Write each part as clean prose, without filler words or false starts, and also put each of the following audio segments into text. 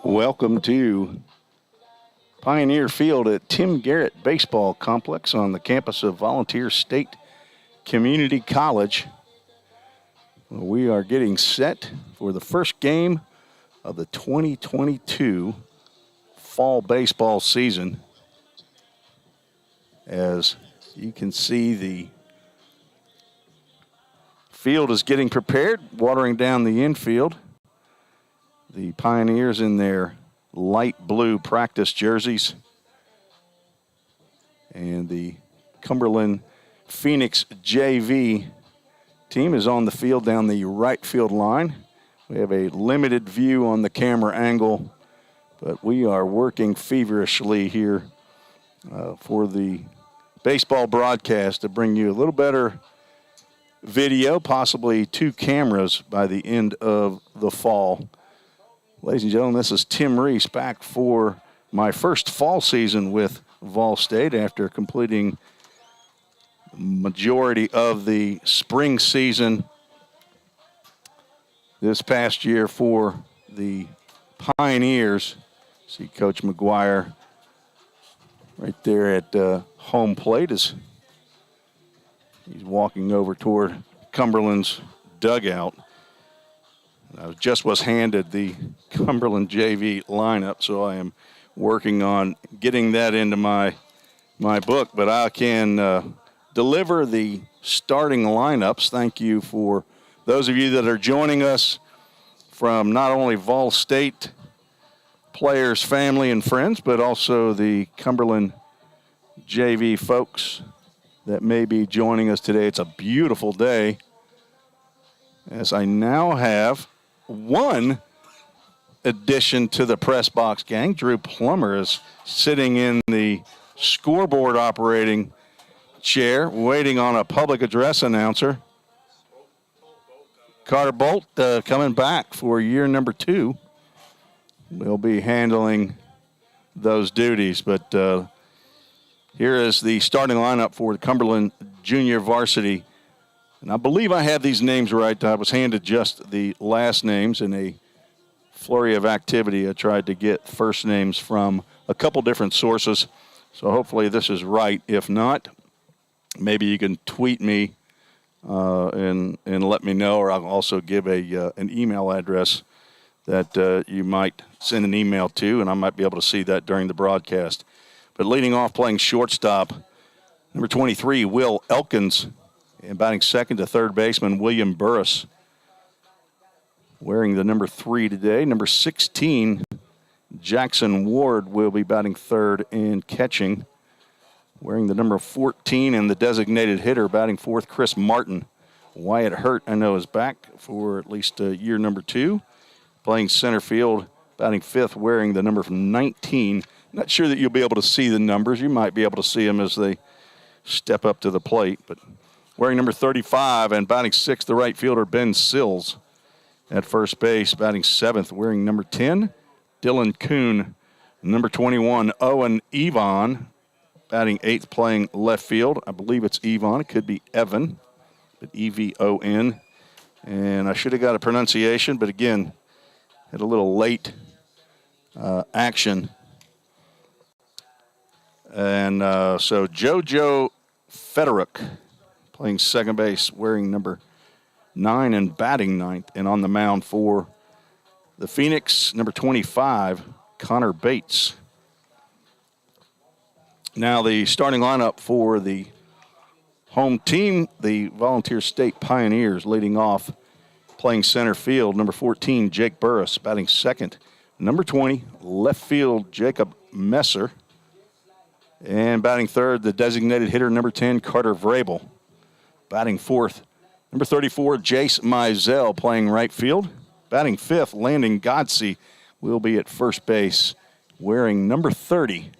Welcome to Pioneer Field at Tim Garrett Baseball Complex on the campus of Volunteer State Community College. We are getting set for the first game of the 2022 fall baseball season. As you can see, the field is getting prepared, watering down the infield. The Pioneers in their light blue practice jerseys. And the Cumberland Phoenix JV team is on the field down the right field line. We have a limited view on the camera angle, but we are working feverishly here for the baseball broadcast to bring you a little better video, possibly 2 cameras by the end of the fall. Ladies and gentlemen, this is Tim Reese back for my first fall season with Vol State after completing the majority of the spring season this past year for the Pioneers. See Coach McGuire right there at home plate as he's walking over toward Cumberland's dugout. I just was handed the Cumberland JV lineup, so I am working on getting that into my book. But I can deliver the starting lineups. Thank you for those of you that are joining us from not only Vol State players, family, and friends, but also the Cumberland JV folks that may be joining us today. It's a beautiful day, as I now have one addition to the press box gang. Drew Plummer is sitting in the scoreboard operating chair, waiting on a public address announcer. Carter Bolt coming back for year number 2. We'll be handling those duties, but here is the starting lineup for the Cumberland Junior Varsity. And I believe I have these names right. I was handed just the last names in a flurry of activity. I tried to get first names from a couple different sources, so hopefully this is right. If not, maybe you can tweet me and let me know, or I'll also give an email address that you might send an email to, and I might be able to see that during the broadcast. But leading off, playing shortstop, number 23, Will Elkins. And batting second to third baseman, William Burris. Wearing the number 3 today. Number 16, Jackson Ward will be batting third and catching. Wearing the number 14 and the designated hitter, batting fourth, Chris Martin. Wyatt Hurt, I know, is back for at least year number 2. Playing center field, batting fifth, wearing the number 19. Not sure that you'll be able to see the numbers. You might be able to see them as they step up to the plate, but wearing number 35 and batting sixth, the right fielder, Ben Sills. At first base, batting seventh, wearing number 10, Dylan Kuhn. Number 21, Owen Evon, batting eighth, playing left field. I believe it's Evon. It could be Evan, but E-V-O-N. And I should have got a pronunciation, but again, had a little late action. And so JoJo Federick, playing second base, wearing number 9 and batting ninth. And on the mound for the Phoenix, number 25, Connor Bates. Now the starting lineup for the home team, the Volunteer State Pioneers, leading off, playing center field, number 14, Jake Burris, batting second. Number 20, left field, Jacob Messer. And batting third, the designated hitter, number 10, Carter Vrabel. Batting fourth, number 34, Jace Mizell, playing right field. Batting fifth, Landon Godsey will be at first base, wearing number 30.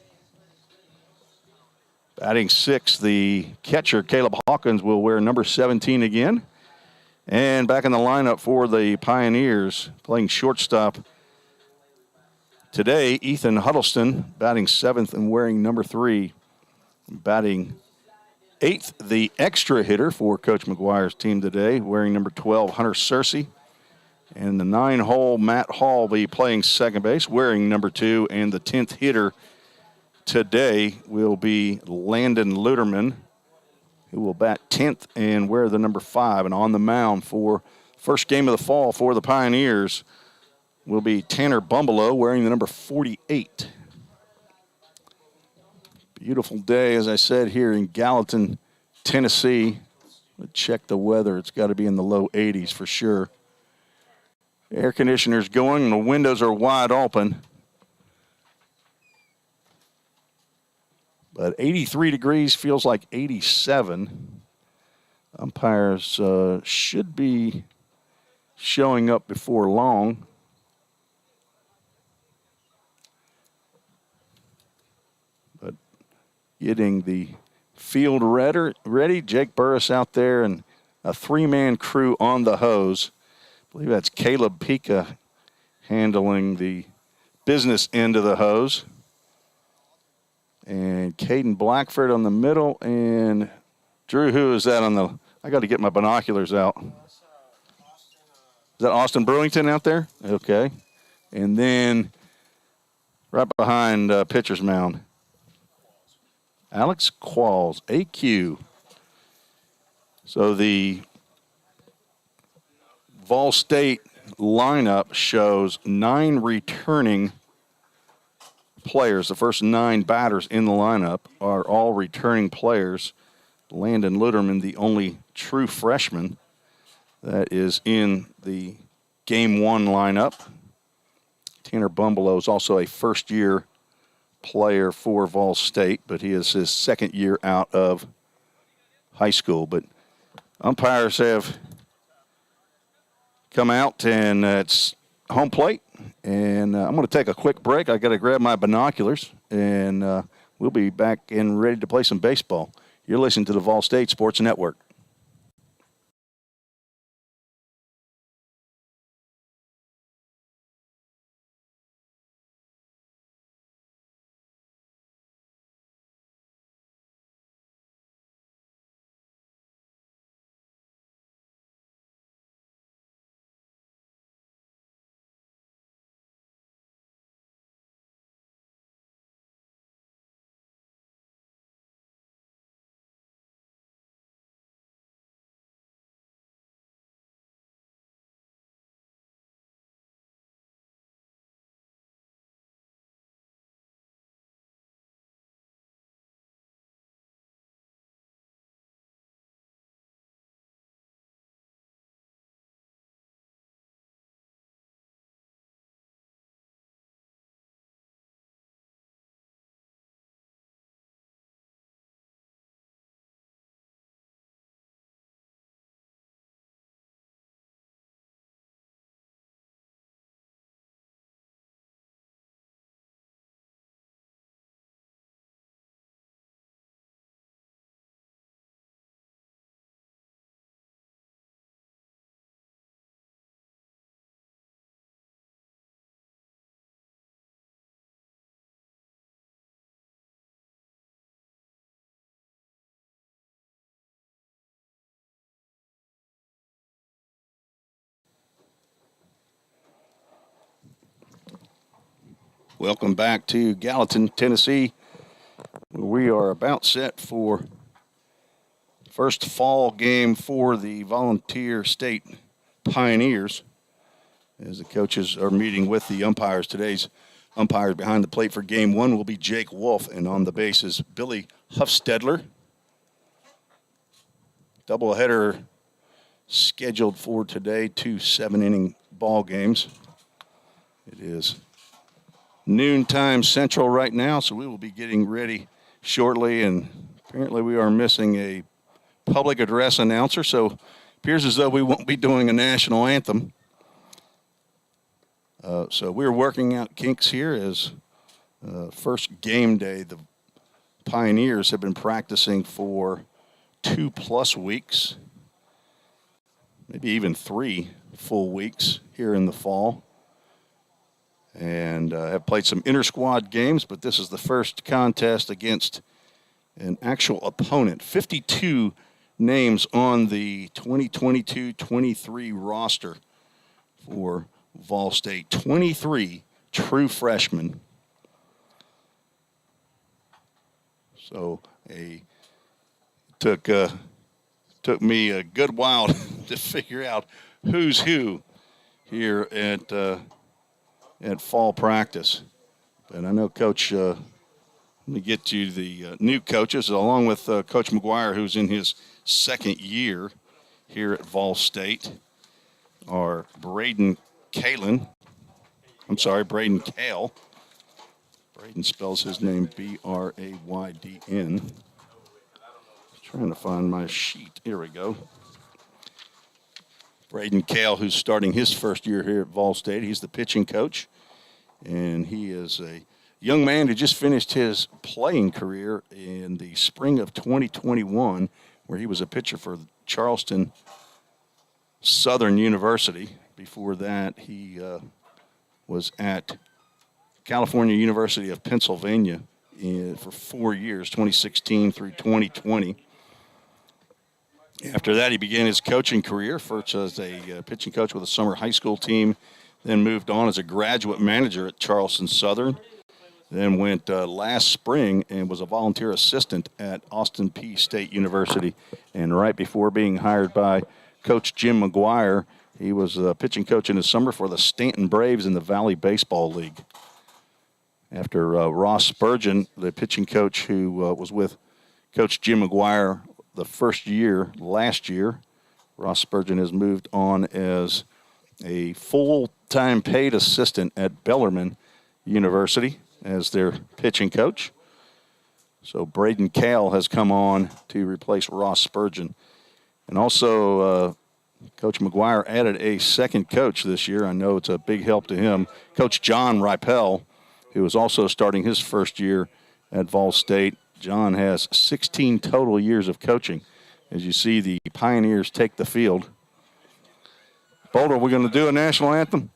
Batting sixth, the catcher, Caleb Hawkins, will wear number 17 again. And back in the lineup for the Pioneers, playing shortstop today, Ethan Huddleston, batting seventh and wearing number 3. Batting eighth, the extra hitter for Coach McGuire's team today, wearing number 12, Hunter Searcy. And the 9-hole Matt Hall will be playing second base, wearing number 2. And the 10th hitter today will be Landon Luderman, who will bat 10th and wear the number 5. And on the mound for first game of the fall for the Pioneers will be Tanner Bumbelow, wearing the number 48. Beautiful day, as I said, here in Gallatin, Tennessee. Let's check the weather. It's got to be in the low 80s for sure. Air conditioner's going, and the windows are wide open. But 83 degrees feels like 87. Umpires should be showing up before long. But getting the field ready, Jake Burris out there and a 3-man crew on the hose. I believe that's Caleb Pika handling the business end of the hose. And Caden Blackford on the middle. And Drew, who is that on the... I got to get my binoculars out. Is that Austin Brewington out there? Okay. And then right behind pitcher's mound, Alex Qualls, AQ. So the Vol State lineup shows 9 returning players. The first 9 batters in the lineup are all returning players. Landon Luderman, the only true freshman that is in the Game 1 lineup. Tanner Bumbelow is also a first-year player for Vol State, but he is his second year out of high school. But umpires have come out, and it's home plate. And I'm going to take a quick break. I got to grab my binoculars, and we'll be back and ready to play some baseball. You're listening to the Vol State Sports Network. Welcome back to Gallatin, Tennessee. We are about set for first fall game for the Volunteer State Pioneers, as the coaches are meeting with the umpires. Today's umpires behind the plate for game 1 will be Jake Wolf, and on the base is Billy Huffstedler. Doubleheader scheduled for today, 2 7-inning ball games. It is noontime Central right now, so we will be getting ready shortly, and apparently we are missing a public address announcer, so it appears as though we won't be doing a national anthem. So we're working out kinks here as first game day. The Pioneers have been practicing for 2+ weeks, maybe even 3 full weeks here in the fall. And have played some inter-squad games, but this is the first contest against an actual opponent. 52 names on the 2022-23 roster for Vol State. 23 true freshmen. So took me a good while to figure out who's who here at fall practice. But I know Coach, let me get to the new coaches, along with Coach McGuire, who's in his second year here at Vol State, are Braden Kale. Braden spells his name Braydn. Trying to find my sheet. Here we go. Braden Kale, who's starting his first year here at Vol State. He's the pitching coach, and he is a young man who just finished his playing career in the spring of 2021, where he was a pitcher for Charleston Southern University. Before that, he was at California University of Pennsylvania for 4 years, 2016 through 2020. After that, he began his coaching career, first as a pitching coach with a summer high school team, then moved on as a graduate manager at Charleston Southern, then went last spring and was a volunteer assistant at Austin Peay State University. And right before being hired by Coach Jim McGuire, he was a pitching coach in the summer for the Stanton Braves in the Valley Baseball League. After Ross Spurgeon, the pitching coach who was with Coach Jim McGuire the first year, last year, Ross Spurgeon has moved on as a full-time paid assistant at Bellarmine University as their pitching coach. So Braden Kale has come on to replace Ross Spurgeon. And also, Coach McGuire added a second coach this year. I know it's a big help to him. Coach John Ripel, who is also starting his first year at Vol State. John has 16 total years of coaching. As you see, the Pioneers take the field. Boulder, we're going to do a national anthem.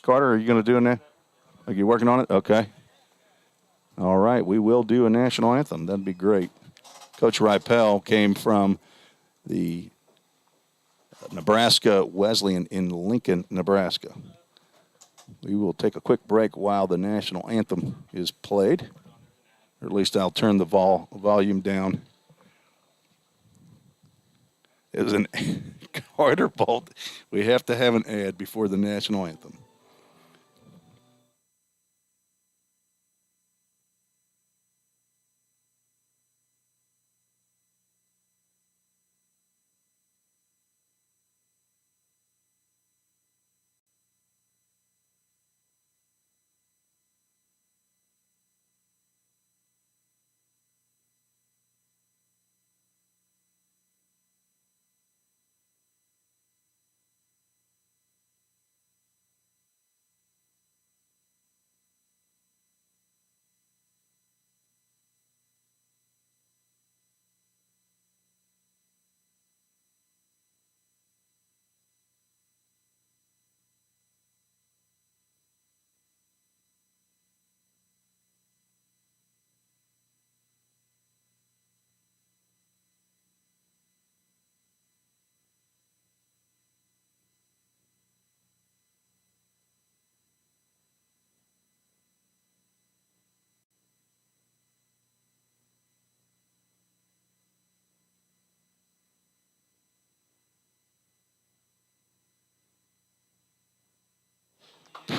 Carter, are you going to do it? Are you working on it? Okay. All right, we will do a national anthem. That'd be great. Coach Ripel came from the Nebraska Wesleyan in Lincoln, Nebraska. We will take a quick break while the national anthem is played. Or at least I'll turn the volume down. As an Carter Bolt, we have to have an ad before the national anthem.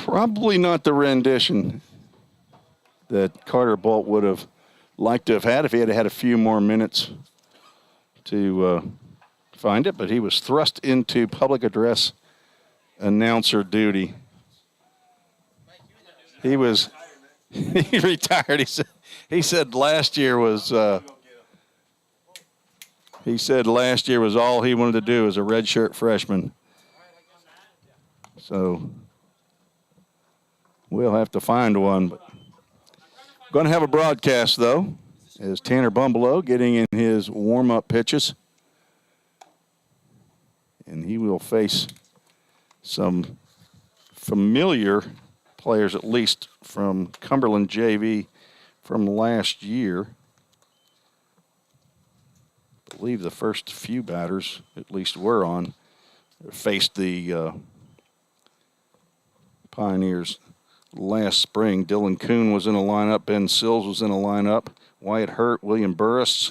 Probably not the rendition that Carter Bolt would have liked to have had if he had had a few more minutes to find it, but he was thrust into public address announcer duty. He retired. He said last year was all he wanted to do as a redshirt freshman. So we'll have to find one. But going to have a broadcast, though, as Tanner Bumbelow getting in his warm-up pitches. And he will face some familiar players, at least from Cumberland JV from last year. I believe the first few batters, at least, were on, faced the Pioneers last spring. Dylan Kuhn was in a lineup. Ben Sills was in a lineup. Wyatt Hurt, William Burris.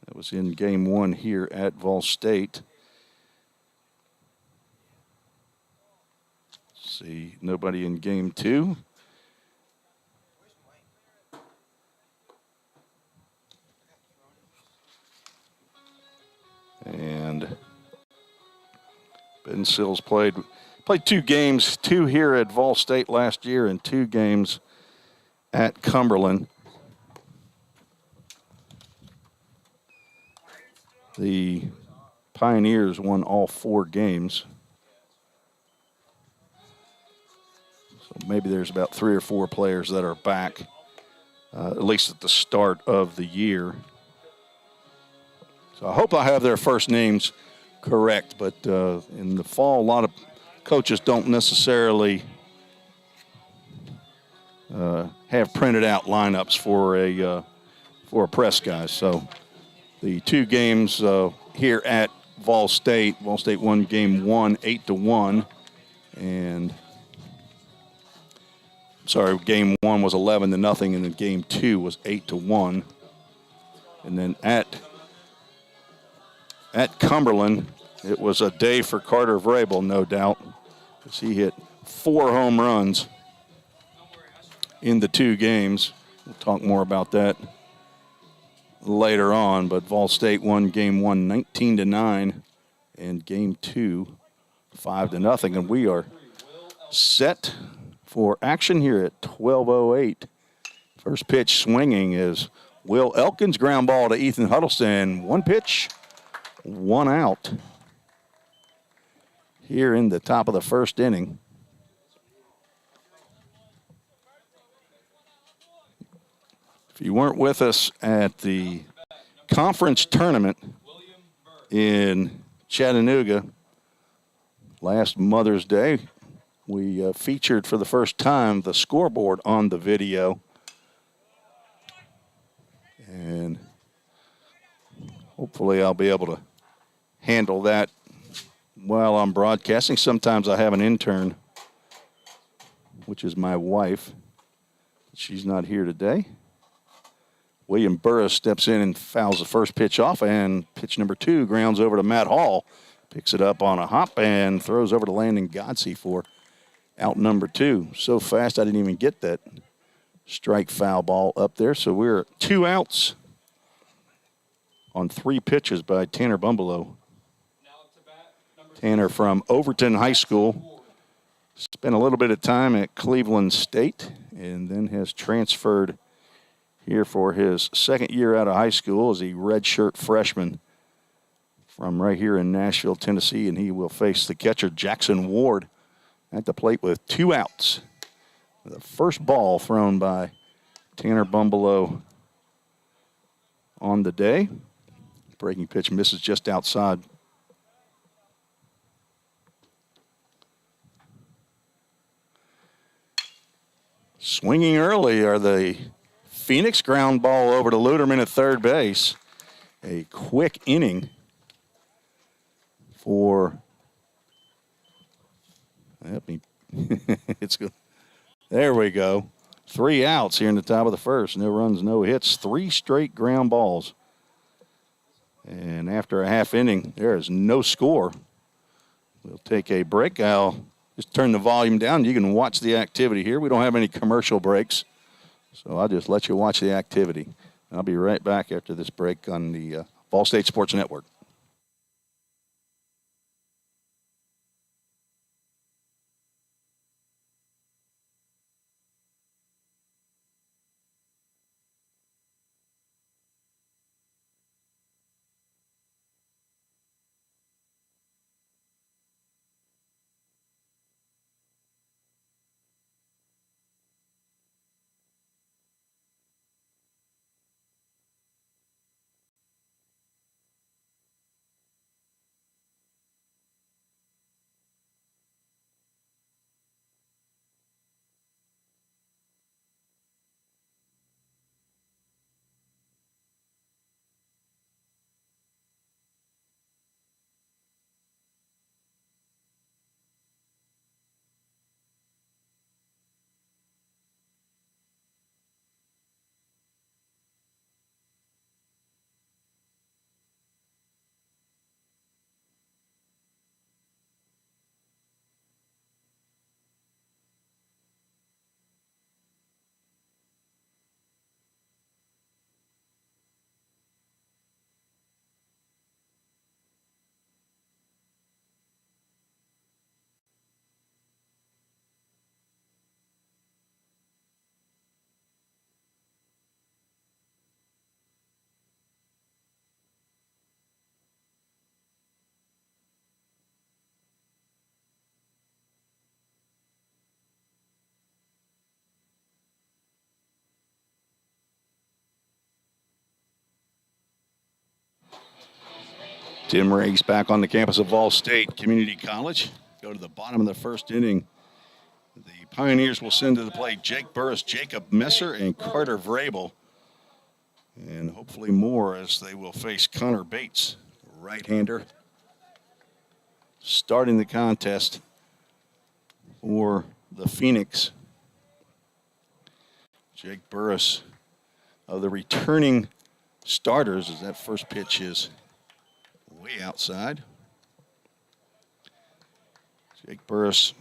That was in game one here at Vol State. See, nobody in game two. And Ben Sills played 2 games, 2 here at Vol State last year and 2 games at Cumberland. The Pioneers won all 4 games. So maybe there's about 3 or 4 players that are back, at least at the start of the year. So I hope I have their first names correct, but in the fall, a lot of coaches don't necessarily have printed out lineups for a press guy. So the 2 games here at Vol State won game 1 8-1, and game 1 was 11-0, and then game 2 was 8-1, and then at Cumberland, it was a day for Carter Vrabel, no doubt, because he hit 4 home runs in the 2 games. We'll talk more about that later on, but Vol State won game 1 19-9 and game 2 5-0, and we are set for action here at 12:08. First pitch swinging is Will Elkins, ground ball to Ethan Huddleston. 1 pitch, 1 out here in the top of the first inning. If you weren't with us at the conference tournament in Chattanooga last Mother's Day, we featured for the first time the scoreboard on the video. And hopefully I'll be able to handle that while I'm broadcasting. Sometimes I have an intern, which is my wife. She's not here today. William Burris steps in and fouls the first pitch off, and pitch number 2 grounds over to Matt Hall. Picks it up on a hop and throws over to Landon Godsey for out number 2. So fast I didn't even get that strike foul ball up there. So we're 2 outs on 3 pitches by Tanner Bumbelow. Tanner from Overton High School. Spent a little bit of time at Cleveland State and then has transferred here for his second year out of high school as a redshirt freshman from right here in Nashville, Tennessee, and he will face the catcher Jackson Ward at the plate with 2 outs. The first ball thrown by Tanner Bumbelow on the day. Breaking pitch misses just outside. Swinging early are the Phoenix, ground ball over to Luderman at third base. A quick inning for, it's good. There we go. 3 outs here in the top of the first. No runs, no hits. 3 straight ground balls. And after a half inning, there is no score. We'll take a break. I'll just turn the volume down. You can watch the activity here. We don't have any commercial breaks, so I'll just let you watch the activity. I'll be right back after this break on the Ball State Sports Network. Tim Riggs back on the campus of Vol State Community College. Go to the bottom of the first inning. The Pioneers will send to the plate Jake Burris, Jacob Messer, and Carter Vrabel. And hopefully more as they will face Connor Bates, right-hander, starting the contest for the Phoenix. Jake Burris of the returning starters as that first pitch is way outside. Jake Burris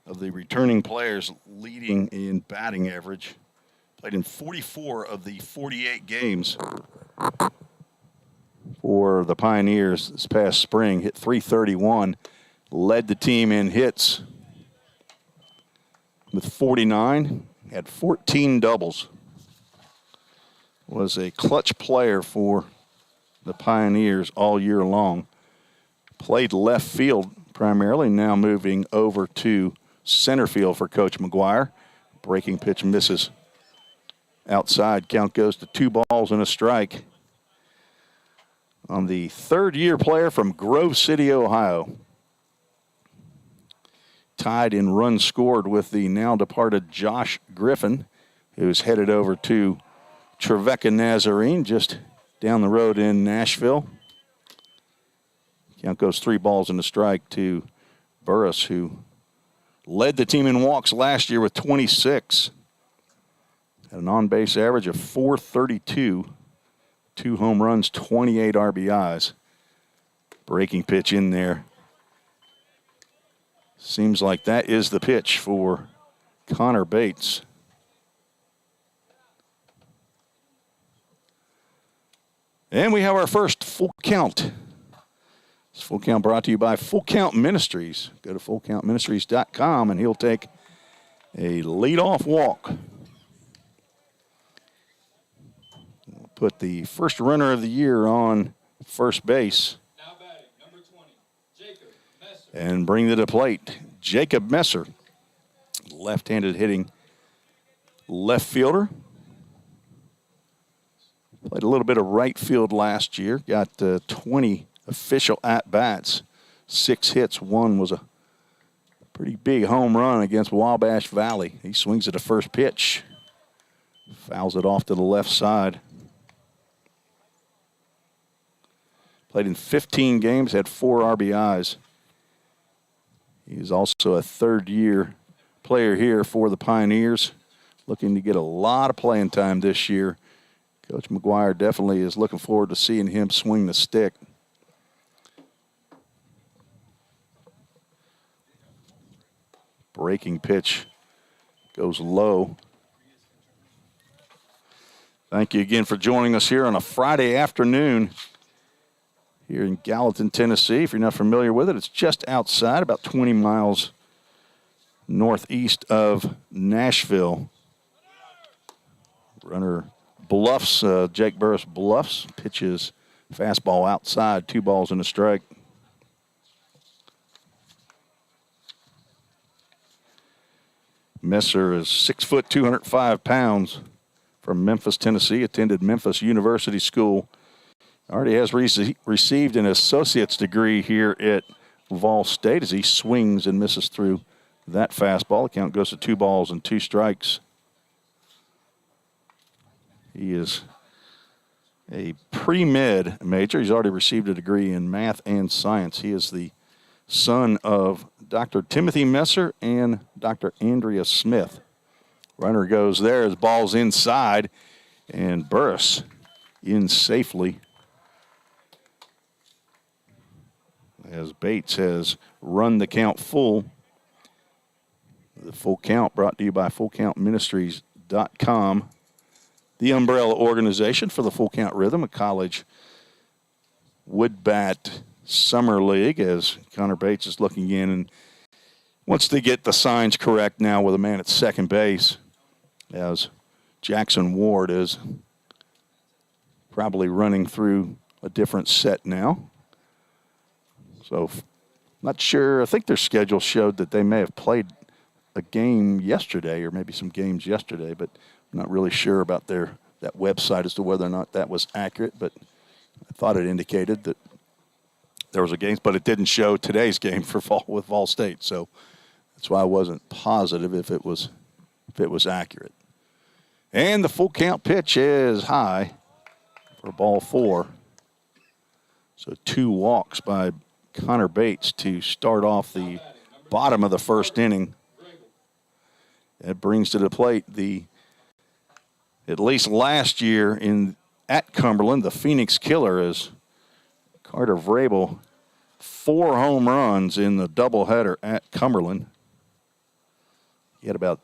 of the returning players leading in batting average. Played in 44 of the 48 games for the Pioneers this past spring. Hit .331, led the team in hits with 49, had 14 doubles. Was a clutch player for the Pioneers all year long. Played left field primarily, now moving over to center field for Coach McGuire. Breaking pitch misses outside. Count goes to 2 balls and a strike on the third-year player from Grove City, Ohio. Tied in runs scored with the now-departed Josh Griffin, who's headed over to Trevecca Nazarene, just down the road in Nashville. Count goes 3 balls and a strike to Burris, who led the team in walks last year with 26. Had an on-base average of .432, 2 home runs, 28 RBIs. Breaking pitch in there. Seems like that is the pitch for Connor Bates. And we have our first full count. This full count brought to you by Full Count Ministries. Go to fullcountministries.com and he'll take a leadoff walk. We'll put the first runner of the year on first base. Now batting, number 20, Jacob Messer. And bring to the plate, Jacob Messer. Left-handed hitting left fielder. Played a little bit of right field last year. Got 20 official at-bats. 6 hits. 1 was a pretty big home run against Wabash Valley. He swings at the first pitch. Fouls it off to the left side. Played in 15 games. Had 4 RBIs. He's also a third-year player here for the Pioneers. Looking to get a lot of playing time this year. Coach McGuire definitely is looking forward to seeing him swing the stick. Breaking pitch goes low. Thank you again for joining us here on a Friday afternoon here in Gallatin, Tennessee. If you're not familiar with it, it's just outside, about 20 miles northeast of Nashville. Runner bluffs, Jake Burris bluffs, pitches fastball outside, 2 balls and a strike. Messer is 6 foot, 205 pounds, from Memphis, Tennessee, attended Memphis University School. Already has received an associate's degree here at Vol State as he swings and misses through that fastball. The count goes to 2 balls and 2 strikes. He is a pre-med major. He's already received a degree in math and science. He is the son of Dr. Timothy Messer and Dr. Andrea Smith. Runner goes there as ball's inside, and Burris in safely as Bates has run the count full. The full count brought to you by fullcountministries.com. The umbrella organization for the Full Count Rhythm, a college wood bat summer league, as Connor Bates is looking in and wants to get the signs correct now with a man at second base, as Jackson Ward is probably running through a different set now. So, not sure. I think their schedule showed that they may have played a game yesterday or maybe some games yesterday, but I'm not really sure about that website as to whether or not that was accurate, but I thought it indicated that there was a game, but it didn't show today's game with Vol State. So that's why I wasn't positive if it was accurate. And the full count pitch is high for ball 4. So 2 walks by Connor Bates to start off the bottom of the first inning. That brings to the plate at least last year at Cumberland, the Phoenix Killer is Carter Vrabel. 4 home runs in the doubleheader at Cumberland. He had about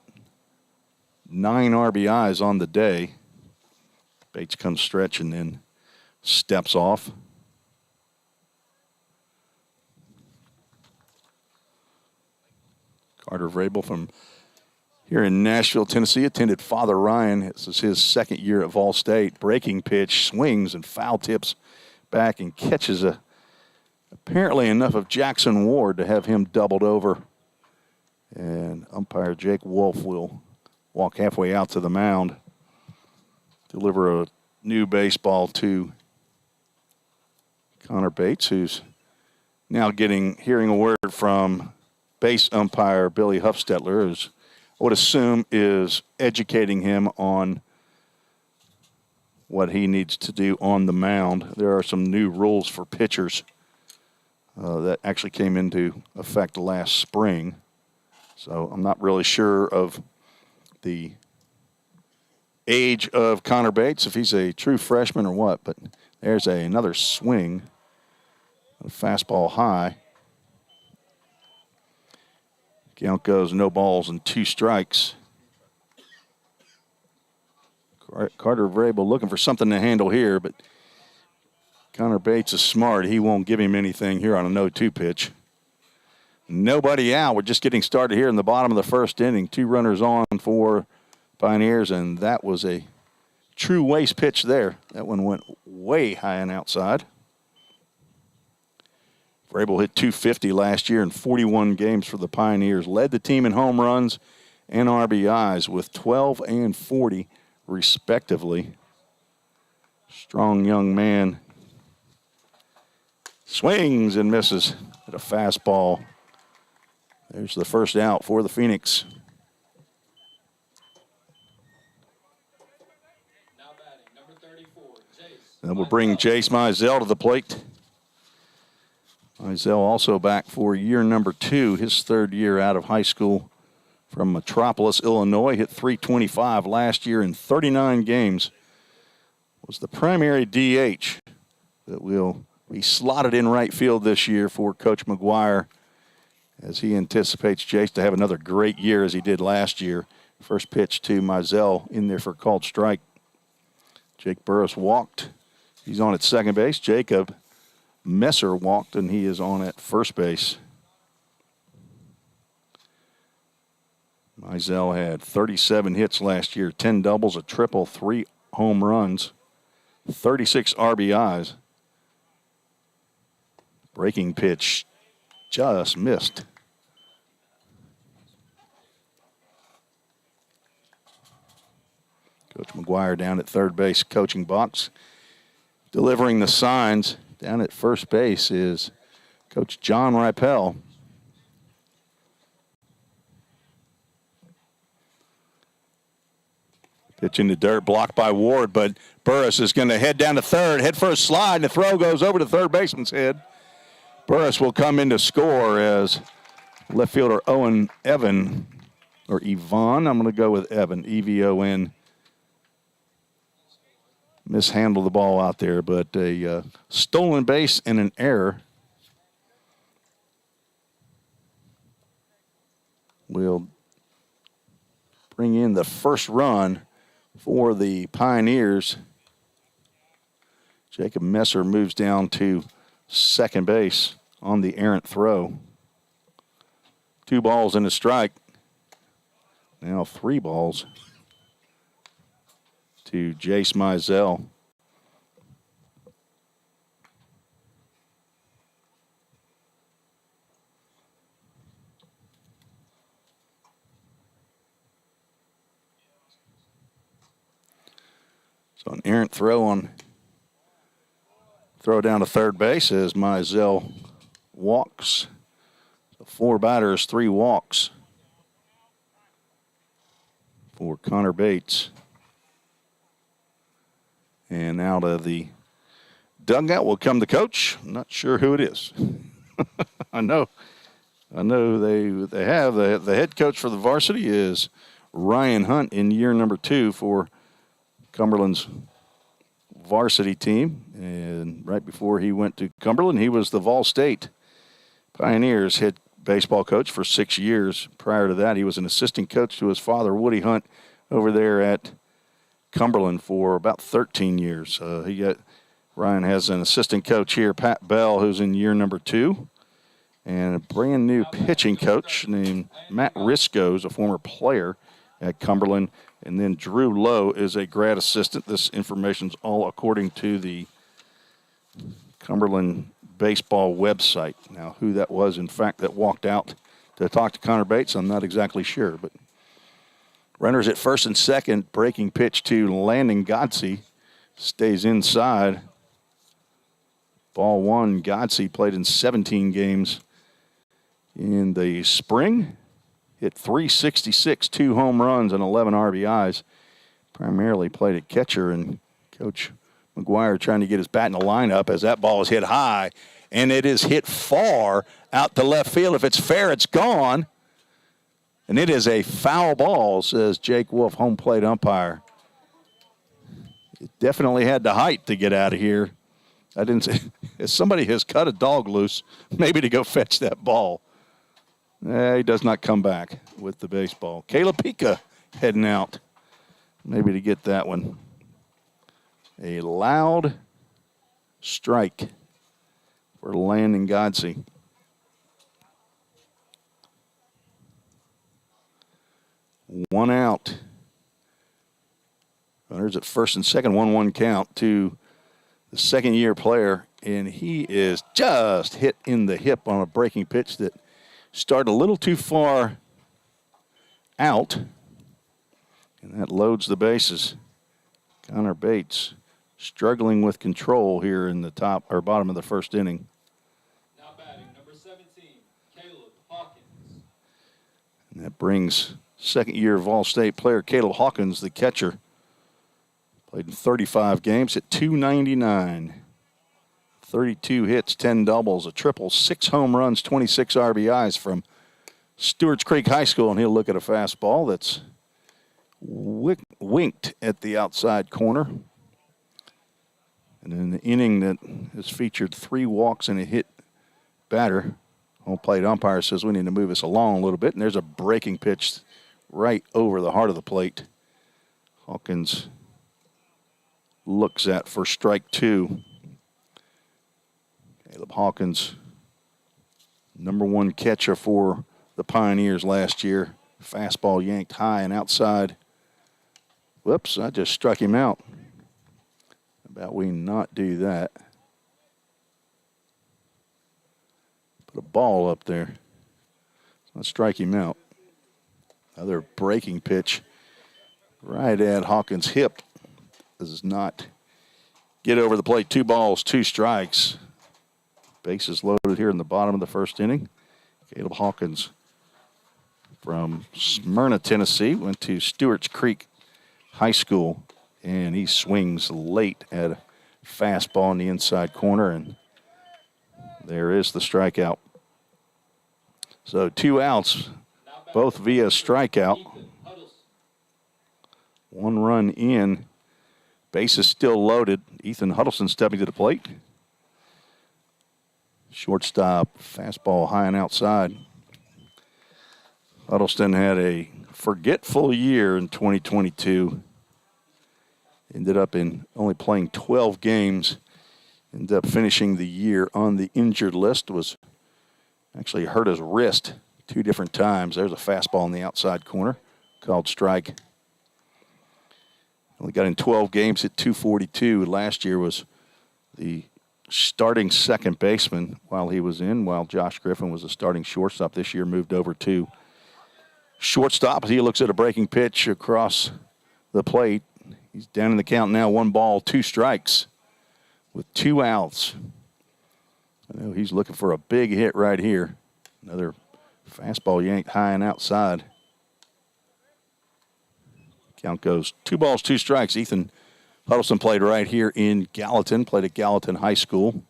9 RBIs on the day. Bates comes stretch and then steps off. Carter Vrabel from here in Nashville, Tennessee, attended Father Ryan. This is his second year at Vol State. Breaking pitch, swings and foul tips back and catches apparently enough of Jackson Ward to have him doubled over. And umpire Jake Wolf will walk halfway out to the mound, deliver a new baseball to Connor Bates, who's now hearing a word from base umpire Billy Huffstetler, who's I would assume is educating him on what he needs to do on the mound. There are some new rules for pitchers that actually came into effect last spring. So I'm not really sure of the age of Connor Bates, if he's a true freshman or what, but there's another swing, a fastball high. Count goes no balls and 2 strikes. Carter Vrabel looking for something to handle here, but Connor Bates is smart. He won't give him anything here on a 0-2 pitch. Nobody out. We're just getting started here in the bottom of the first inning. 2 runners on for Pioneers, and that was a true waste pitch there. That one went way high and outside. Vrabel hit .250 last year in 41 games for the Pioneers. Led the team in home runs and RBIs with 12 and 40, respectively. Strong young man. Swings and misses at a fastball. There's the first out for the Phoenix. Now batting, number 34, Jace. That will bring Jace Mizell to the plate. Mizell also back for year number 2, his 3rd year out of high school from Metropolis, Illinois. Hit .325 last year in 39 games. Was the primary DH that will be slotted in right field this year for Coach McGuire, as he anticipates Jace to have another great year as he did last year. First pitch to Mizell in there for a called strike. Jake Burris walked. He's on at second base. Jacob Messer walked, and he is on at first base. Mizell had 37 hits last year, 10 doubles, a triple, 3 home runs, 36 RBIs. Breaking pitch just missed. Coach McGuire down at third base coaching box, delivering the signs. Down at first base is Coach John Ripel. Pitch in the dirt, blocked by Ward, but Burris is going to head down to third, head for a slide, and the throw goes over to third baseman's head. Burris will come in to score as left fielder Evan, I'm going to go with Evan, E-V-O-N. Mishandled the ball out there, but a stolen base and an error will bring in the first run for the Pioneers. Jacob Messer moves down to second base on the errant throw. 2 balls and a strike. Now 3 balls to Jace Mizell. So an errant throw down to third base as Mizell walks. So 4 batters, 3 walks for Connor Bates. And out of the dugout will come the coach. I'm not sure who it is. I know they have the head coach for the varsity is Ryan Hunt in year number 2 for Cumberland's varsity team. And right before he went to Cumberland, he was the Vol State Pioneers head baseball coach for 6 years. Prior to that, he was an assistant coach to his father, Woody Hunt, over there at Cumberland for about 13 years. Ryan has an assistant coach here, Pat Bell, who's in year number 2. And a brand new pitching coach named Matt Risco is a former player at Cumberland. And then Drew Lowe is a grad assistant. This information's all according to the Cumberland baseball website. Now, who that was, in fact, that walked out to talk to Connor Bates, I'm not exactly sure. But runners at first and second, breaking pitch to Landon Godsey. Stays inside. Ball 1, Godsey played in 17 games in the spring. Hit .366, 2 home runs, and 11 RBIs. Primarily played at catcher, and Coach McGuire trying to get his bat in the lineup as that ball is hit high, and it is hit far out to left field. If it's fair, it's gone. And it is a foul ball, says Jake Wolf, home plate umpire. It definitely had the height to get out of here. I didn't say, if somebody has cut a dog loose, maybe to go fetch that ball. He does not come back with the baseball. Caleb Pika heading out, maybe to get that one. A loud strike for Landon Godsey. One out. Runners at first and second, 1-1 count to the second-year player, and he is just hit in the hip on a breaking pitch that started a little too far out, and that loads the bases. Connor Bates struggling with control here in the top or bottom of the first inning. Now batting, number 17, Caleb Hawkins. And that brings second-year Vol State player Caleb Hawkins, the catcher. Played in 35 games, hit .299. 32 hits, 10 doubles, a triple, 6 home runs, 26 RBIs from Stewart's Creek High School. And he'll look at a fastball that's winked at the outside corner. And in the inning that has featured 3 walks and a hit batter, home plate umpire says we need to move this along a little bit. And there's a breaking pitch right over the heart of the plate. Hawkins looks at for strike 2. Caleb Hawkins, number 1 catcher for the Pioneers last year. Fastball yanked high and outside. Whoops, I just struck him out. How about we not do that? Put a ball up there. Let's strike him out. Another breaking pitch right at Hawkins' hip. Does not get over the plate. 2 balls, 2 strikes. Bases loaded here in the bottom of the first inning. Caleb Hawkins from Smyrna, Tennessee, went to Stewart's Creek High School, and he swings late at a fastball in the inside corner, and there is the strikeout. So 2 outs, both via strikeout. 1 run in. Bases still loaded. Ethan Huddleston stepping to the plate. Shortstop, fastball high and outside. Huddleston had a forgetful year in 2022. Ended up in only playing 12 games. Ended up finishing the year on the injured list. Was actually hurt his wrist 2 different times. There's a fastball in the outside corner, called strike. Only got in 12 games at .242. Last year was the starting second baseman while he was in, while Josh Griffin was a starting shortstop. This year moved over to shortstop as he looks at a breaking pitch across the plate. He's down in the count now, 1 ball, 2 strikes with 2 outs. I know he's looking for a big hit right here. Another fastball yanked high and outside. Count goes 2 balls, 2 strikes. Ethan Huddleston played right here in Gallatin, played at Gallatin High School.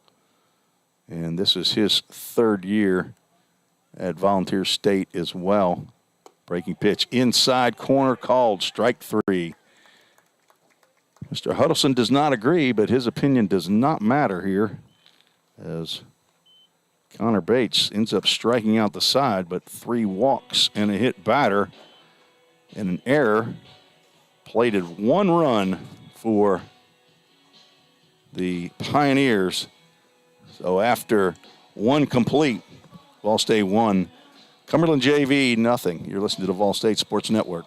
And this is his 3rd year at Volunteer State as well. Breaking pitch inside corner called strike 3. Mr. Huddleston does not agree, but his opinion does not matter here as Connor Bates ends up striking out the side, but 3 walks and a hit batter and an error. Plated 1 run for the Pioneers. So after 1 complete, Vol State 1, Cumberland JV nothing. You're listening to the Vol State Sports Network.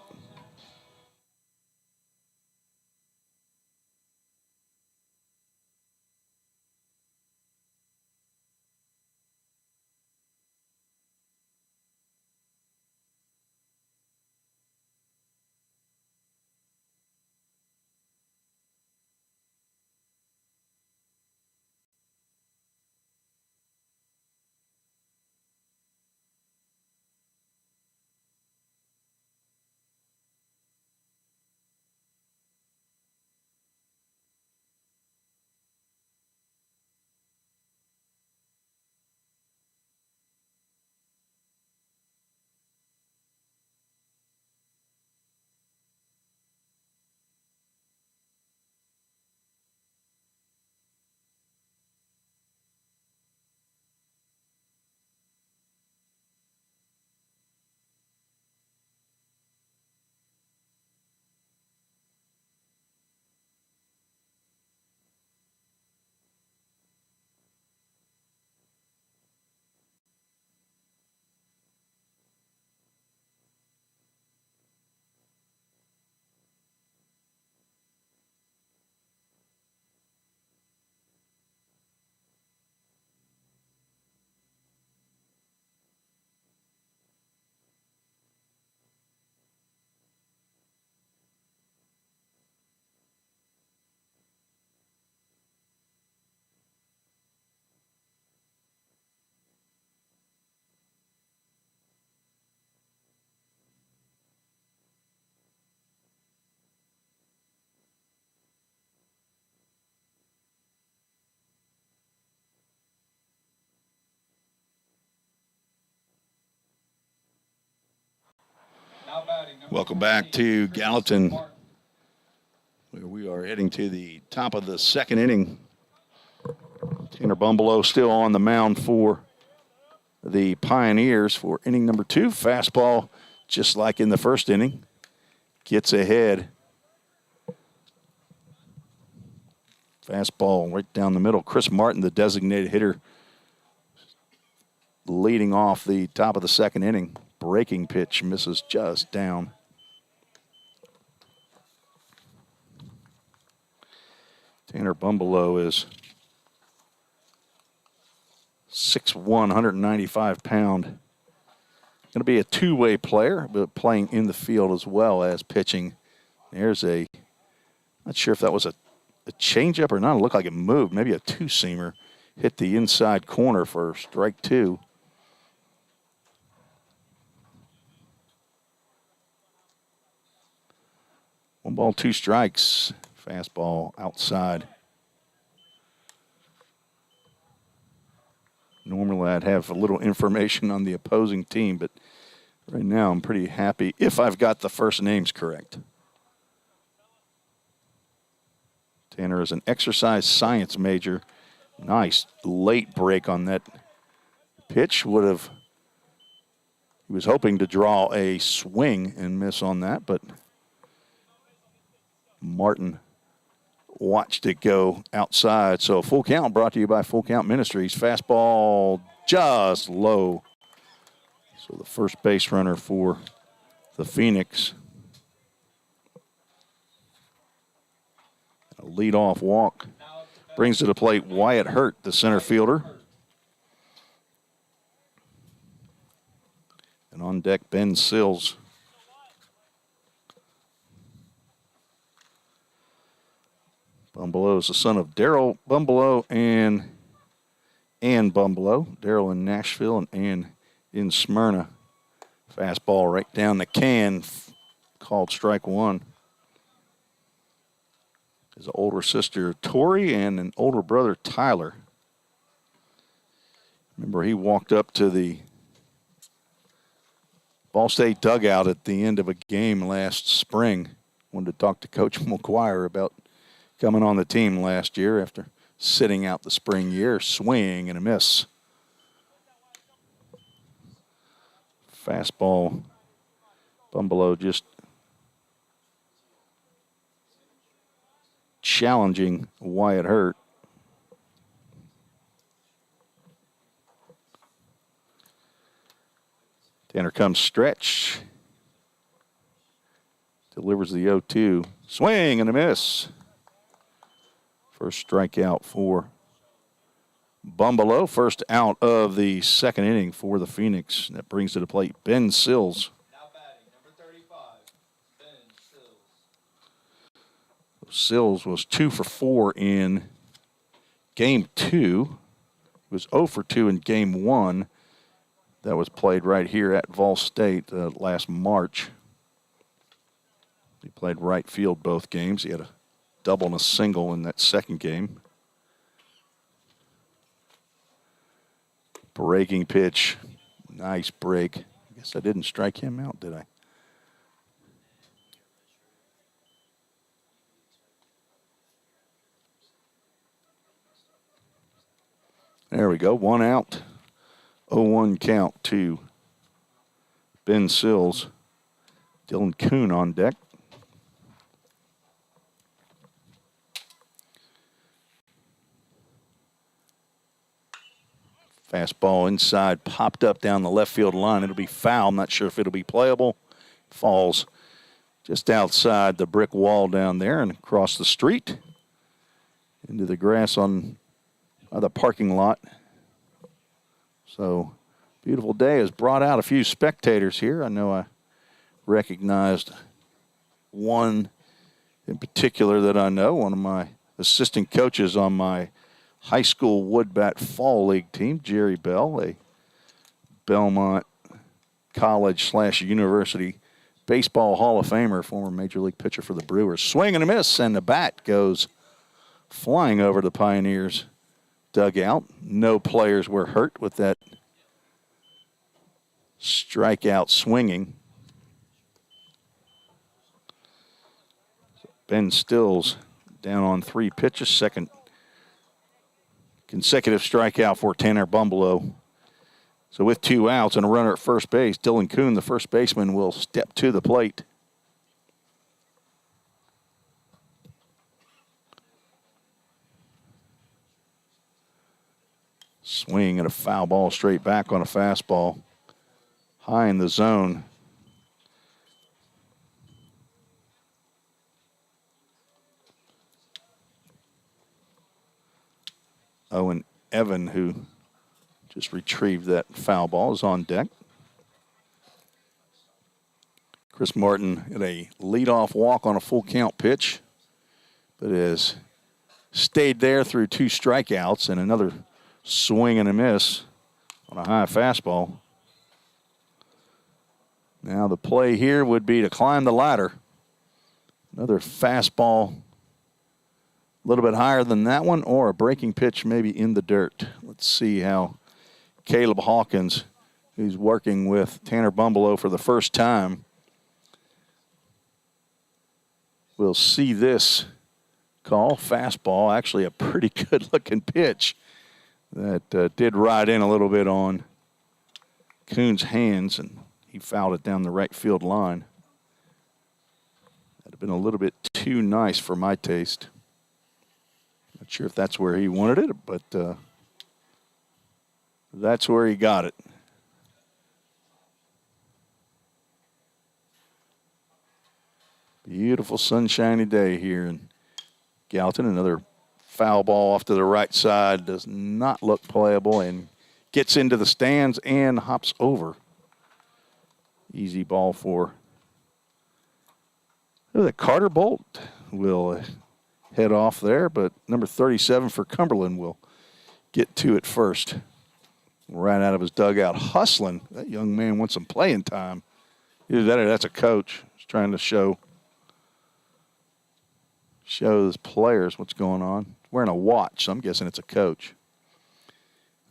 Now batting number Welcome back to 14, Gallatin, Martin. where we are heading to the top of the 2nd inning. Tanner Bumbleau still on the mound for the Pioneers for inning number 2. Fastball, just like in the 1st inning, gets ahead. Fastball right down the middle. Chris Martin, the designated hitter, leading off the top of the 2nd inning. Breaking pitch misses just down. Tanner Bumbleau is 6'1", 195-pound. Going to be a 2-way player, but playing in the field as well as pitching. There's not sure if that was a changeup or not. It looked like it moved. Maybe a 2-seamer. Hit the inside corner for strike 2. One ball, 2 strikes. Fastball outside. Normally I'd have a little information on the opposing team, but right now I'm pretty happy if I've got the first names correct. Tanner is an exercise science major. Nice late break on that pitch. He was hoping to draw a swing and miss on that, but Martin watched it go outside. So full count brought to you by Full Count Ministries. Fastball just low. So the first base runner for the Phoenix. A leadoff walk. Brings to the plate Wyatt Hurt, the center fielder. And on deck, Ben Sills. Bumbleau is the son of Darrell Bumbleau and and Bumbleau. Daryl in Nashville and Ann in Smyrna. Fastball right down the can, called strike one. His older sister Tori and an older brother Tyler. Remember, he walked up to the Ball State dugout at the end of a game last spring. Wanted to talk to Coach McGuire about coming on the team last year after sitting out the spring year. Swing and a miss. Fastball. Bumbleau just challenging Wyatt Hurt. Tanner comes stretch. Delivers the 0-2. Swing and a miss. First strikeout for Bumbleau. First out of the second inning for the Phoenix. That brings to the plate Ben Sills. Now batting, number 35, Ben Sills. Sills was 2 for 4 in game 2. He was 0 for 2 in game 1. That was played right here at Vol State last March. He played right field both games. He had a double and a single in that second game. Breaking pitch. Nice break. I guess I didn't strike him out, did I? There we go. 1 out. 0-1 count to Ben Sills. Dylan Kuhn on deck. Fastball inside, popped up down the left field line. It'll be foul. I'm not sure if it'll be playable. Falls just outside the brick wall down there and across the street into the grass on the parking lot. So, beautiful day has brought out a few spectators here. I know I recognized one in particular that I know, one of my assistant coaches on my high school woodbat fall league team, Jerry Bell, a Belmont College / University baseball Hall of Famer, former major league pitcher for the Brewers. Swing and a miss, and the bat goes flying over the Pioneers dugout. No players were hurt with that strikeout swinging. Ben Stills down on 3 pitches, second consecutive strikeout for Tanner Bumbleau. So with 2 outs and a runner at first base, Dylan Kuhn, the first baseman, will step to the plate. Swing and a foul ball straight back on a fastball. High in the zone. Owen Evan, who just retrieved that foul ball, is on deck. Chris Martin had a leadoff walk on a full count pitch, but has stayed there through 2 strikeouts and another swing and a miss on a high fastball. Now the play here would be to climb the ladder. Another fastball a little bit higher than that one, or a breaking pitch maybe in the dirt. Let's see how Caleb Hawkins, who's working with Tanner Bumbleau for the first time, will see this call. Fastball, actually a pretty good-looking pitch that did ride in a little bit on Kuhn's hands, and he fouled it down the right field line. That'd have been a little bit too nice for my taste. Not sure if that's where he wanted it, but that's where he got it. Beautiful sunshiny day here in Gallatin. Another foul ball off to the right side. Does not look playable and gets into the stands and hops over. Easy ball for the Carter Bolt will head off there, but number 37 for Cumberland will get to it first. Right out of his dugout, hustling. That young man wants some playing time. Either that or that's a coach. He's trying to show his players what's going on. Wearing a watch, so I'm guessing it's a coach.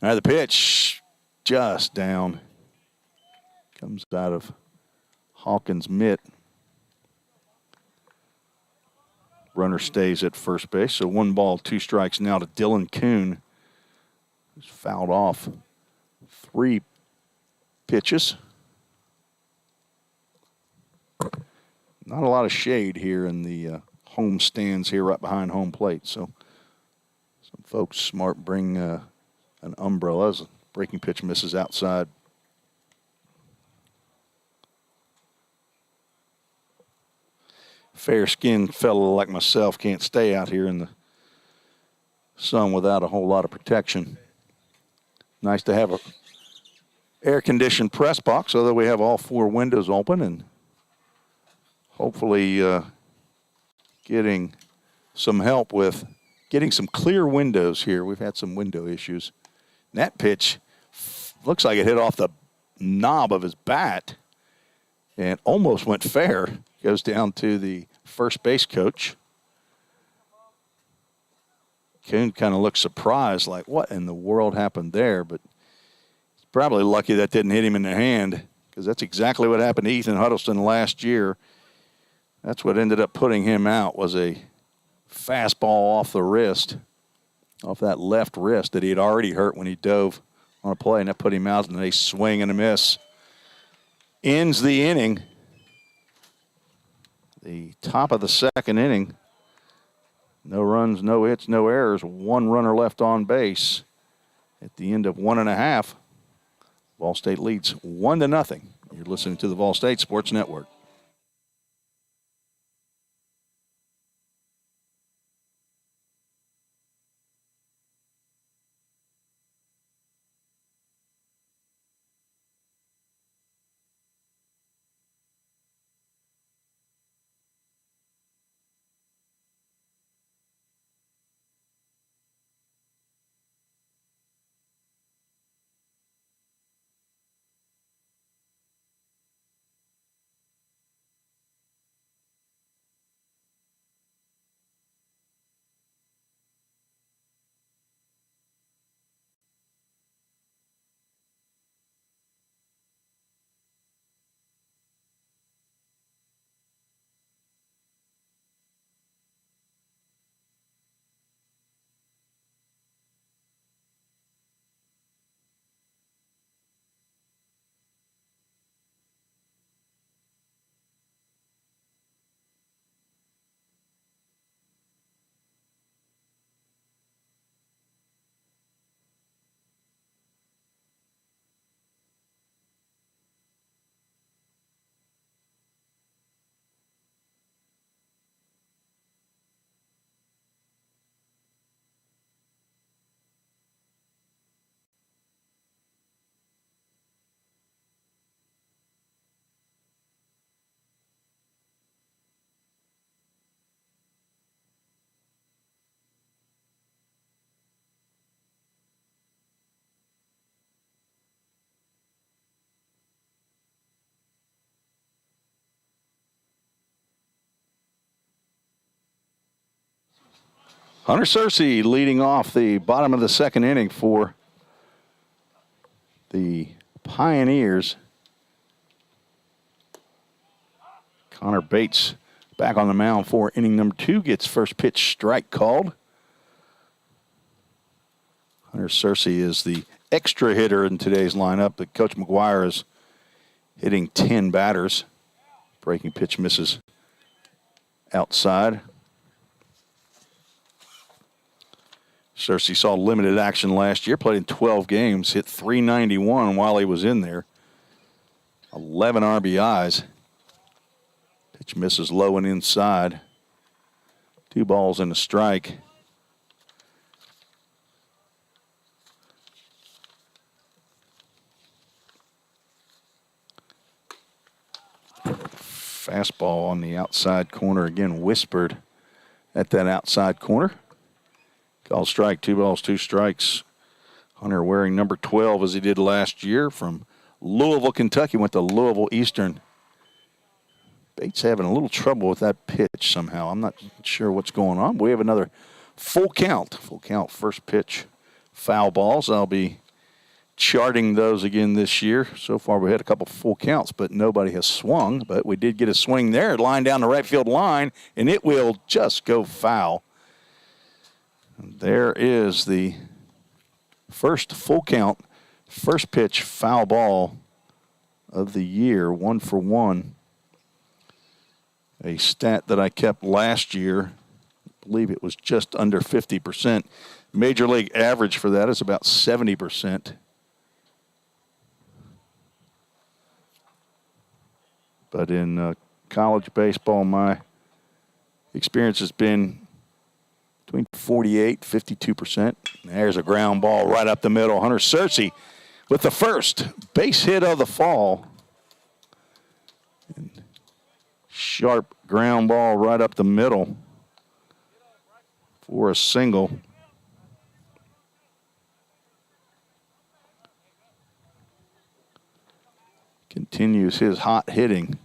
All right, the pitch just down. Comes out of Hawkins' mitt. Runner stays at first base, so 1 ball, 2 strikes now to Dylan Kuhn, who's fouled off 3 pitches. Not a lot of shade here in the home stands here right behind home plate, so some folks smart bring an umbrella as a breaking pitch misses outside. Fair-skinned fellow like myself can't stay out here in the sun without a whole lot of protection. Nice to have a air-conditioned press box, although we have all 4 windows open, and hopefully getting some help with getting some clear windows here. We've had some window issues. And that pitch looks like it hit off the knob of his bat and almost went fair. Goes down to the first base coach. Kuhn kind of looks surprised, like, what in the world happened there? But he's probably lucky that didn't hit him in the hand, because that's exactly what happened to Ethan Huddleston last year. That's what ended up putting him out, was a fastball off the wrist, off that left wrist that he had already hurt when he dove on a play, and that put him out, and a swing and a miss. Ends the inning. The top of the second inning. No runs, no hits, no errors. 1 runner left on base at the end of 1.5. Vol State leads 1-0. You're listening to the Vol State Sports Network. Hunter Searcy leading off the bottom of the second inning for the Pioneers. Connor Bates back on the mound for inning number 2. Gets first pitch strike called. Hunter Searcy is the extra hitter in today's lineup. But Coach McGuire is hitting 10 batters. Breaking pitch misses outside. Searcy saw limited action last year, played in 12 games, hit .391 while he was in there. 11 RBIs. Pitch misses low and inside. 2 balls and a strike. Fastball on the outside corner, again whispered at that outside corner. Called strike, 2 balls, 2 strikes Hunter wearing number 12 as he did last year from Louisville, Kentucky. Went to Louisville Eastern. Bates having a little trouble with that pitch somehow. I'm not sure what's going on. We have another full count. Full count first pitch foul balls. I'll be charting those again this year. So far we had a couple full counts, but nobody has swung. But we did get a swing there. Line down the right field line, and it will just go foul. And there is the first full count, first pitch foul ball of the year, 1 for 1. A stat that I kept last year, I believe it was just under 50%. Major league average for that is about 70%. But in college baseball, my experience has been between 48, 52%. There's a ground ball right up the middle. Hunter Searcy with the first base hit of the fall. And sharp ground ball right up the middle for a single. Continues his hot hitting.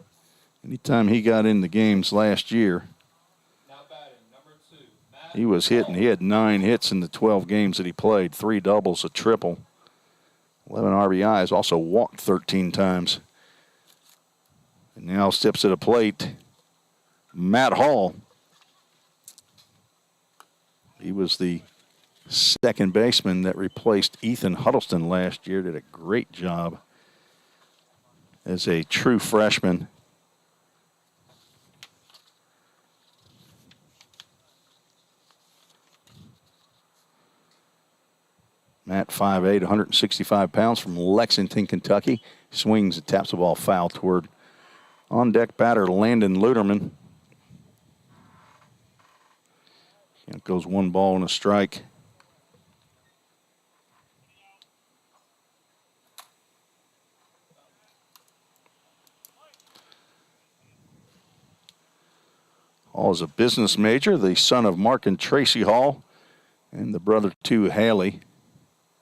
Anytime he got in the games last year, Now batting, number 2, Matt he was hitting. He had 9 hits in the 12 games that he played, 3 doubles, a triple, 11 RBIs, also walked 13 times. And now steps at a plate, Matt Hall. He was the second baseman that replaced Ethan Huddleston last year. Did a great job as a true freshman. Matt, 5'8", 165 pounds from Lexington, Kentucky. Swings and taps the ball foul toward on-deck batter Landon Luderman. It goes 1 ball and a strike. Hall is a business major, the son of Mark and Tracy Hall, and the brother to Haley.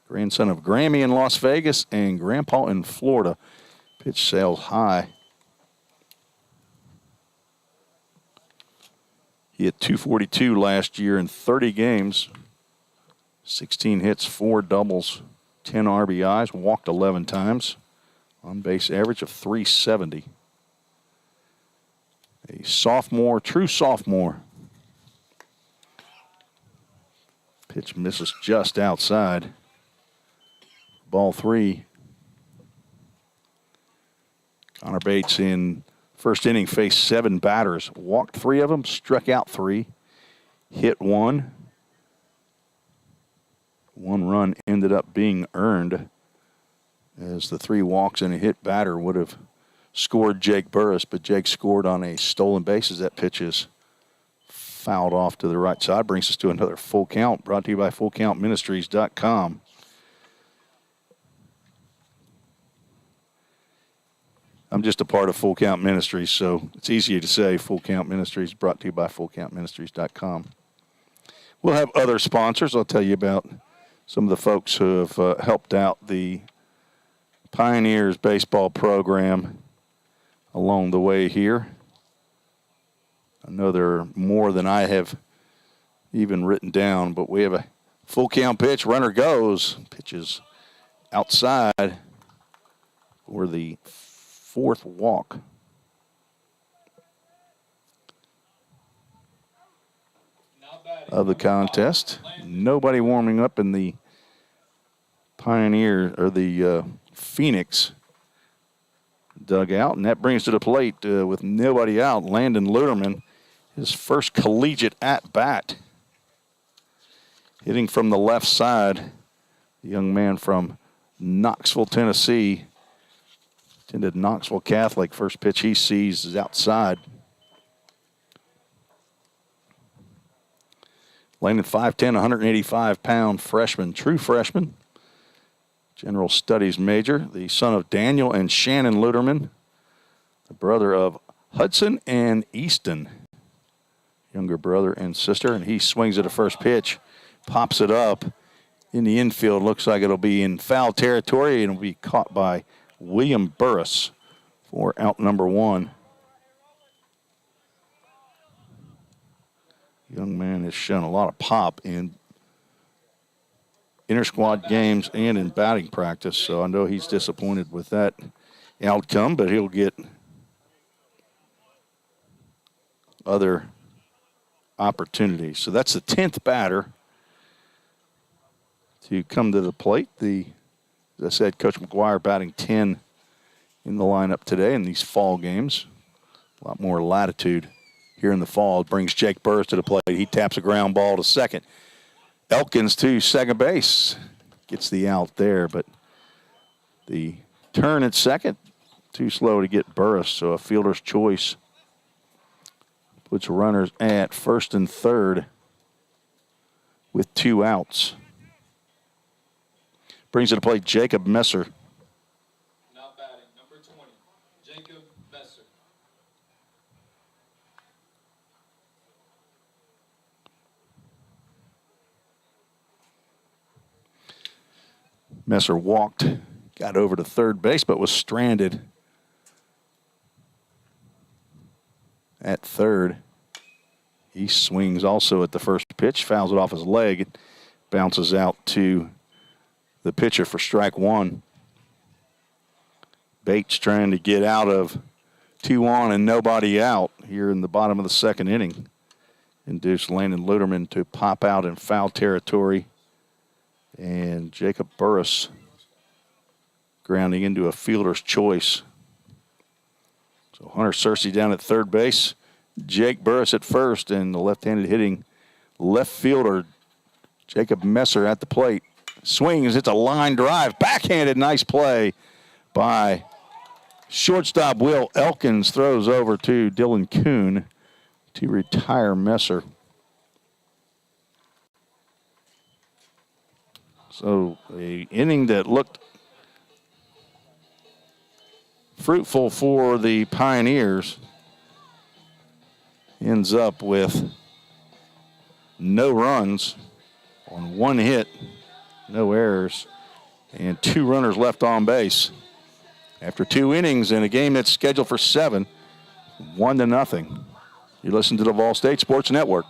Grandson of Grammy in Las Vegas and Grandpa in Florida. Pitch sails high. He hit .242 last year in 30 games. 16 hits, 4 doubles, 10 RBIs, walked 11 times. On base average of .370. A sophomore, true sophomore. Pitch misses just outside. Ball 3. Connor Bates in first inning faced 7 batters. Walked 3 of them, struck out 3, hit 1. 1 run ended up being earned as the 3 walks and a hit batter would have scored Jake Burris, but Jake scored on a stolen base as that pitch is fouled off to the right side. Brings us to another full count, brought to you by FullCountMinistries.com. I'm just a part of Full Count Ministries, so it's easier to say Full Count Ministries, brought to you by FullCountMinistries.com. We'll have other sponsors. I'll tell you about some of the folks who have helped out the Pioneers baseball program along the way here. I know there are more than I have even written down, but we have a full count pitch. Runner goes. Pitches outside for the 4th walk. Of the contest. Nobody warming up in the Pioneer or the Phoenix dugout, and that brings to the plate with nobody out. Landon Luderman, his first collegiate at bat, hitting from the left side. The young man from Knoxville, Tennessee, attended Knoxville Catholic. First pitch he sees is outside. Landon 5'10", 185-pound freshman, true freshman. General Studies major, the son of Daniel and Shannon Luderman, the brother of Hudson and Easton, younger brother and sister, and he swings at the first pitch, pops it up, in the infield. Looks like it'll be in foul territory and it'll be caught by William Burris for out number 1. Young man has shown a lot of pop in inter-squad games and in batting practice, so I know he's disappointed with that outcome, but he'll get other opportunities. So that's the 10th batter to come to the plate. As I said, Coach McGuire batting 10 in the lineup today in these fall games. A lot more latitude here in the fall. It brings Jake Burris to the plate. He taps a ground ball to second. Elkins to second base. Gets the out there, but the turn at second, too slow to get Burris, so a fielder's choice. Puts runners at first and third with 2 outs. Brings to the plate Jacob Messer. Now batting, number 20, Jacob Messer. Messer walked, got over to third base, but was stranded at third. He swings also at the first pitch, fouls it off his leg, bounces out to the pitcher for strike 1. Bates trying to get out of 2 on and nobody out here in the bottom of the second inning. Induced Landon Luderman to pop out in foul territory. And Jacob Burris grounding into a fielder's choice. So Hunter Searcy down at third base. Jake Burris at first, and the left-handed hitting left fielder Jacob Messer at the plate. Swings, it's a line drive. Backhanded, nice play by shortstop Will Elkins. Throws over to Dylan Kuhn to retire Messer. So an inning that looked fruitful for the Pioneers ends up with no runs on 1 hit, no errors, and 2 runners left on base. After 2 innings in a game that's scheduled for 7, 1-0. You listen to the Vol State Sports Network.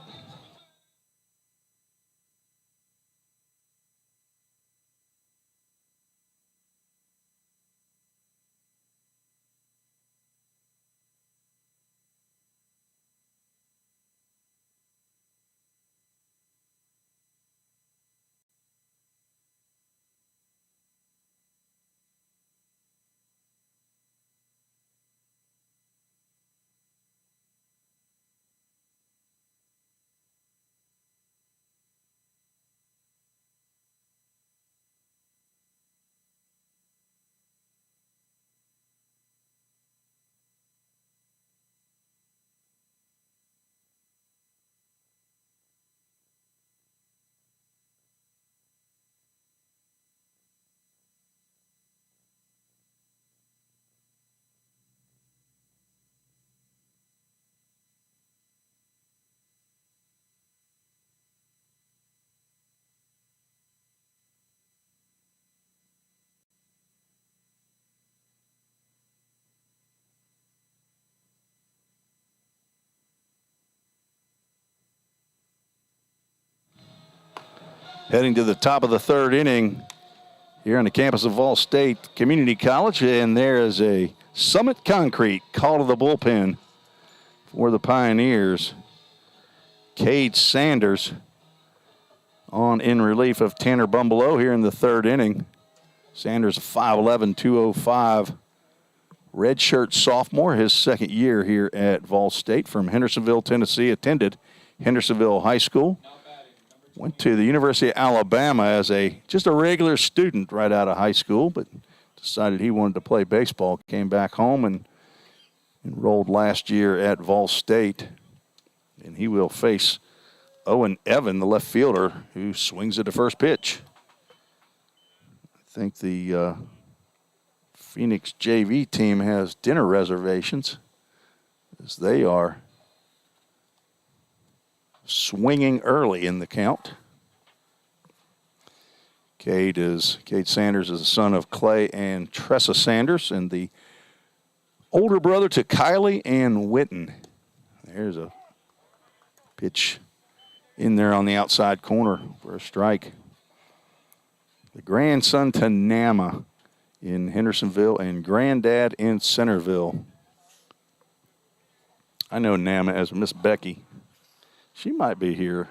Heading to the top of the 3rd inning here on the campus of Vol State Community College, and there is a Summit Concrete call to the bullpen for the Pioneers. Cade Sanders on in relief of Tanner Bumbelow here in the 3rd inning. Sanders 5'11", 205, redshirt sophomore, his 2nd year here at Vol State from Hendersonville, Tennessee. Attended Hendersonville High School. Went to the University of Alabama as just a regular student right out of high school, but decided he wanted to play baseball. Came back home and enrolled last year at Vol State. And he will face Owen Evan, the left fielder, who swings at the first pitch. I think the Phoenix JV team has dinner reservations as they are swinging early in the count. Cade Sanders is the son of Clay and Tressa Sanders, and the older brother to Kylie and Witten. There's a pitch in there on the outside corner for a strike. The grandson to Nama in Hendersonville and granddad in Centerville. I know Nama as Miss Becky. She might be here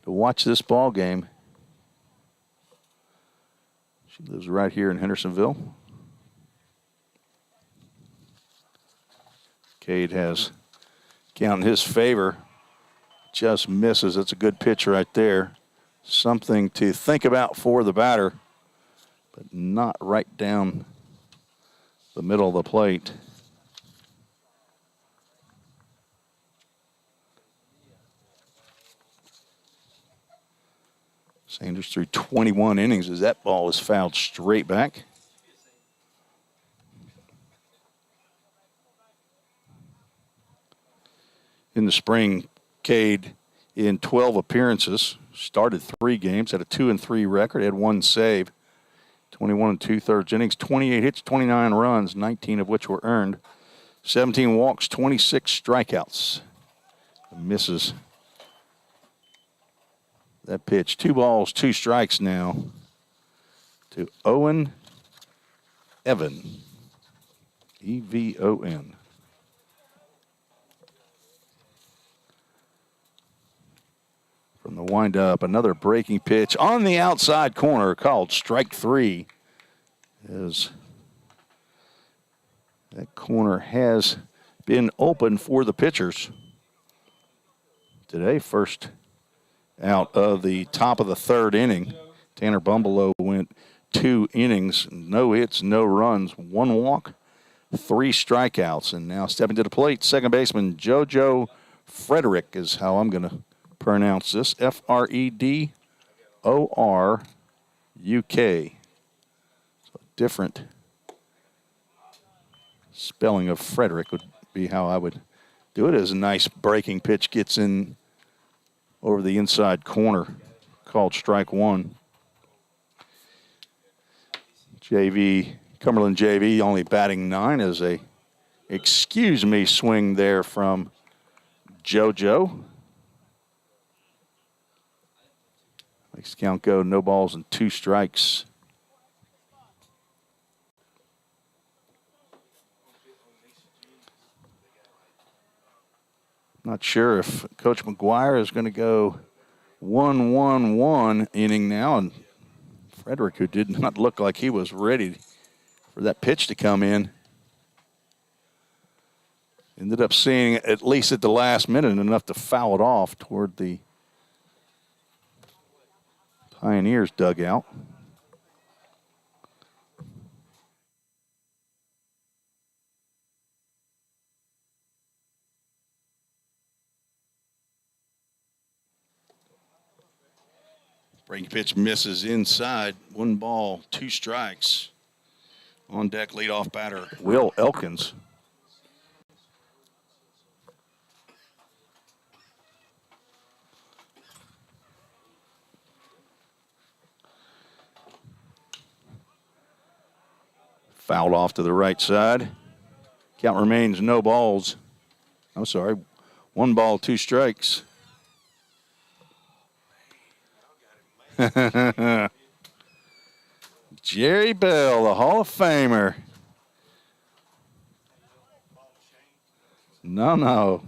to watch this ball game. She lives right here in Hendersonville. Cade has count in his favor. Just misses. It's a good pitch right there. Something to think about for the batter, but not right down the middle of the plate. Sanders threw 21 innings as that ball was fouled straight back. In the spring, Cade in 12 appearances, started 3 games, had a 2-3 record, had 1 save, 21 2/3 innings, 28 hits, 29 runs, 19 of which were earned, 17 walks, 26 strikeouts. Misses that pitch. 2 balls, 2 strikes now to Owen Evon. Evon. From the windup, another breaking pitch on the outside corner called strike 3. As that corner has been open for the pitchers today. First out of the top of the 3rd inning. Tanner Bumbelow went 2 innings, no hits, no runs, 1 walk, 3 strikeouts. And now stepping to the plate, second baseman JoJo Frederick is how I'm going to pronounce this. Fredoruk. So different spelling of Frederick would be how I would do it. As a nice breaking pitch gets in over the inside corner, called strike 1. Cumberland JV only batting 9 as a excuse me swing there from JoJo. Makes count go, no balls and 2 strikes. Not sure if Coach McGuire is going to go 1-1-1 inning now. And Frederick, who did not look like he was ready for that pitch to come in, ended up seeing, at least at the last minute, enough to foul it off toward the Pioneers dugout. Breaking pitch misses inside. 1 ball, 2 strikes. On deck, leadoff batter Will Elkins. Fouled off to the right side. Count remains no balls. I'm sorry, 1 ball, 2 strikes. Jerry Bell, the Hall of Famer. No.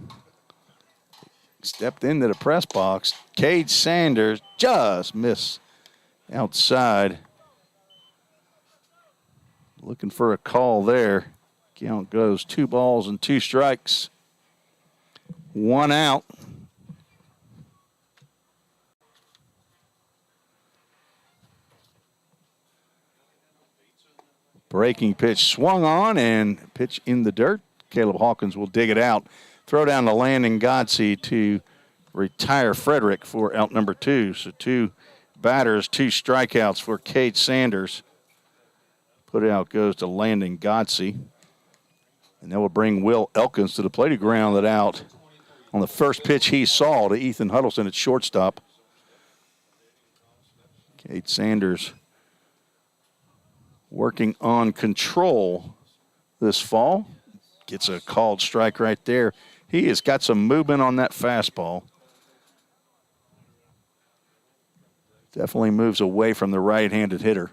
Stepped into the press box. Cade Sanders just missed outside. Looking for a call there. Count goes 2 balls and 2 strikes. 1 out. Breaking pitch swung on and pitch in the dirt. Caleb Hawkins will dig it out. Throw down to Landon Godsey to retire Frederick for out number 2. So 2 batters, 2 strikeouts for Cade Sanders. Put it out goes to Landon Godsey. And that will bring Will Elkins to the plate. He grounded out on the first pitch he saw to Ethan Huddleston at shortstop. Cade Sanders working on control this fall. Gets a called strike right there. He has got some movement on that fastball. Definitely moves away from the right-handed hitter.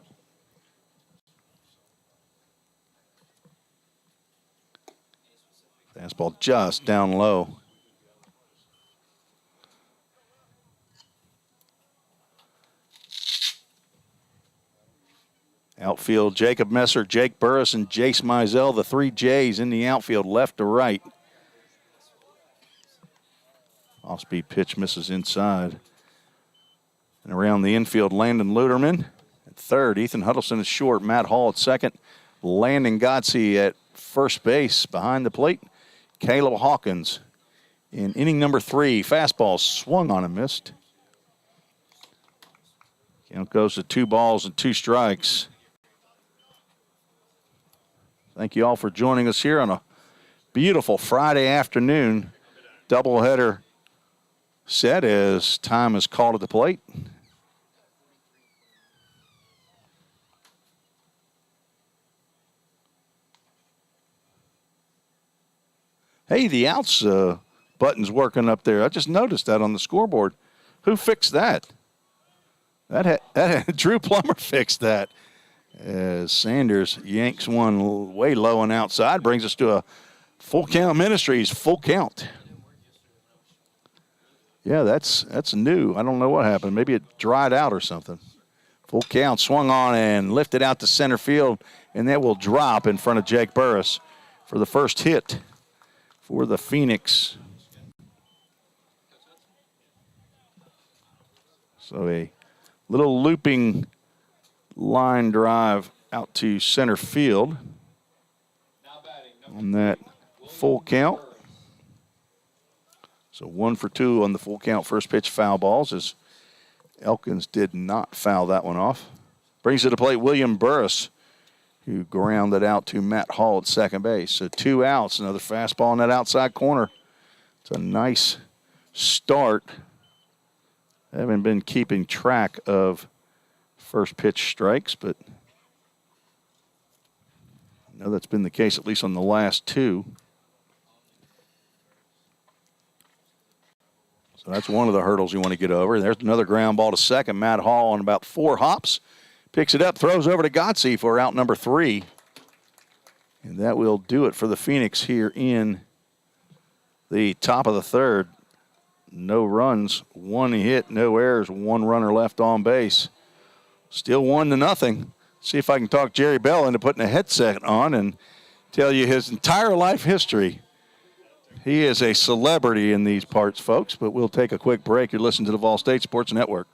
Fastball just down low. Outfield, Jacob Messer, Jake Burris, and Jace Mizell, the three J's in the outfield, left to right. Off-speed pitch misses inside. And around the infield, Landon Luderman at third. Ethan Huddleston is short. Matt Hall at second. Landon Godsey at first base behind the plate. Caleb Hawkins in inning number 3. Fastball swung on and missed. Count goes to 2 balls and 2 strikes. Thank you all for joining us here on a beautiful Friday afternoon doubleheader set as time is called at the plate. Hey, the outs button's working up there. I just noticed that on the scoreboard. Who fixed that? Drew Plummer fixed that. As Sanders yanks one way low and outside, brings us to a full count. Ministries, full count. Yeah, that's new. I don't know what happened. Maybe it dried out or something. Full count, swung on and lifted out to center field, and that will drop in front of Jake Burris for the first hit for the Phoenix. So a little looping line drive out to center field on that full count. So 1 for 2 on the full count first pitch foul balls as Elkins did not foul that one off. Brings to the plate William Burris, who grounded out to Matt Hall at second base. So 2 outs, another fastball in that outside corner. It's a nice start. I haven't been keeping track of first pitch strikes, but I know that's been the case at least on the last 2. So that's one of the hurdles you want to get over. There's another ground ball to second. Matt Hall on about 4 hops. Picks it up, throws over to Godsey for out number 3. And that will do it for the Phoenix here in the top of the third. No runs, 1 hit, no errors, 1 runner left on base. Still 1-0. See if I can talk Jerry Bell into putting a headset on and tell you his entire life history. He is a celebrity in these parts, folks, but we'll take a quick break. You're listening to the Vol State Sports Network.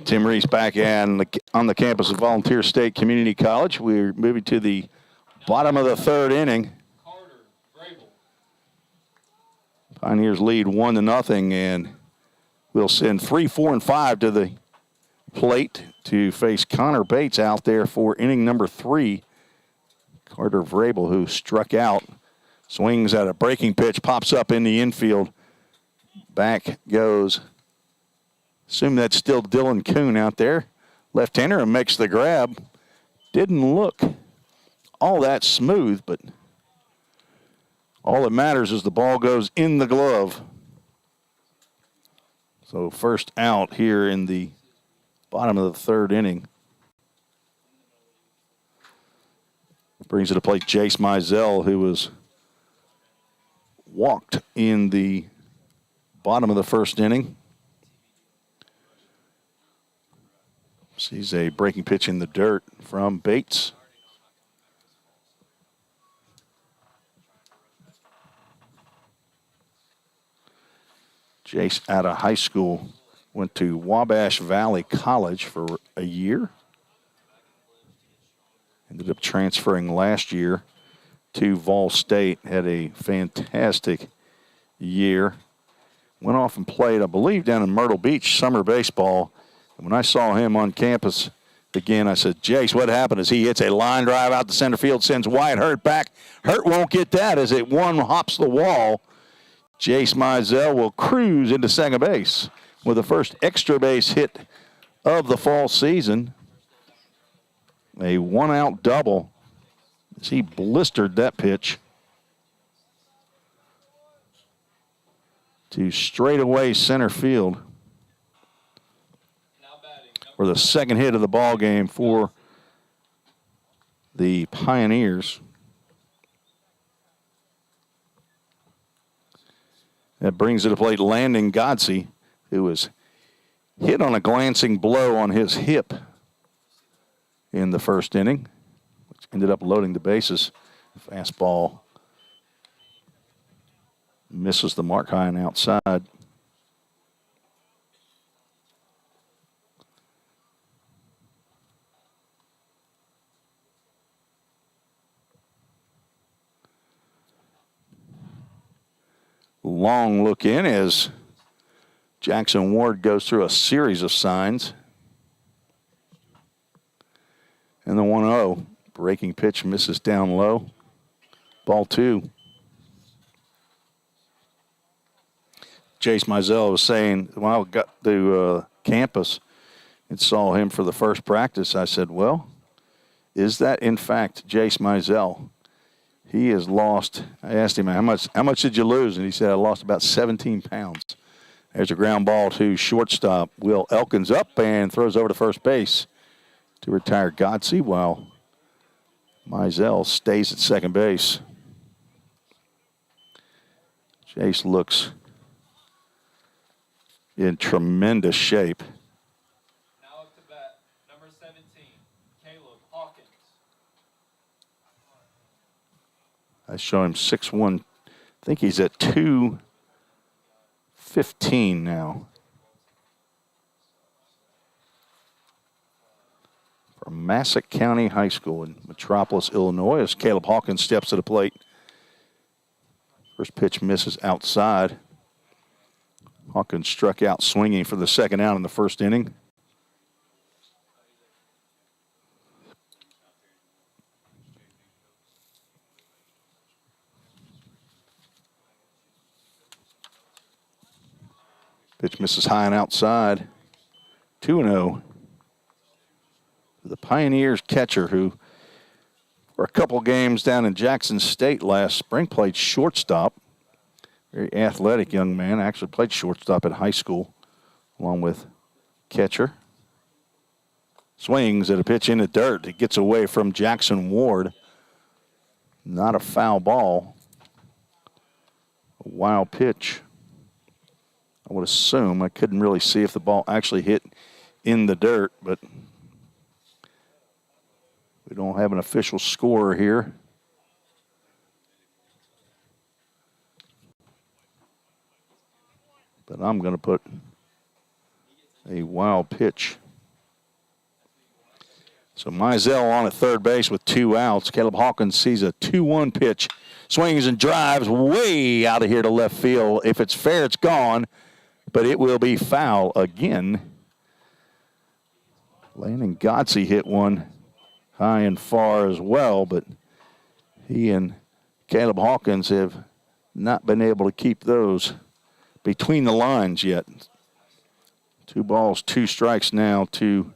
Tim Reese back on the campus of Volunteer State Community College. We're moving to the bottom of the third inning. Pioneers lead 1-0, and we'll send 3, 4, and 5 to the plate to face Connor Bates out there for inning number 3. Carter Vrabel, who struck out, swings at a breaking pitch, pops up in the infield. Back goes, assume that's still Dylan Kuhn out there. Left-hander, and makes the grab. Didn't look all that smooth, but all that matters is the ball goes in the glove. So first out here in the bottom of the third inning. Brings it to plate Jace Mizell, who was walked in the bottom of the first inning. Sees a breaking pitch in the dirt from Bates. Jace out of high school, went to Wabash Valley College for a year. Ended up transferring last year to Vol State. Had a fantastic year. Went off and played, I believe, down in Myrtle Beach, summer baseball. And when I saw him on campus again, I said, Jace, what happened? As he hits a line drive out to center field, sends Wyatt Hurt back. Hurt won't get that as it hops the wall. Jace Mizell will cruise into second base with the first extra base hit of the fall season. A one-out double as he blistered that pitch to straightaway center field for the second hit of the ball game for the Pioneers. That brings it to plate Landon Godsey, who was hit on a glancing blow on his hip in the first inning, which ended up loading the bases. Fastball misses the mark high and outside. Long look in as Jackson Ward goes through a series of signs. And the 1-0. Breaking pitch misses down low. Ball 2. Jace Mizell was saying, when I got to campus and saw him for the first practice, I said, well, is that in fact Jace Mizell? He has lost. I asked him, how much did you lose? And he said, I lost about 17 pounds. There's a ground ball to shortstop. Will Elkins up and throws over to first base to retire Godsey while Mizell stays at second base. Jace looks in tremendous shape. Now up to bat, number 17, Caleb Hawkins. I show him 6'1". I think he's at 215 now. From Massac County High School in Metropolis, Illinois, as Caleb Hawkins steps to the plate. First pitch misses outside. Hawkins struck out swinging for the second out in the first inning. Pitch misses high and outside. 2-0. The Pioneers catcher, who for a couple games down in Jackson State last spring played shortstop. Very athletic young man. Actually played shortstop at high school along with catcher. Swings at a pitch in the dirt. It gets away from Jackson Ward. Not a foul ball. A wild pitch. I would assume. I couldn't really see if the ball actually hit in the dirt, but we don't have an official scorer here. But I'm going to put a wild pitch So Mizell on at third base with 2 outs. Caleb Hawkins sees a 2-1 pitch. Swings and drives way out of here to left field. If it's fair, it's gone, but it will be foul again. Landon Godsey hit one high and far as well, but he and Caleb Hawkins have not been able to keep those between the lines yet. 2 balls, 2 strikes now to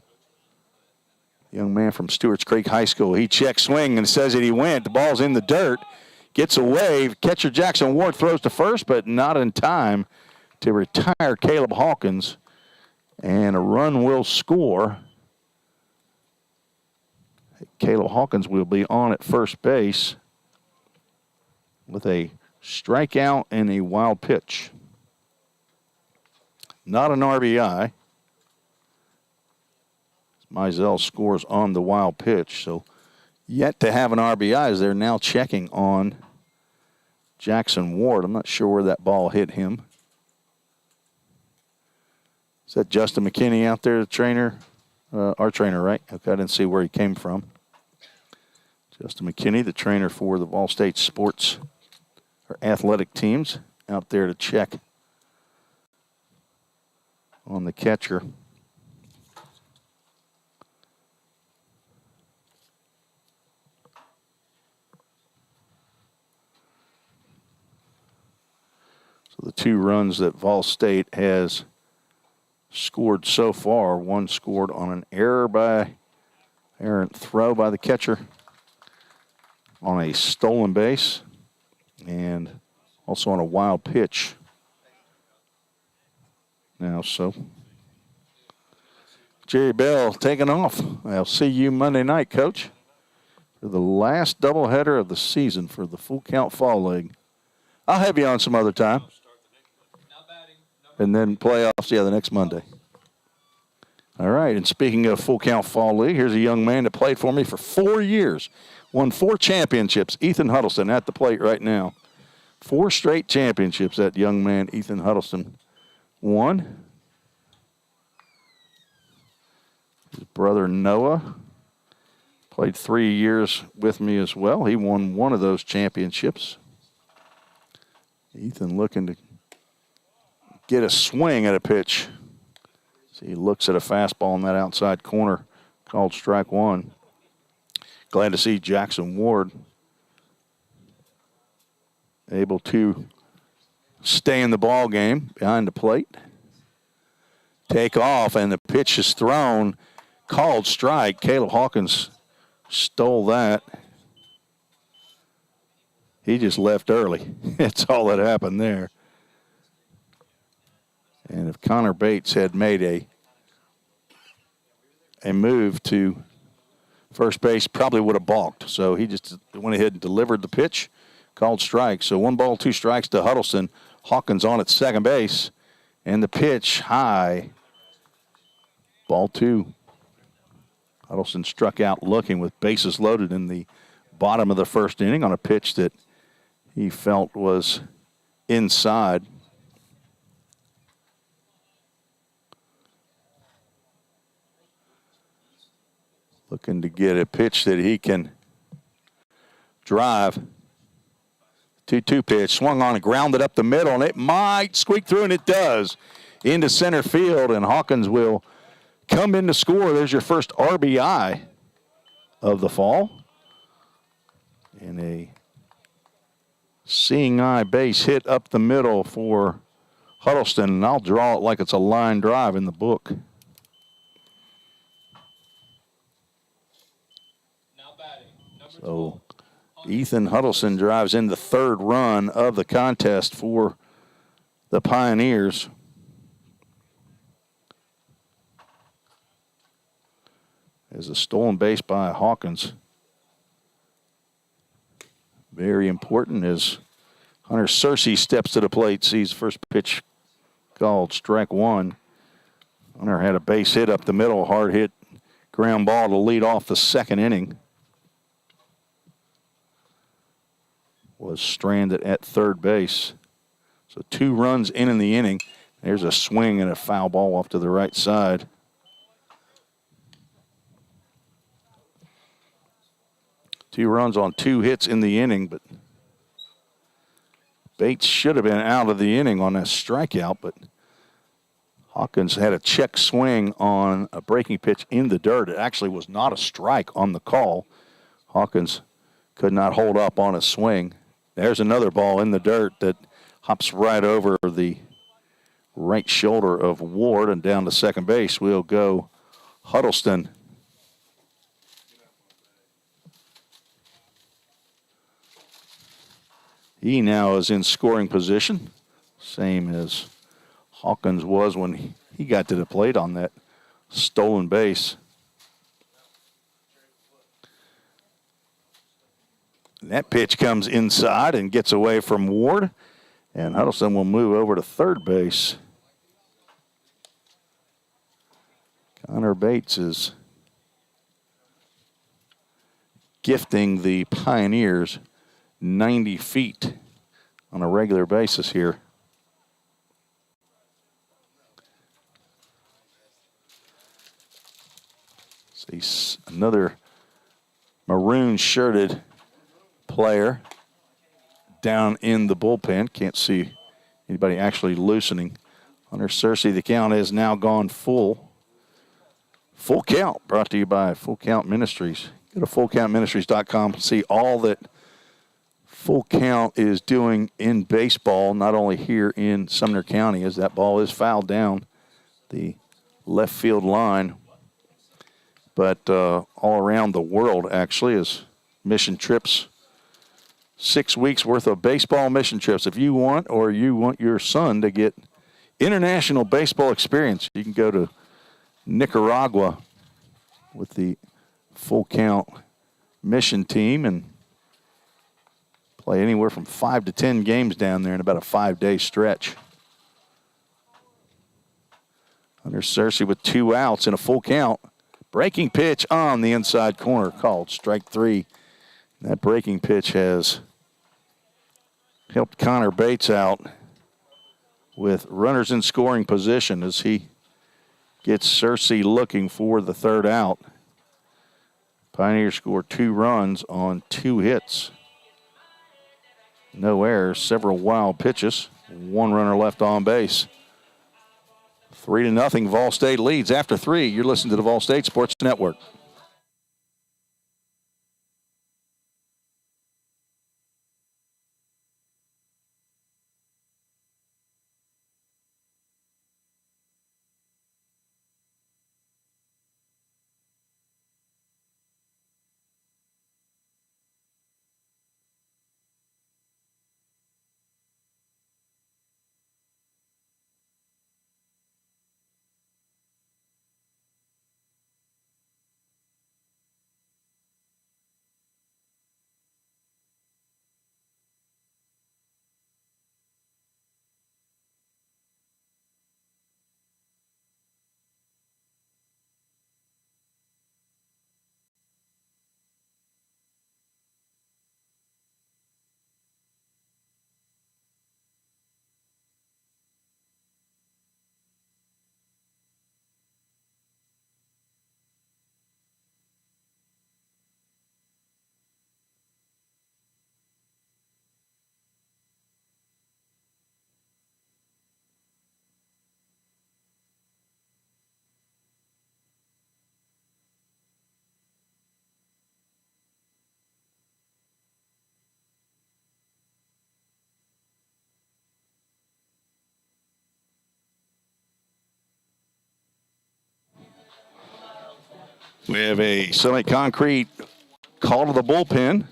the young man from Stewart's Creek High School. He checks swing and says that he went. The ball's in the dirt. Gets away. Catcher Jackson Ward throws to first, but not in time to retire Caleb Hawkins. And a run will score. Caleb Hawkins will be on at first base with a strikeout and a wild pitch. Not an RBI. Mizell scores on the wild pitch, so yet to have an RBI as they're now checking on Jackson Ward. I'm not sure where that ball hit him. Is that Justin McKinney out there, the trainer? Our trainer, right? Okay, I didn't see where he came from. Justin McKinney, the trainer for the Vol State sports or athletic teams, out there to check on the catcher. So the 2 runs that Vol State has scored so far, one scored on an errant throw by the catcher on a stolen base and also on a wild pitch. Now, so Jerry Bell taking off. I'll see you Monday night, Coach, for the last doubleheader of the season for the Full Count Fall League. I'll have you on some other time. And then playoffs, the next Monday. All right, and speaking of Full Count Fall League, here's a young man that played for me for 4 years. Won 4 championships. Ethan Huddleston at the plate right now. 4 straight championships that young man, Ethan Huddleston, won. His brother Noah played 3 years with me as well. He won 1 of those championships. Ethan looking to get a swing at a pitch. So he looks at a fastball in that outside corner, called strike 1. Glad to see Jackson Ward able to stay in the ball game behind the plate. Take off, and the pitch is thrown, called strike. Caleb Hawkins stole that. He just left early. That's all that happened there. And if Connor Bates had made a move to first base, probably would have balked. So he just went ahead and delivered the pitch, called strike. So 1 ball, 2 strikes to Huddleston. Hawkins on at second base. And the pitch high. Ball 2. Huddleston struck out looking with bases loaded in the bottom of the first inning on a pitch that he felt was inside. Looking to get a pitch that he can drive. 2-2 pitch, swung on and grounded up the middle, and it might squeak through, and it does, into center field, and Hawkins will come in to score. There's your first RBI of the fall. And a seeing eye base hit up the middle for Huddleston, and I'll draw it like it's a line drive in the book. So Ethan Huddleston drives in the 3rd run of the contest for the Pioneers. As a stolen base by Hawkins. Very important as Hunter Searcy steps to the plate, sees first pitch called strike 1. Hunter had a base hit up the middle, hard hit ground ball to lead off the 2nd inning. Was stranded at third base. So 2 runs in the inning. There's a swing and a foul ball off to the right side. 2 runs on 2 hits in the inning, but Bates should have been out of the inning on that strikeout, but Hawkins had a check swing on a breaking pitch in the dirt. It actually was not a strike on the call. Hawkins could not hold up on a swing. There's another ball in the dirt that hops right over the right shoulder of Ward, and down to second base will go Huddleston. He now is in scoring position, same as Hawkins was when he got to the plate on that stolen base. That pitch comes inside and gets away from Ward, and Huddleston will move over to third base. Connor Bates is gifting the Pioneers 90 feet on a regular basis here. See another maroon-shirted player down in the bullpen. Can't see anybody actually loosening. Hunter Cersei, the count has now gone full. Full Count, brought to you by Full Count Ministries. Go to fullcountministries.com to see all that Full Count is doing in baseball, not only here in Sumner County, as that ball is fouled down the left field line, but all around the world, actually, as mission trips, 6 weeks worth of baseball mission trips. If you want, or you want your son to get international baseball experience, you can go to Nicaragua with the Full Count mission team and play anywhere from 5 to 10 games down there in about a 5-day stretch. Hunter Cersei with 2 outs and a full count. Breaking pitch on the inside corner, called strike 3. That breaking pitch has helped Connor Bates out with runners in scoring position as he gets Cersei looking for the 3rd out. Pioneers score 2 runs on 2 hits. No errors, several wild pitches. 1 runner left on base. 3-0, Vol State leads after 3. You're listening to the Vol State Sports Network. We have a semi-concrete call to the bullpen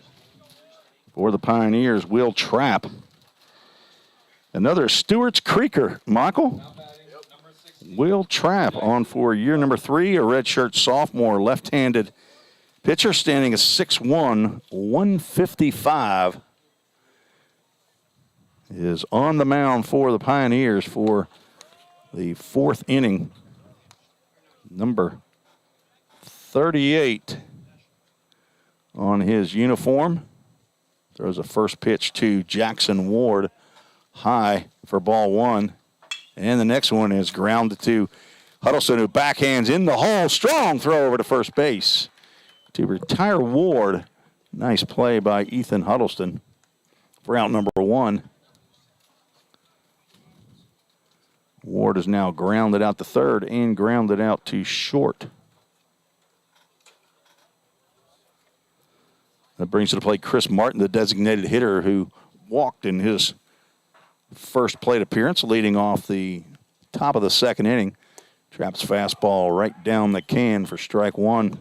for the Pioneers. Will Trapp. Another Stewart's Creeker, Michael. Will Trapp on for year number 3, a redshirt sophomore, left-handed pitcher, standing at 6'1", 155. Is on the mound for the Pioneers for the 4th inning. Number 38 on his uniform. Throws a first pitch to Jackson Ward, high for ball 1. And the next one is grounded to Huddleston, who backhands in the hole. Strong throw over to first base to retire Ward Nice play by Ethan Huddleston for out number 1. Ward is now grounded out to third and grounded out to short. That brings to the plate Chris Martin, the designated hitter who walked in his first plate appearance, leading off the top of the second inning. Traps fastball right down the can for strike 1.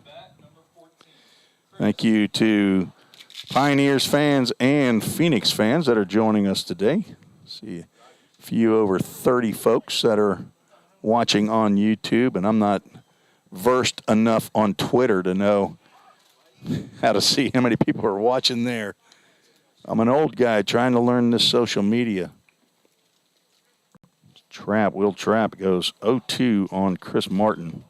Thank you to Pioneers fans and Phoenix fans that are joining us today. See a few over 30 folks that are watching on YouTube, and I'm not versed enough on Twitter to know how to see how many people are watching there. I'm an old guy trying to learn this social media. Will Trapp goes 0-2 on Chris Martin.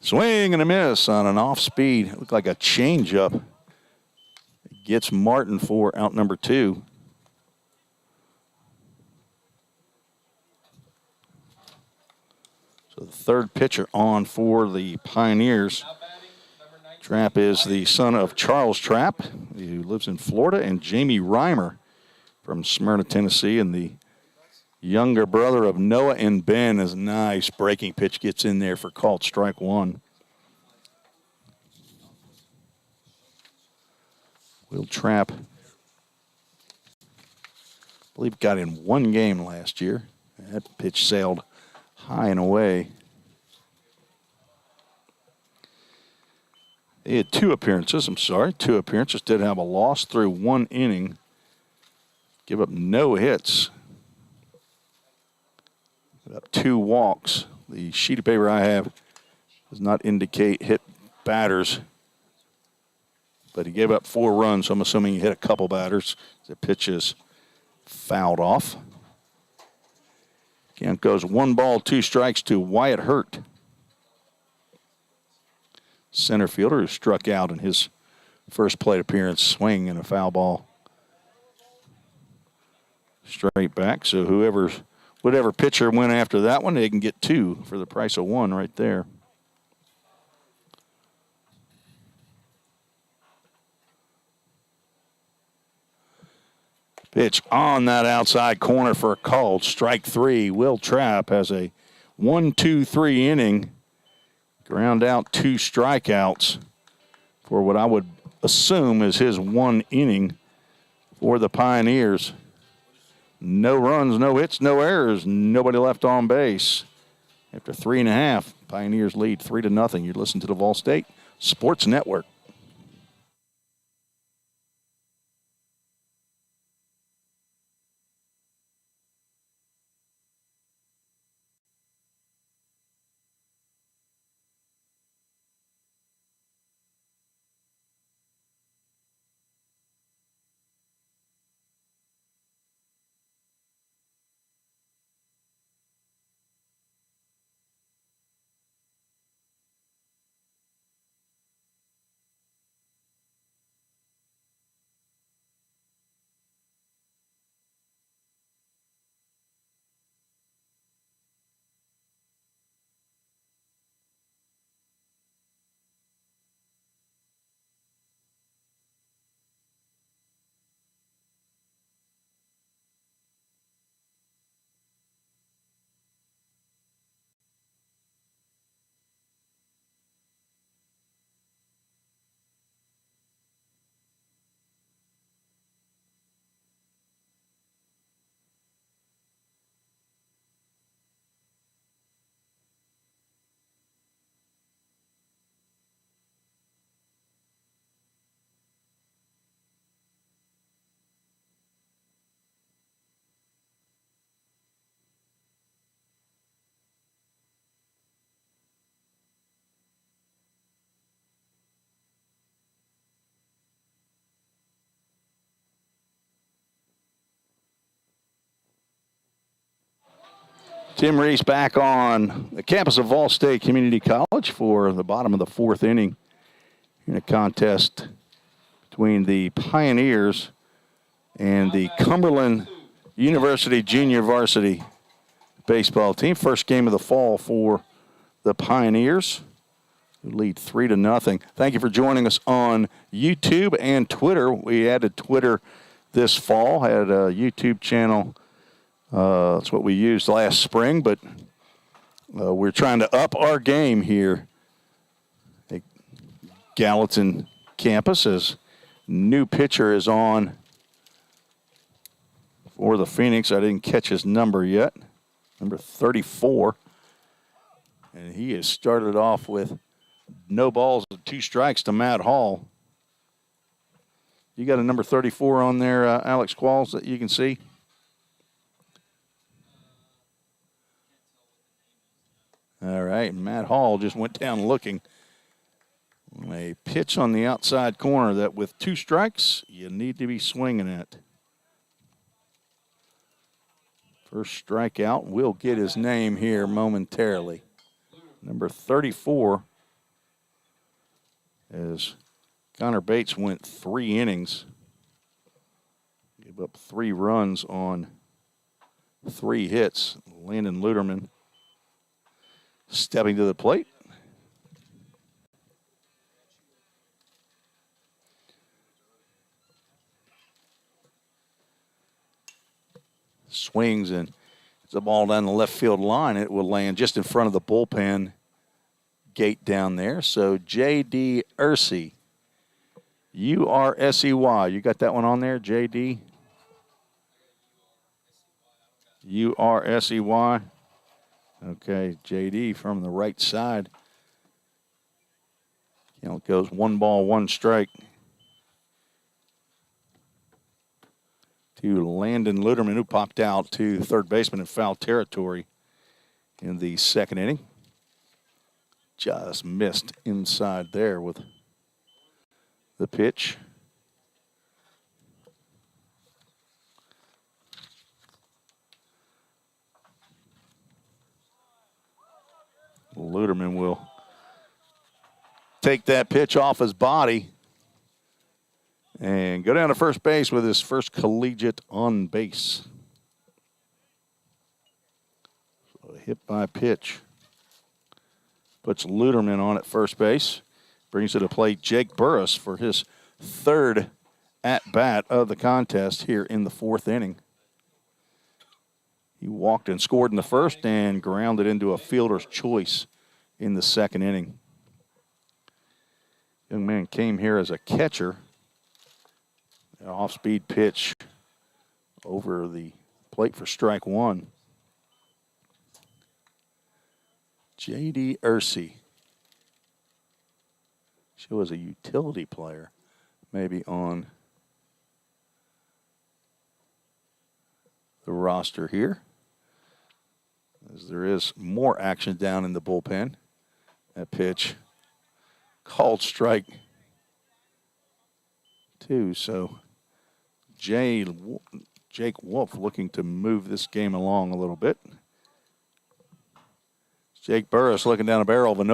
Swing and a miss on an off-speed. It looked like a changeup. Gets Martin for out number 2. So the third pitcher on for the Pioneers. Trapp is the son of Charles Trapp, who lives in Florida, and Jamie Reimer from Smyrna, Tennessee, and the younger brother of Noah and Ben. Is nice breaking pitch, gets in there for called strike 1. Will Trapp, I believe, got in one game last year. That pitch sailed high and away. He had 2 appearances, did have a loss through 1 inning. Give up no hits. Give up 2 walks. The sheet of paper I have does not indicate hit batters, but he gave up 4 runs, so I'm assuming he hit a couple batters. The pitch is fouled off. Count goes 1 ball, 2 strikes to Wyatt Hurt, center fielder who struck out in his first plate appearance, swing and a foul ball. Straight back, so whatever pitcher went after that one, they can get 2 for the price of 1 right there. Pitch on that outside corner for a called strike 3. Will Trapp has a 1-2-3 inning. Ground out 2 strikeouts for what I would assume is his 1 inning for the Pioneers. No runs, no hits, no errors, nobody left on base. After 3.5, Pioneers lead 3-0. You listen to the Vol State Sports Network. Tim Reese back on the campus of Vol State Community College for the bottom of the 4th inning in a contest between the Pioneers and the Cumberland University Junior Varsity baseball team. First game of the fall for the Pioneers, who lead 3-0. Thank you for joining us on YouTube and Twitter. We added Twitter this fall, had a YouTube channel. That's what we used last spring, but we're trying to up our game here at Gallatin campus as new pitcher is on for the Phoenix. I didn't catch his number yet, number 34. And he has started off with no balls and 2 strikes to Matt Hall. You got a number 34 on there, Alex Qualls, that you can see? All right, Matt Hall just went down looking. A pitch on the outside corner that with 2 strikes, you need to be swinging at. First strikeout. We'll get his name here momentarily. Number 34, as Connor Bates went 3 innings. Gave up 3 runs on 3 hits. Landon Luderman stepping to the plate. Swings and it's a ball down the left field line. It will land just in front of the bullpen gate down there. So J.D. Ursey, U-R-S-E-Y. You got that one on there, J.D.? U-R-S-E-Y. Okay, J.D. from the right side. Count goes 1 ball, 1 strike to Landon Luderman, who popped out to third baseman in foul territory in the second inning. Just missed inside there with the pitch. Luderman will take that pitch off his body and go down to first base with his first collegiate on base. So a hit by pitch puts Luderman on at first base. Brings to the plate Jake Burris for his 3rd at-bat of the contest here in the 4th inning. He walked and scored in the first and grounded into a fielder's choice in the 2nd inning. Young man came here as a catcher. An off-speed pitch over the plate for strike 1. J.D. Ursey. She was a utility player, maybe on the roster here, as there is more action down in the bullpen. That pitch called strike 2. So Jake Wolf looking to move this game along a little bit. Jake Burris looking down a barrel of an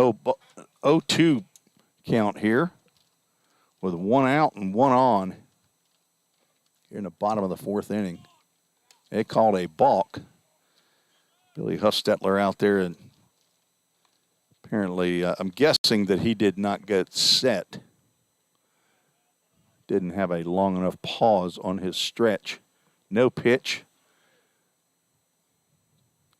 0-2 count here with 1 out and 1 on here in the bottom of the 4th inning. They called a balk. Billy Huffstetler out there, and apparently I'm guessing that he did not get set. Didn't have a long enough pause on his stretch. No pitch.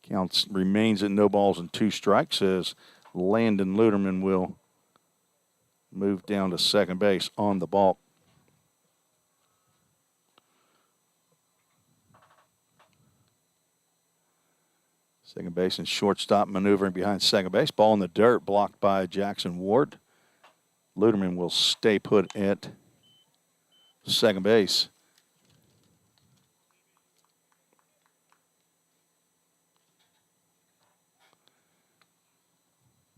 Counts remains at no balls and 2 strikes as Landon Luderman will move down to second base on the balk. Second base and shortstop maneuvering behind second base. Ball in the dirt, blocked by Jackson Ward. Luderman will stay put at second base.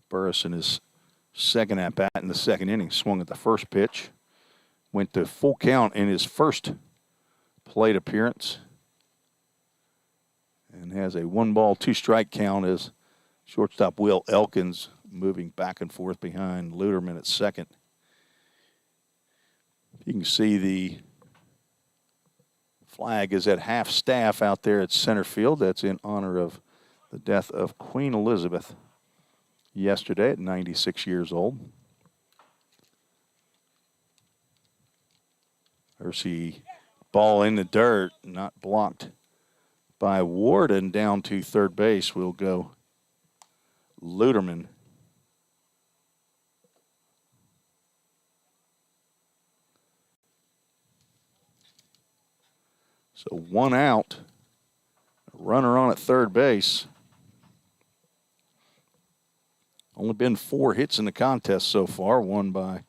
Burris in his second at-bat in the 2nd inning swung at the first pitch. Went to full count in his first plate appearance. And has a 1 ball, 2 strike count as shortstop Will Elkins moving back and forth behind Luderman at second. You can see the flag is at half staff out there at center field. That's in honor of the death of Queen Elizabeth yesterday at 96 years old. Hersey, ball in the dirt, not blocked by Warden. Down to third base will go Luderman. So one out, a runner on at third base. Only been 4 hits in the contest so far, 1 by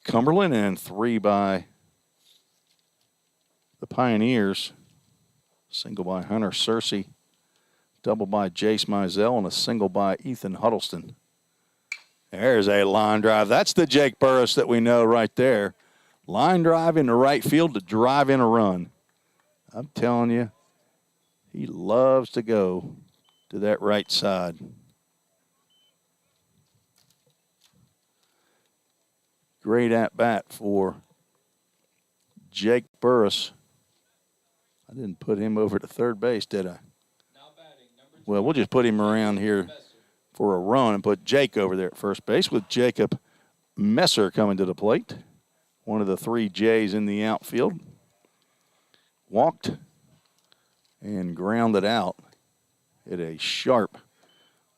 Cumberland and 3 by the Pioneers. Single by Hunter Searcy, double by Jace Mizell, and a single by Ethan Huddleston. There's a line drive. That's the Jake Burris that we know right there. Line drive into right field to drive in a run. I'm telling you, he loves to go to that right side. Great at-bat for Jake Burris. I didn't put him over to third base, did I? Well, we'll just put him around here for a run and put Jake over there at first base with Jacob Messer coming to the plate. One of the 3 J's in the outfield. Walked and grounded out. Hit a sharp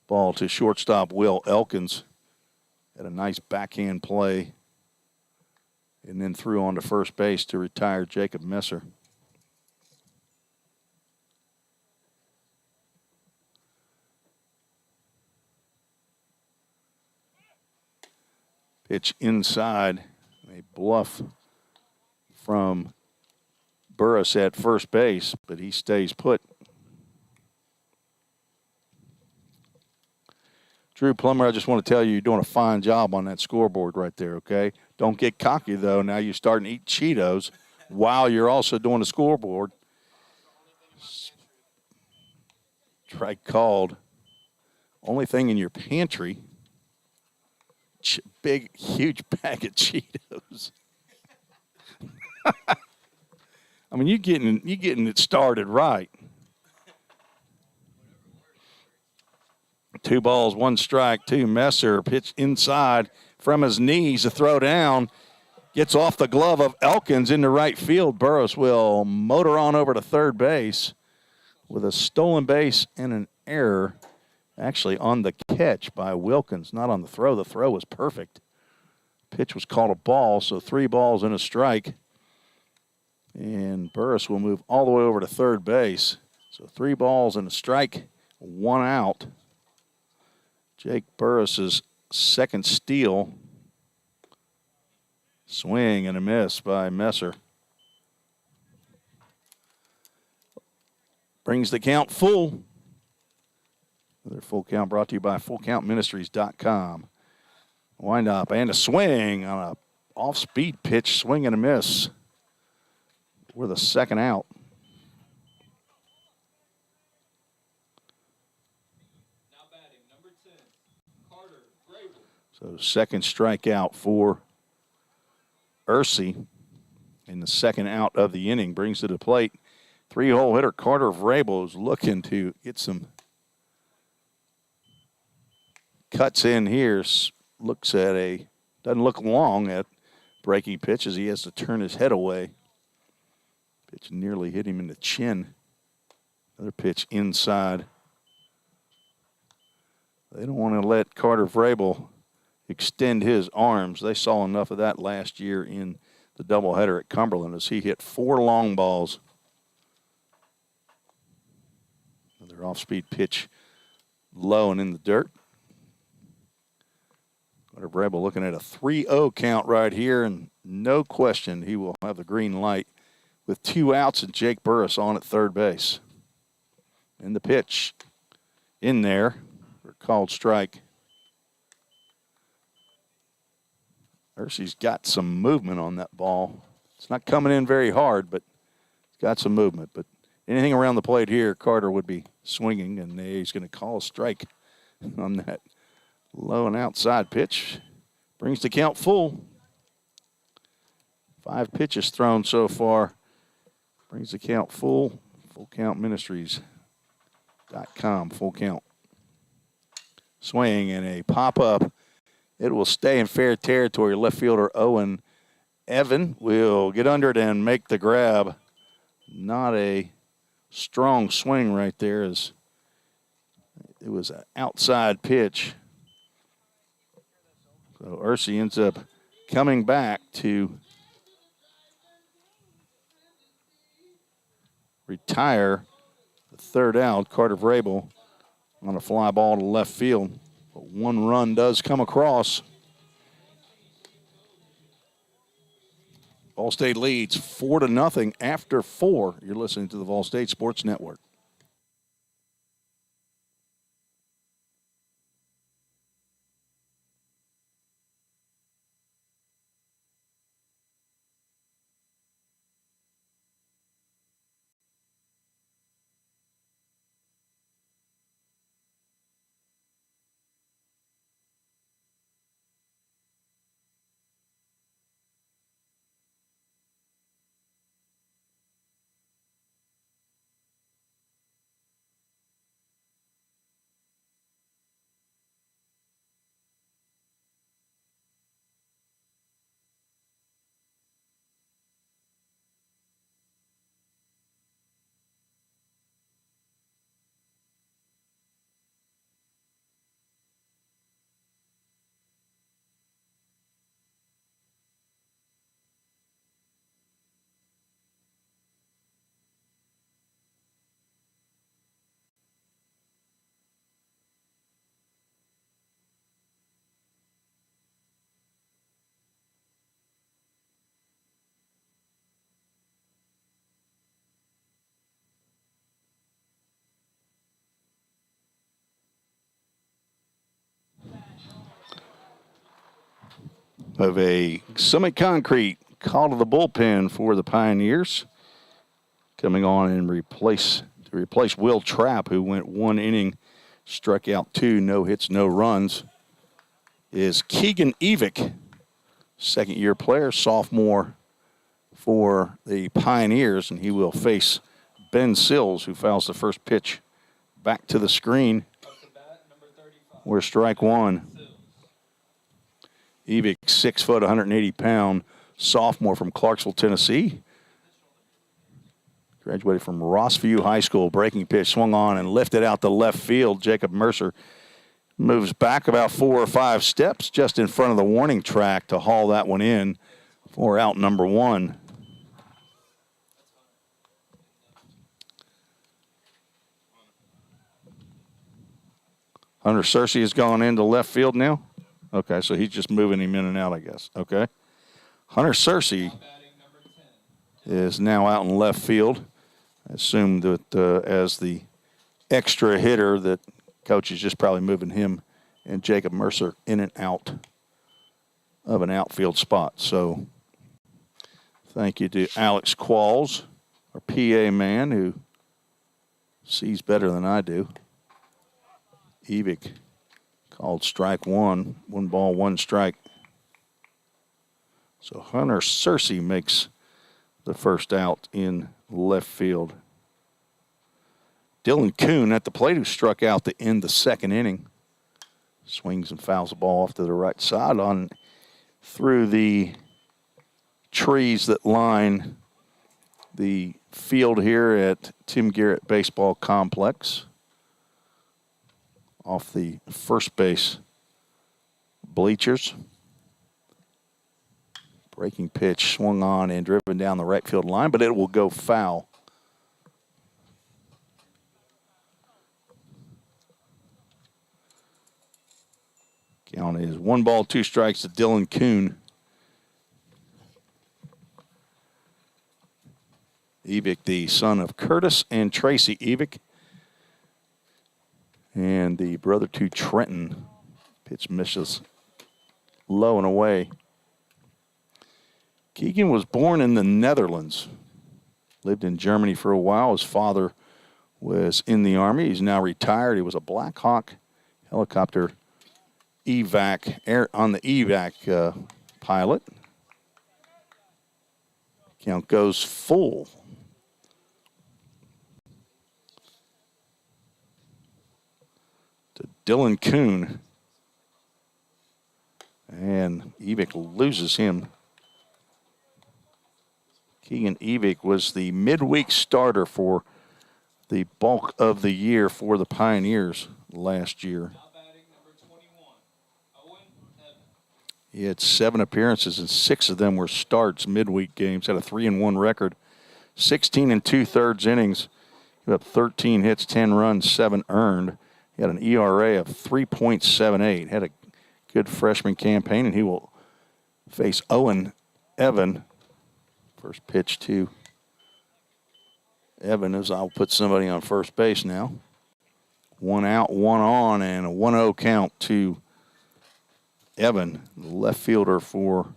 ball to shortstop Will Elkins. Had a nice backhand play. And then threw on to first base to retire Jacob Messer. Pitch inside. A bluff from Burris at first base, but he stays put. Drew Plummer, I just want to tell you, you're doing a fine job on that scoreboard right there, okay? Don't get cocky, though. Now you're starting to eat Cheetos while you're also doing the scoreboard. Strike called. Only thing in your pantry, big, huge bag of Cheetos. I mean, you're getting it started right. 2 balls, 1 strike, 2. Messer pitch inside from his knees, a throw down. Gets off the glove of Elkins into right field. Burris will motor on over to third base with a stolen base and an error. Actually on the catch by Wilkins, not on the throw. The throw was perfect. Pitch was called a ball, so 3 balls and a strike. And Burris will move all the way over to third base. So 3 balls and a strike, 1 out. Jake Burris's second steal. Swing and a miss by Messer. Brings the count full. Another full count brought to you by FullCountMinistries.com. Wind up and a swing on a off-speed pitch, swing and a miss. We're the second out. Now batting, number 10, Carter Grable. So second strikeout for Ursi in the second out of the inning. Brings to the plate 3-hole hitter Carter Vrabel is looking to get some cuts in here. Looks at doesn't look long at breaking pitches. He has to turn his head away. Pitch nearly hit him in the chin. Another pitch inside. They don't want to let Carter Vrabel extend his arms. They saw enough of that last year in the doubleheader at Cumberland as he hit 4 long balls. Another off-speed pitch low and in the dirt. Carter Vrabel looking at a 3-0 count right here, and no question he will have the green light with 2 outs and Jake Burris on at third base. And the pitch in there for a called strike. Ursi's got some movement on that ball. It's not coming in very hard, but it's got some movement. But anything around the plate here, Carter would be swinging, and he's going to call a strike on that low and outside pitch. Brings the count full. 5 pitches thrown so far. Brings the count full. Full Count Ministries. .com, full count. Swing and a pop-up. It will stay in fair territory. Left fielder Owen Evan will get under it and make the grab. Not a strong swing right there, as it was an outside pitch. So Ursi ends up coming back to retire the third out. Carter Vrabel on a fly ball to left field. But one run does come across. Vol State leads 4-0 after 4. You're listening to the Vol State Sports Network. Of a Summit Concrete call to the bullpen for the Pioneers. Coming on and replace Will Trapp, who went 1 inning, struck out 2, no hits, no runs, is Keegan Evick, second-year player, sophomore for the Pioneers, and he will face Ben Sills, who fouls the first pitch back to the screen. We're strike one. Evick, 6 foot, 180-pound sophomore from Clarksville, Tennessee. Graduated from Rossview High School. Breaking pitch swung on and lifted out to left field. Jacob Mercer moves back about 4 or 5 steps just in front of the warning track to haul that one in for out number 1. Hunter Searcy has gone into left field now. Okay, so he's just moving him in and out, I guess. Okay. Hunter Searcy is now out in left field. I assume that as the extra hitter that coach is just probably moving him and Jacob Mercer in and out of an outfield spot. So thank you to Alex Qualls, our PA man, who sees better than I do. Evick called strike 1. 1 ball, 1 strike. So Hunter Searcy makes the first out in left field. Dylan Kuhn at the plate, who struck out to end the second inning. Swings and fouls the ball off to the right side on through the trees that line the field here at Tim Garrett Baseball Complex. Off the first base bleachers. Breaking pitch swung on and driven down the right field line, but it will go foul. Count is 1 ball, 2 strikes to Dylan Kuhn. Evick, the son of Curtis and Tracy Evick. And the brother to Trenton. Pitch misses low and away. Keegan was born in the Netherlands. Lived in Germany for a while. His father was in the Army. He's now retired. He was a Black Hawk helicopter on the evac pilot. Count goes full. Dylan Kuhn. And Evick loses him. Keegan Evick was the midweek starter for the bulk of the year for the Pioneers last year. Now batting number 21, Owen Evans. He had 7 appearances, and 6 of them were starts, midweek games. Had a 3-1 record, 16 2/3 innings. He had 13 hits, 10 runs, 7 earned. He had an ERA of 3.78. Had a good freshman campaign, and he will face Owen Evan. First pitch to Evan as I'll put somebody on first base now. 1 out, 1 on, and a 1-0 count to Evan, the left fielder for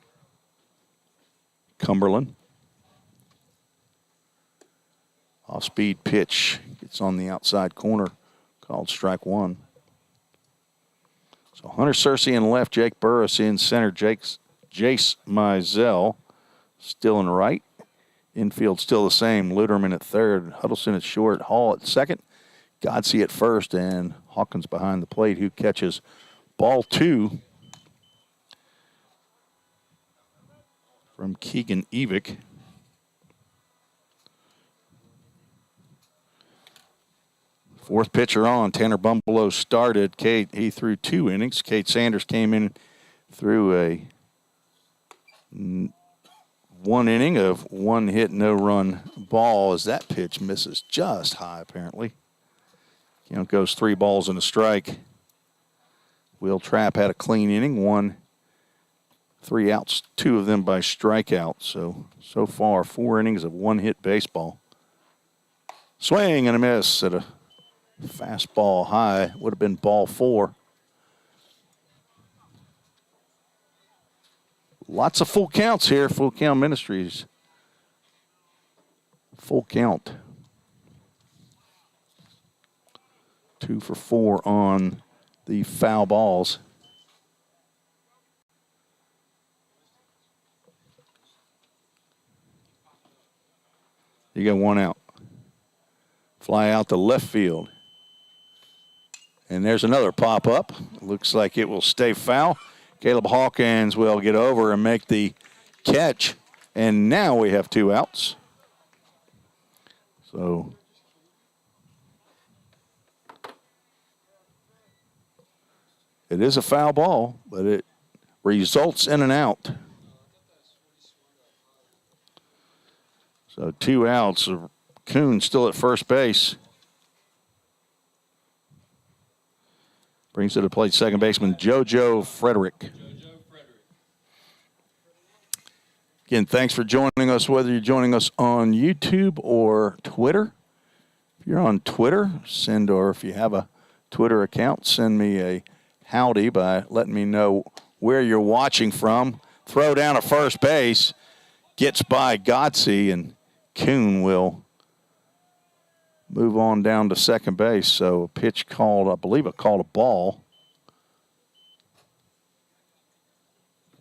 Cumberland. Off-speed pitch. Gets on the outside corner. Called strike 1. So Hunter Searcy in left, Jake Burris in center, Jace Mizell still in right. Infield still the same. Luderman at third, Huddleston at short, Hall at second, Godsey at first, and Hawkins behind the plate, who catches ball 2 from Keegan Evick. Fourth pitcher on, Tanner Bumbelow started. He threw 2 innings. Cade Sanders came in, threw a 1 inning of 1 hit, no run ball as that pitch misses just high, apparently. Goes 3 balls and a strike. Will Trapp had a clean inning, 1, 3 outs, 2 of them by strikeout. So far, 4 innings of 1 hit baseball. Swing and a miss at a fastball high. Would have been ball 4. Lots of full counts here. Full Count Ministries. Full count. 2 for 4 on the foul balls. You got 1 out. Fly out to left field. And there's another pop-up. Looks like it will stay foul. Caleb Hawkins will get over and make the catch. And now we have 2 outs. So it is a foul ball, but it results in an out. So 2 outs. Kuhn still at first base. Brings to the plate second baseman JoJo Frederick. Again, thanks for joining us, whether you're joining us on YouTube or Twitter. If you're on Twitter, or if you have a Twitter account, send me a howdy by letting me know where you're watching from. Throw down at first base, gets by Godsey, and Kuhn will move on down to second base. So a pitch called, I believe it called a ball.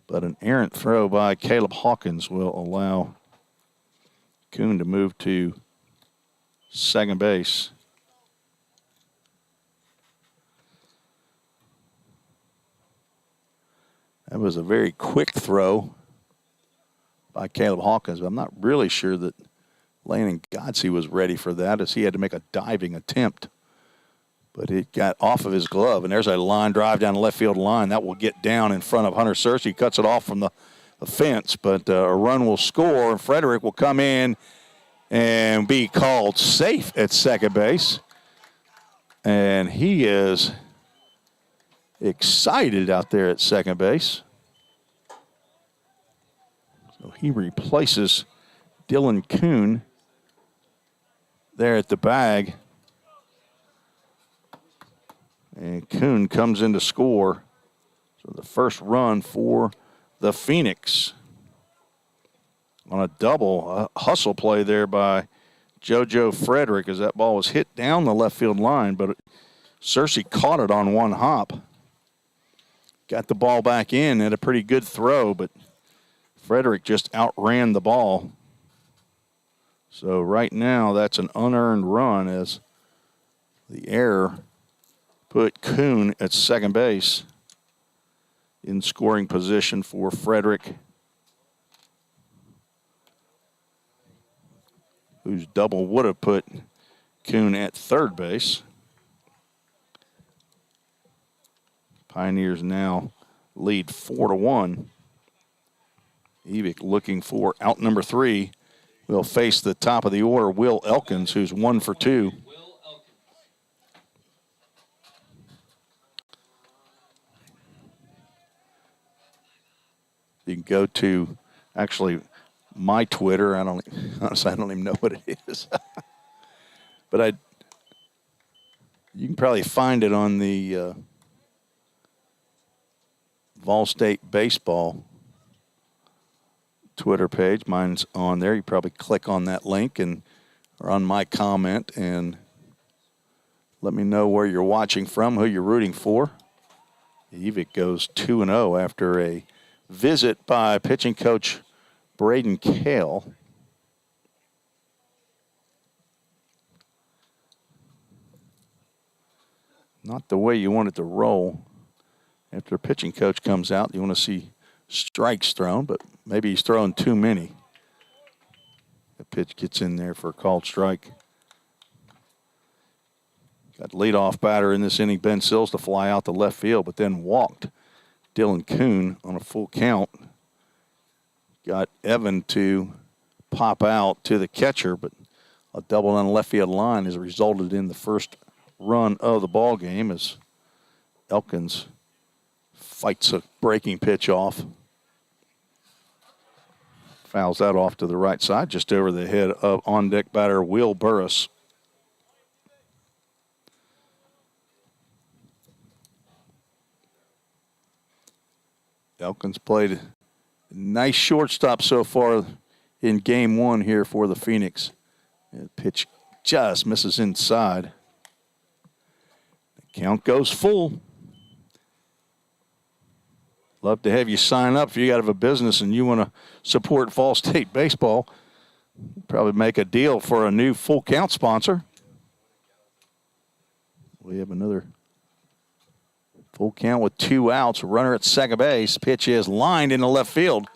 But an errant throw by Caleb Hawkins will allow Kuhn to move to second base. That was a very quick throw by Caleb Hawkins. But I'm not really sure that Landon Godsey was ready for that, as he had to make a diving attempt. But it got off of his glove, and there's a line drive down the left field line. That will get down in front of Hunter Searcy. He cuts it off from the fence, but a run will score, and Frederick will come in and be called safe at second base. And he is excited out there at second base. So he replaces Dylan Kuhn there at the bag. And Kuhn comes in to score. So the first run for the Phoenix. On a double hustle play there by JoJo Frederick, as that ball was hit down the left field line, but Searcy caught it on one hop. Got the ball back in, had a pretty good throw, but Frederick just outran the ball. So right now, that's an unearned run, as the error put Kuhn at second base in scoring position for Frederick, whose double would have put Kuhn at third base. Pioneers now lead 4-1. Evick looking for out number 3. Will face the top of the order, Will Elkins, who's 1 for 2. Will Elkins. You can go to actually my Twitter. Honestly, I don't even know what it is. But you can probably find it on the Vol State Baseball Twitter page. Mine's on there. You probably click on that link or on my comment and let me know where you're watching from, who you're rooting for. Evick goes 2-0 after a visit by pitching coach Braden Kale. Not the way you want it to roll. After a pitching coach comes out, you want to see strikes thrown, but maybe he's throwing too many. The pitch gets in there for a called strike. Got leadoff batter in this inning, Ben Sills, to fly out to left field, but then walked Dylan Kuhn on a full count. Got Evan to pop out to the catcher, but a double on the left field line has resulted in the first run of the ball game as Elkins fights a breaking pitch off. Fouls that off to the right side, just over the head of on-deck batter Will Burris. Elkins played a nice shortstop so far in game 1 here for the Phoenix. The pitch just misses inside. The count goes full. Love to have you sign up if you have a business and you want to support Fall State baseball. Probably make a deal for a new full count sponsor. We have another full count with 2 outs. Runner at second base. Pitch is lined into left field.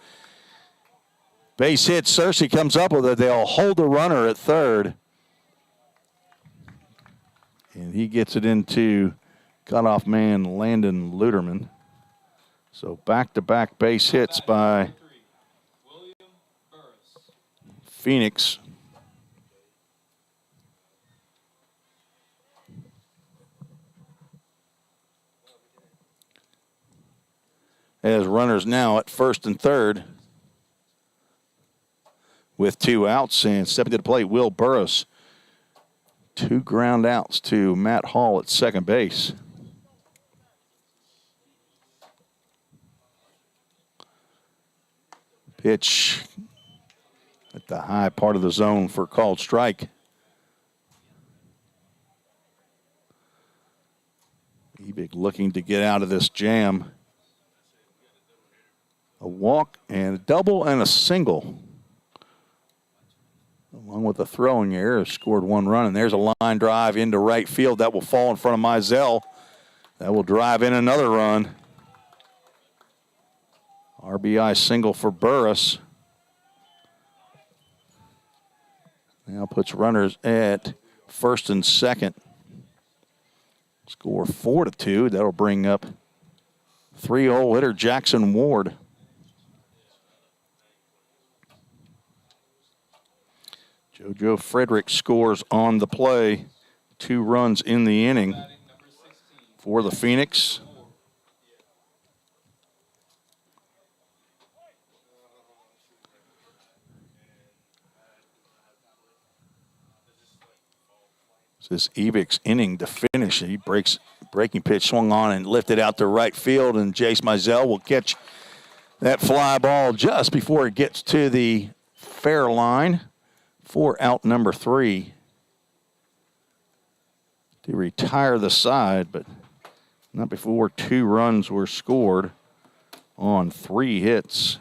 Base hit. Cersei comes up with it. They'll hold the runner at third. And he gets it into cutoff man Landon Luderman. So back-to-back base hits by Phoenix. As runners now at first and third with 2 outs, and stepping to the plate, Will Burris. 2 ground outs to Matt Hall at second base. Pitch at the high part of the zone for a called strike. Evick looking to get out of this jam. A walk and a double and a single. Along with a throwing error, scored 1 run. And there's a line drive into right field. That will fall in front of Mizell. That will drive in another run. RBI single for Burris. Now puts runners at first and second. Score 4-2. That'll bring up 3-0 hitter Jackson Ward. JoJo Frederick scores on the play. 2 runs in the inning for the Phoenix. This Evick's inning to finish. He breaking pitch swung on and lifted out to right field, and Jace Mizell will catch that fly ball just before it gets to the fair line for out number 3 to retire the side, but not before 2 runs were scored on 3 hits.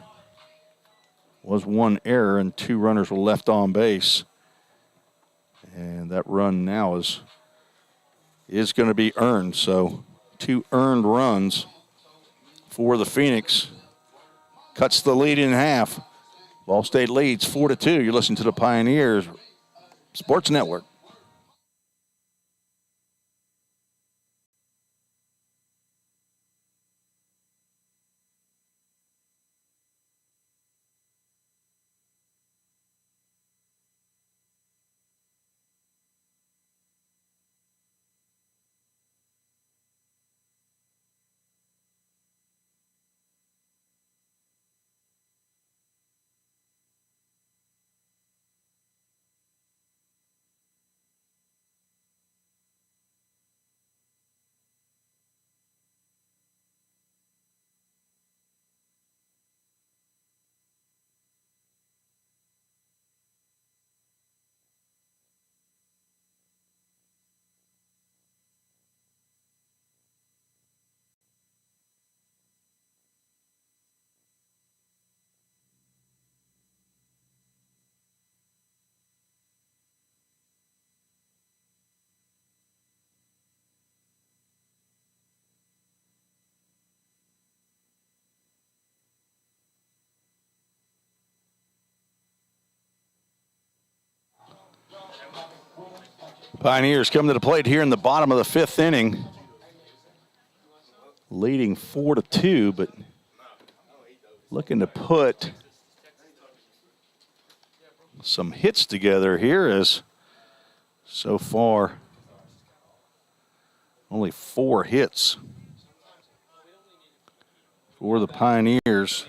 Was 1 error and 2 runners were left on base. And that run now is is going to be earned. So 2 earned runs for the Phoenix. Cuts the lead in half. Ball State leads 4-2. You're listening to the Pioneers Sports Network. Pioneers come to the plate here in the bottom of the 5th inning. Leading 4-2, but looking to put some hits together here, as so far only 4 hits for the Pioneers.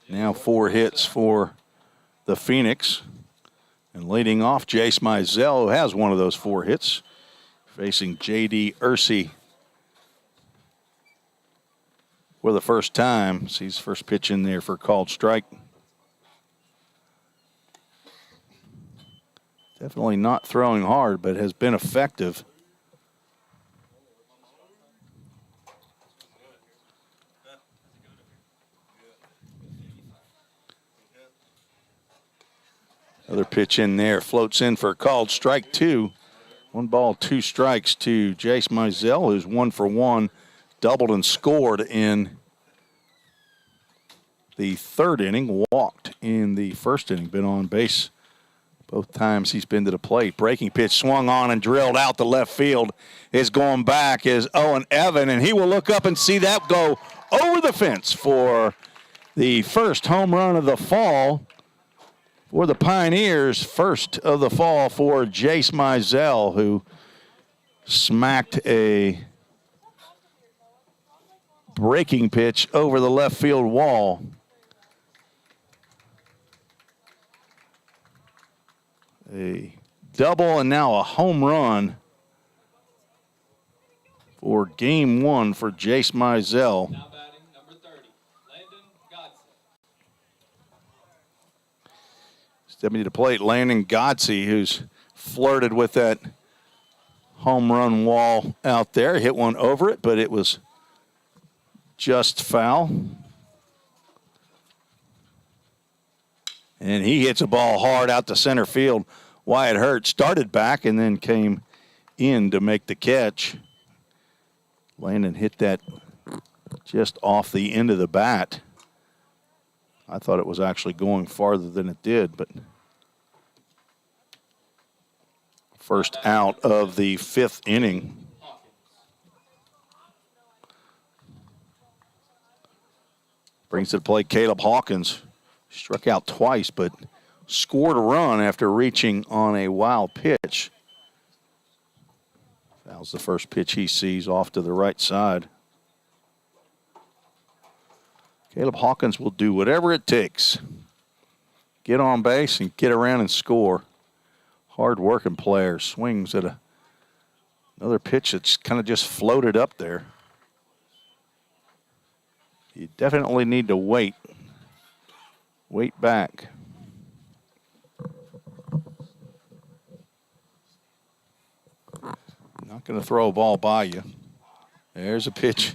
Now 4 hits for the Phoenix. And leading off, Jace Mizell, who has one of those 4 hits, facing J.D. Ursey for the first time. Sees first pitch in there for a called strike. Definitely not throwing hard, but has been effective. Another pitch in there, floats in for a called strike 2. 1 ball, 2 strikes to Jace Mizell, who's 1 for 1, doubled and scored in the 3rd inning, walked in the 1st inning, been on base both times he's been to the plate. Breaking pitch swung on and drilled out to left field. Is going back is Owen Evan, and he will look up and see that go over the fence for the first home run of the fall for the Pioneers. First of the fall for Jace Mizell, who smacked a breaking pitch over the left field wall. A double and now a home run for game 1 for Jace Mizell. Now batting number 30, Landon Godson. Stepping to the plate, Landon Godsey, who's flirted with that home run wall out there. Hit one over it, but it was just foul. And he hits a ball hard out to center field. Wyatt Hurt started back and then came in to make the catch. Landon hit that just off the end of the bat. I thought it was actually going farther than it did, but first out of the 5th inning. Brings to the plate Caleb Hawkins. Struck out twice, but scored a run after reaching on a wild pitch. Fouls the first pitch he sees off to the right side. Caleb Hawkins will do whatever it takes. Get on base and get around and score. Hard-working player. Swings at another pitch that's kind of just floated up there. You definitely need to wait. Wait back. Not going to throw a ball by you. There's a pitch.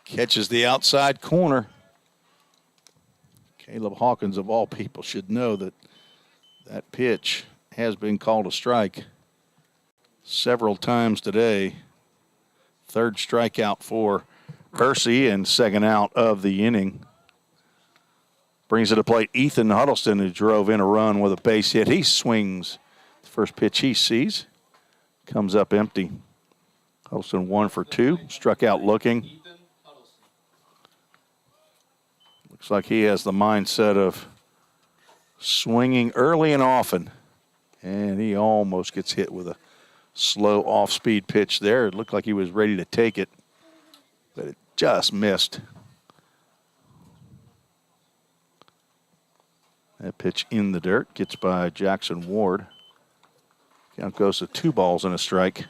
Catches the outside corner. Caleb Hawkins, of all people, should know that that pitch has been called a strike. several times today. Third strikeout for Hersey and second out of the inning. Brings it to plate Ethan Huddleston, who drove in a run with a base hit. He swings the first pitch he sees. Comes up empty. Huddleston 1 for 2. Struck out looking. Looks like he has the mindset of swinging early and often. And he almost gets hit with a slow off-speed pitch there. It looked like he was ready to take it, but it just missed. That pitch in the dirt gets by Jackson Ward. Count goes to 2 balls and a strike.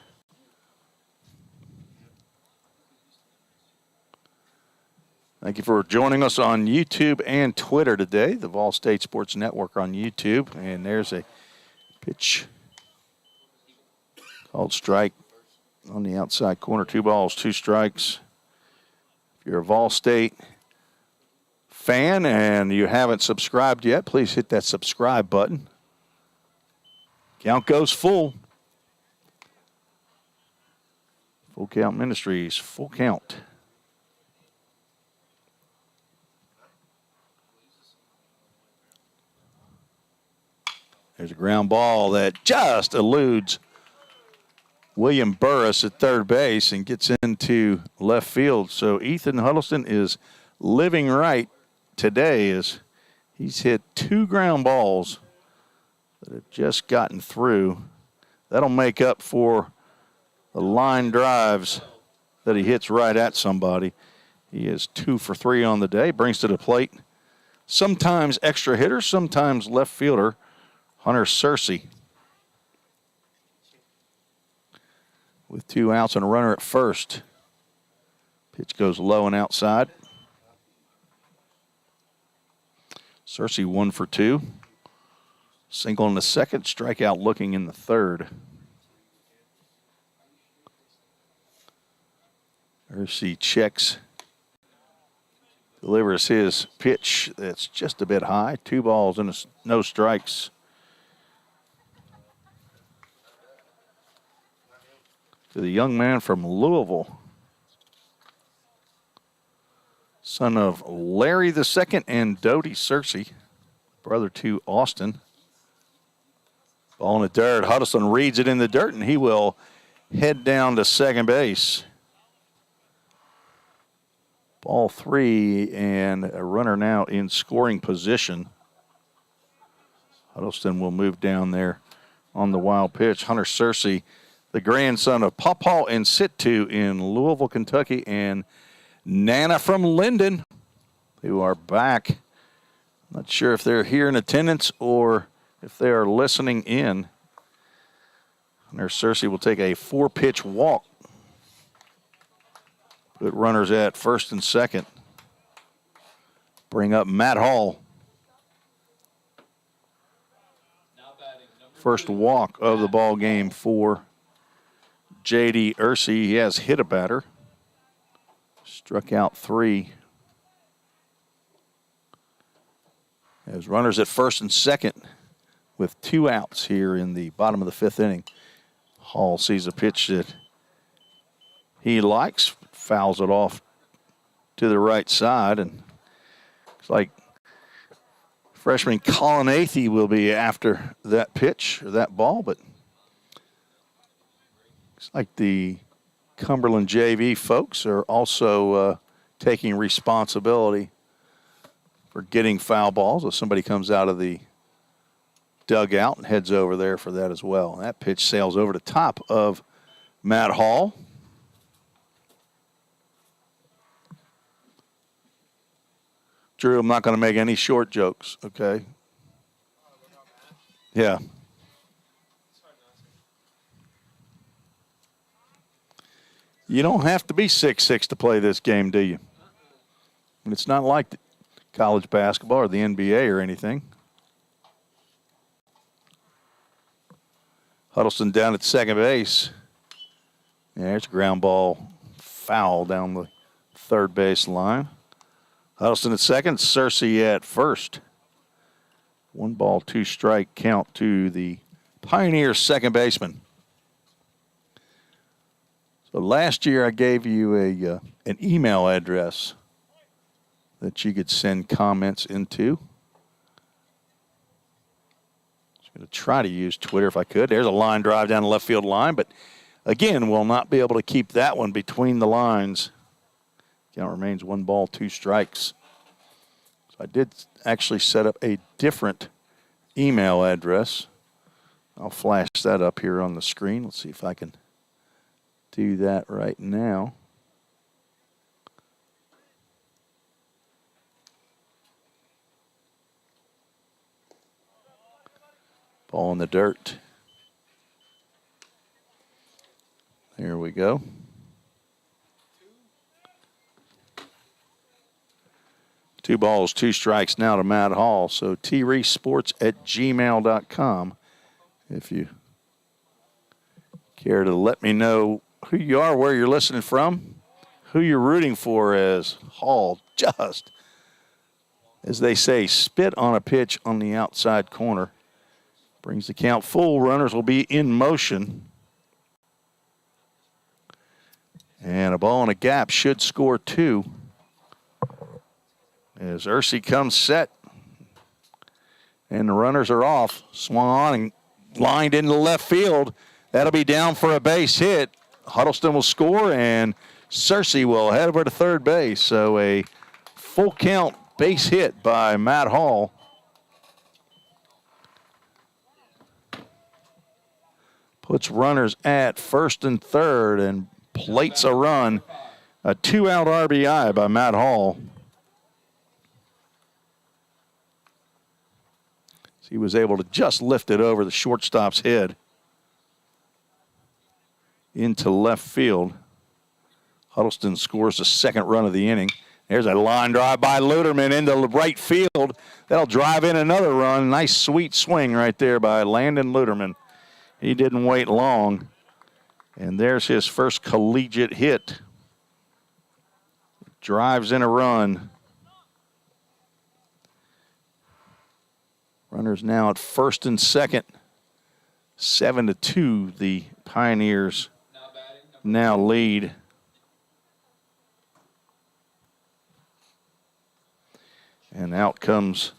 Thank you for joining us on YouTube and Twitter today. The Vol State Sports Network on YouTube. And there's a pitch called strike on the outside corner. 2 balls, 2 strikes. If you're a Vol State fan and you haven't subscribed yet, please hit that subscribe button. Count goes full. Full Count Ministries, full count. There's a ground ball that just eludes William Burris at third base and gets into left field. So Ethan Huddleston is living right today as he's hit 2 ground balls that have just gotten through. That'll make up for the line drives that he hits right at somebody. He is 2 for 3 on the day, brings to the plate. Sometimes extra hitter, sometimes left fielder, Hunter Searcy. With 2 outs and a runner at first. Pitch goes low and outside. Searcy 1 for 2. Single in the second, strikeout looking in the third. Searcy checks, delivers his pitch that's just a bit high. 2 balls and no strikes. To the young man from Louisville, son of Larry II and Dodie Searcy, brother to Austin. Ball in the dirt. Huddleston reads it in the dirt, and he will head down to second base. Ball 3, and a runner now in scoring position. Huddleston will move down there on the wild pitch. Hunter Searcy, the grandson of Pawpaw and Situ in Louisville, Kentucky, and Nana from Linden, who are back. Not sure if they're here in attendance or if they are listening in. Hunter Searcy will take a 4-pitch walk. Put runners at first and second. Bring up Matt Hall. First walk of the ball game for J.D. Hersey. He has hit a batter. Struck out 3. As runners at first and second with 2 outs here in the bottom of the 5th inning. Hall sees a pitch that he likes, fouls it off to the right side, and it's like freshman Colin Athey will be after that pitch or that ball, but it's like the Cumberland JV folks are also taking responsibility for getting foul balls. If somebody comes out of the dugout and heads over there for that as well. And that pitch sails over the top of Matt Hall. Drew, I'm not going to make any short jokes, okay? Yeah. You don't have to be 6'6" to play this game, do you? And it's not like college basketball or the NBA or anything. Huddleston down at second base. Yeah, there's a ground ball foul down the third base line. Huddleston at second, Searcy at first. 1 ball, 2 strike count to the Pioneers second baseman. So last year I gave you an email address that you could send comments into. I'm going to try to use Twitter if I could. There's a line drive down the left field line, but again, we'll not be able to keep that one between the lines. Count remains 1 ball, 2 strikes. So I did actually set up a different email address. I'll flash that up here on the screen. Let's see if I can do that right now. Ball in the dirt. There we go. Two balls, 2 strikes now to Matt Hall. So treesports@gmail.com. If you care to let me know who you are, where you're listening from, who you're rooting for, as Hall just, as they say, spit on a pitch on the outside corner. Brings the count full. Runners will be in motion. And a ball in a gap should score 2. As Ursi comes set. And the runners are off. Swung on and lined into left field. That'll be down for a base hit. Huddleston will score, and Cersei will head over to third base. So a full count base hit by Matt Hall. Puts runners at first and third and plates a run. A 2-out RBI by Matt Hall. So he was able to just lift it over the shortstop's head into left field. Huddleston scores the second run of the inning. There's a line drive by Luderman into right field. That'll drive in another run. Nice sweet swing right there by Landon Luderman. He didn't wait long. And there's his first collegiate hit. Drives in a run. Runners now at first and second. 7-2, the Pioneers now lead. And out comes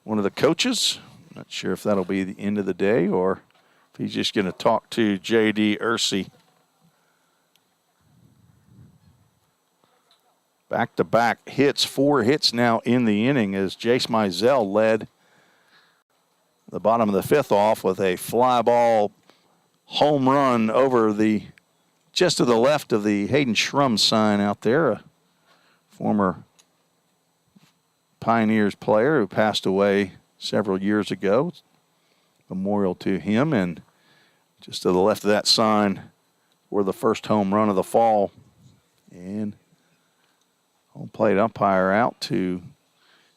one of the coaches. Not sure if that'll be the end of the day or if he's just going to talk to J.D. Ursi. Back-to-back hits, 4 hits now in the inning as Jace Mizell led the bottom of the 5th off with a fly ball home run over just to the left of the Hayden Schrum sign out there, a former Pioneers player who passed away several years ago. Memorial to him, and just to the left of that sign were the first home run of the fall. And home plate umpire out to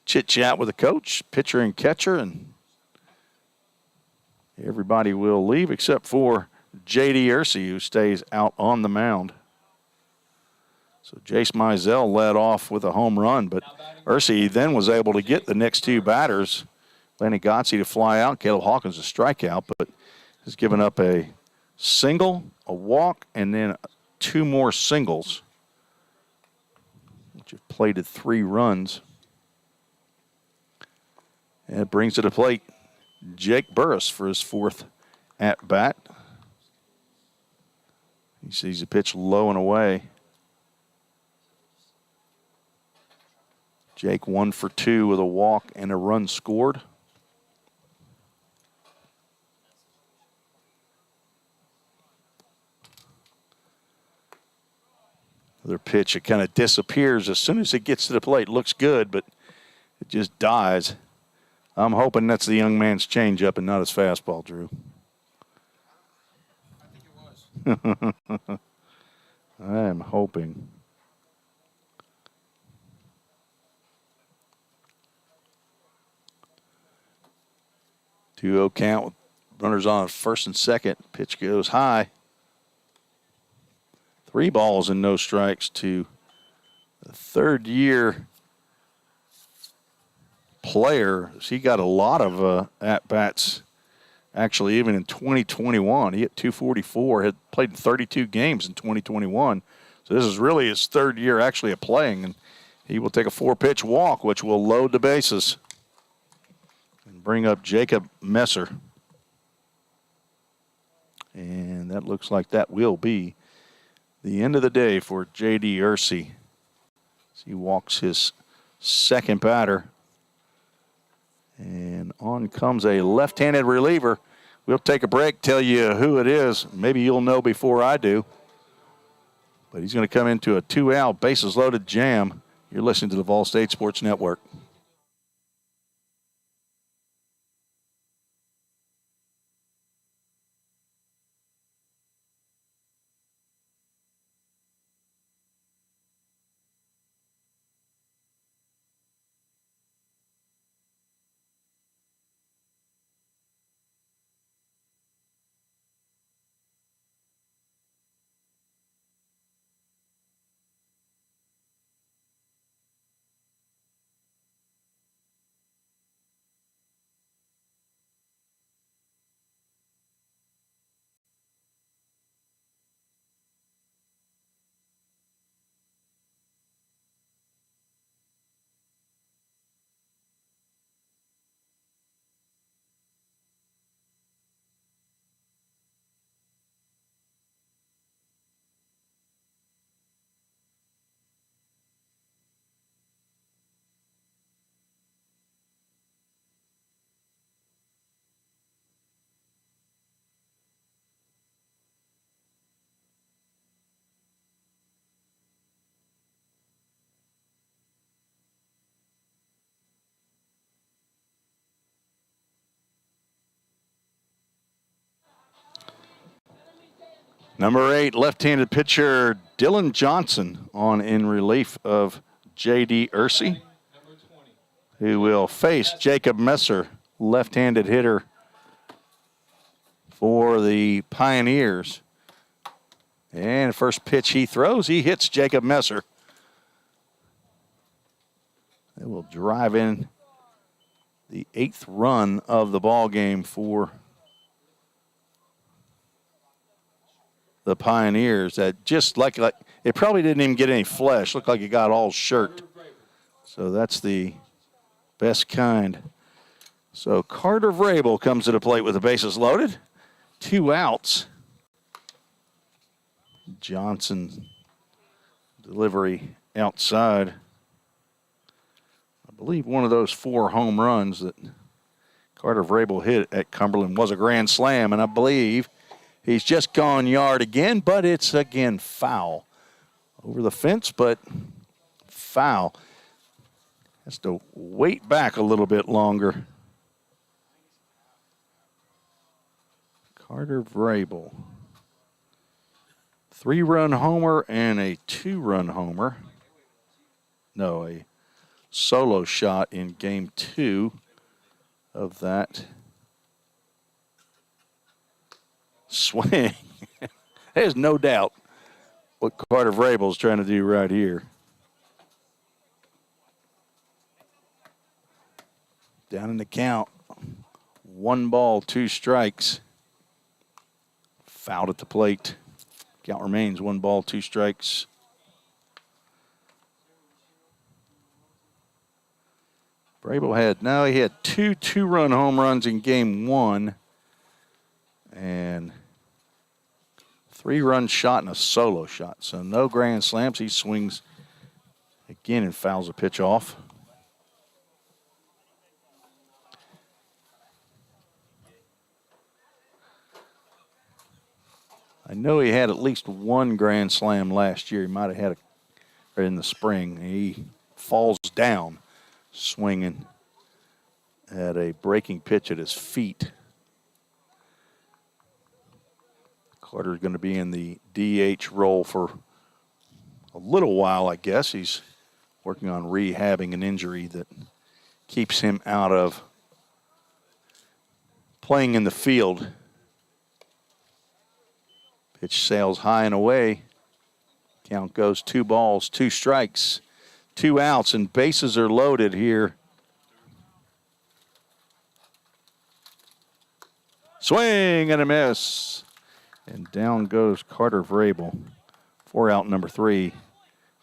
chit-chat with the coach, pitcher and catcher, and everybody will leave except for J.D. Ursi, who stays out on the mound. So Jace Mizell led off with a home run, but Ursi then was able to get the next 2 batters. Lenny Gotze to fly out, Caleb Hawkins a strikeout, but has given up a single, a walk, and then 2 more singles, which have plated 3 runs. And it brings to the plate Jake Burris for his 4th at-bat. He sees a pitch low and away. Jake 1 for 2 with a walk and a run scored. Another pitch, it kind of disappears as soon as it gets to the plate. Looks good, but it just dies. I'm hoping that's the young man's changeup and not his fastball, Drew. I think it was. I am hoping. Two-0 count with runners on first and second. Pitch goes high. 3 balls and no strikes to the third-year player. He got a lot of at-bats Actually, even in 2021, he hit 244, had played in 32 games in 2021. So this is really his third year actually of playing, and he will take a 4-pitch walk, which will load the bases and bring up Jacob Messer. And that looks like that will be the end of the day for J.D. Ursey. As he walks his second batter. And on comes a left-handed reliever. We'll take a break, tell you who it is. Maybe you'll know before I do. But he's going to come into a 2-out, bases-loaded jam. You're listening to the Vol State Sports Network. Number 8, left-handed pitcher Dylan Johnson on in relief of J.D. Ursey, who will face Jacob Messer, left-handed hitter for the Pioneers. And first pitch he throws, he hits Jacob Messer. They will drive in the 8th run of the ball game for the Pioneers. That just like it probably didn't even get any flesh. Looked like it got all shirt. So that's the best kind. So Carter Vrabel comes to the plate with the bases loaded. 2 outs. Johnson delivery outside. I believe one of those 4 home runs that Carter Vrabel hit at Cumberland was a grand slam, and I believe he's just gone yard again, but it's again foul. Over the fence, but foul. Has to wait back a little bit longer. Carter Vrabel. 3-run homer and a 2-run homer. No, a solo shot in game 2 of that swing. There's no doubt what Carter Vrabel is trying to do right here. Down in the count. 1 ball, 2 strikes. Fouled at the plate. Count remains 1 ball, 2 strikes. Vrabel he had 2 2-run home runs in game 1 and 3-run shot and a solo shot. So no grand slams. He swings again and fouls a pitch off. I know he had at least 1 grand slam last year. He might have had it in the spring. He falls down swinging at a breaking pitch at his feet. Carter's going to be in the DH role for a little while, I guess. He's working on rehabbing an injury that keeps him out of playing in the field. Pitch sails high and away. Count goes 2 balls, 2 strikes, 2 outs, and bases are loaded here. Swing and a miss. And down goes Carter Vrabel. 4 out, number 3.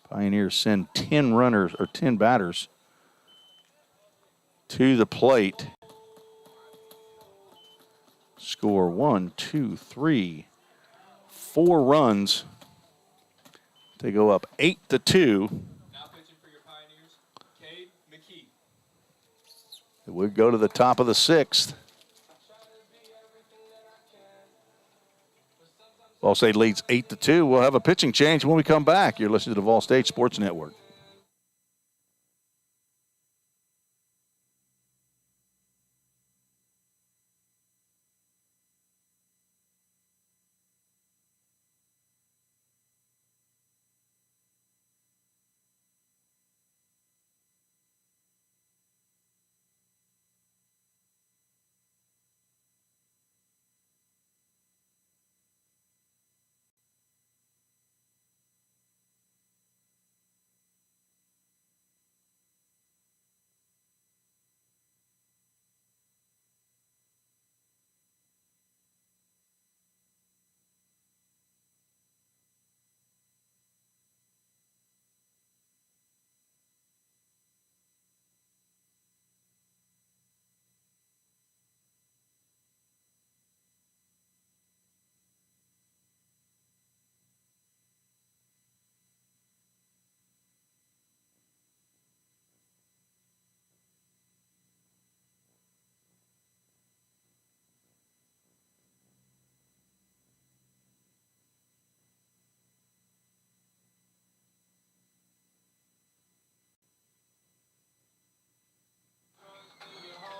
Pioneers send 10 runners or 10 batters to the plate. Score 1, 2, 3, 4 runs. They go up 8-2. Now pitching for your Pioneers, Cade McKee. It would go to the top of the 6th. Vol State leads 8-2. We'll have a pitching change when we come back. You're listening to the Vol State Sports Network.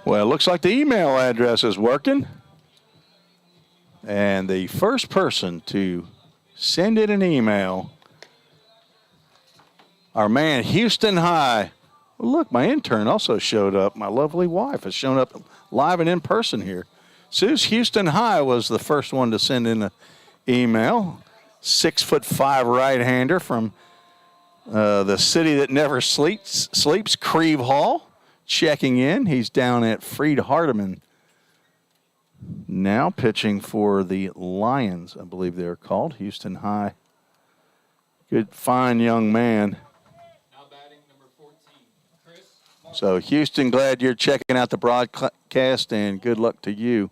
Well, it looks like the email address is working. And the first person to send in an email, our man Houston High. Well, look, my intern also showed up. My lovely wife has shown up live and in person here. Sue's Houston High was the first one to send in an email. 6'5" right-hander from the city that never sleeps, Creve Hall. Checking in. He's down at Freed Hardeman. Now pitching for the Lions, I believe they're called. Houston High. Good, fine young man. Now batting number 14, Chris Martin. So, Houston, glad you're checking out the broadcast, and good luck to you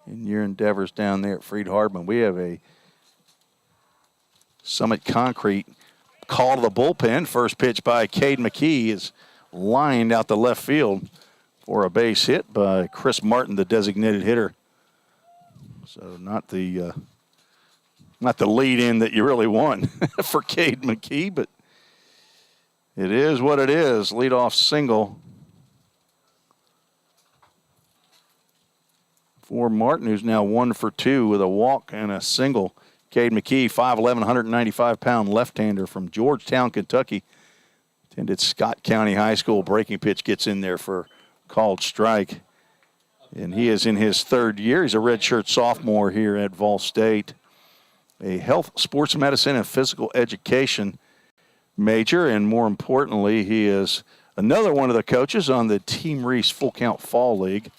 in your endeavors down there at Freed Hardeman. We have a Summit Concrete call to the bullpen. First pitch by Cade McKee is lined out the left field for a base hit by Chris Martin, the designated hitter. So not the lead-in that you really want for Cade McKee, but it is what it is. Leadoff single for Martin, who's now 1 for 2 with a walk and a single. Cade McKee, 5'11", 195-pound left-hander from Georgetown, Kentucky. Attended Scott County High School. Breaking pitch gets in there for called strike. And he is in his 3rd year. He's a redshirt sophomore here at Vol State. A health, sports medicine, and physical education major. And more importantly, he is another one of the coaches on the Team Reese Full Count Fall League.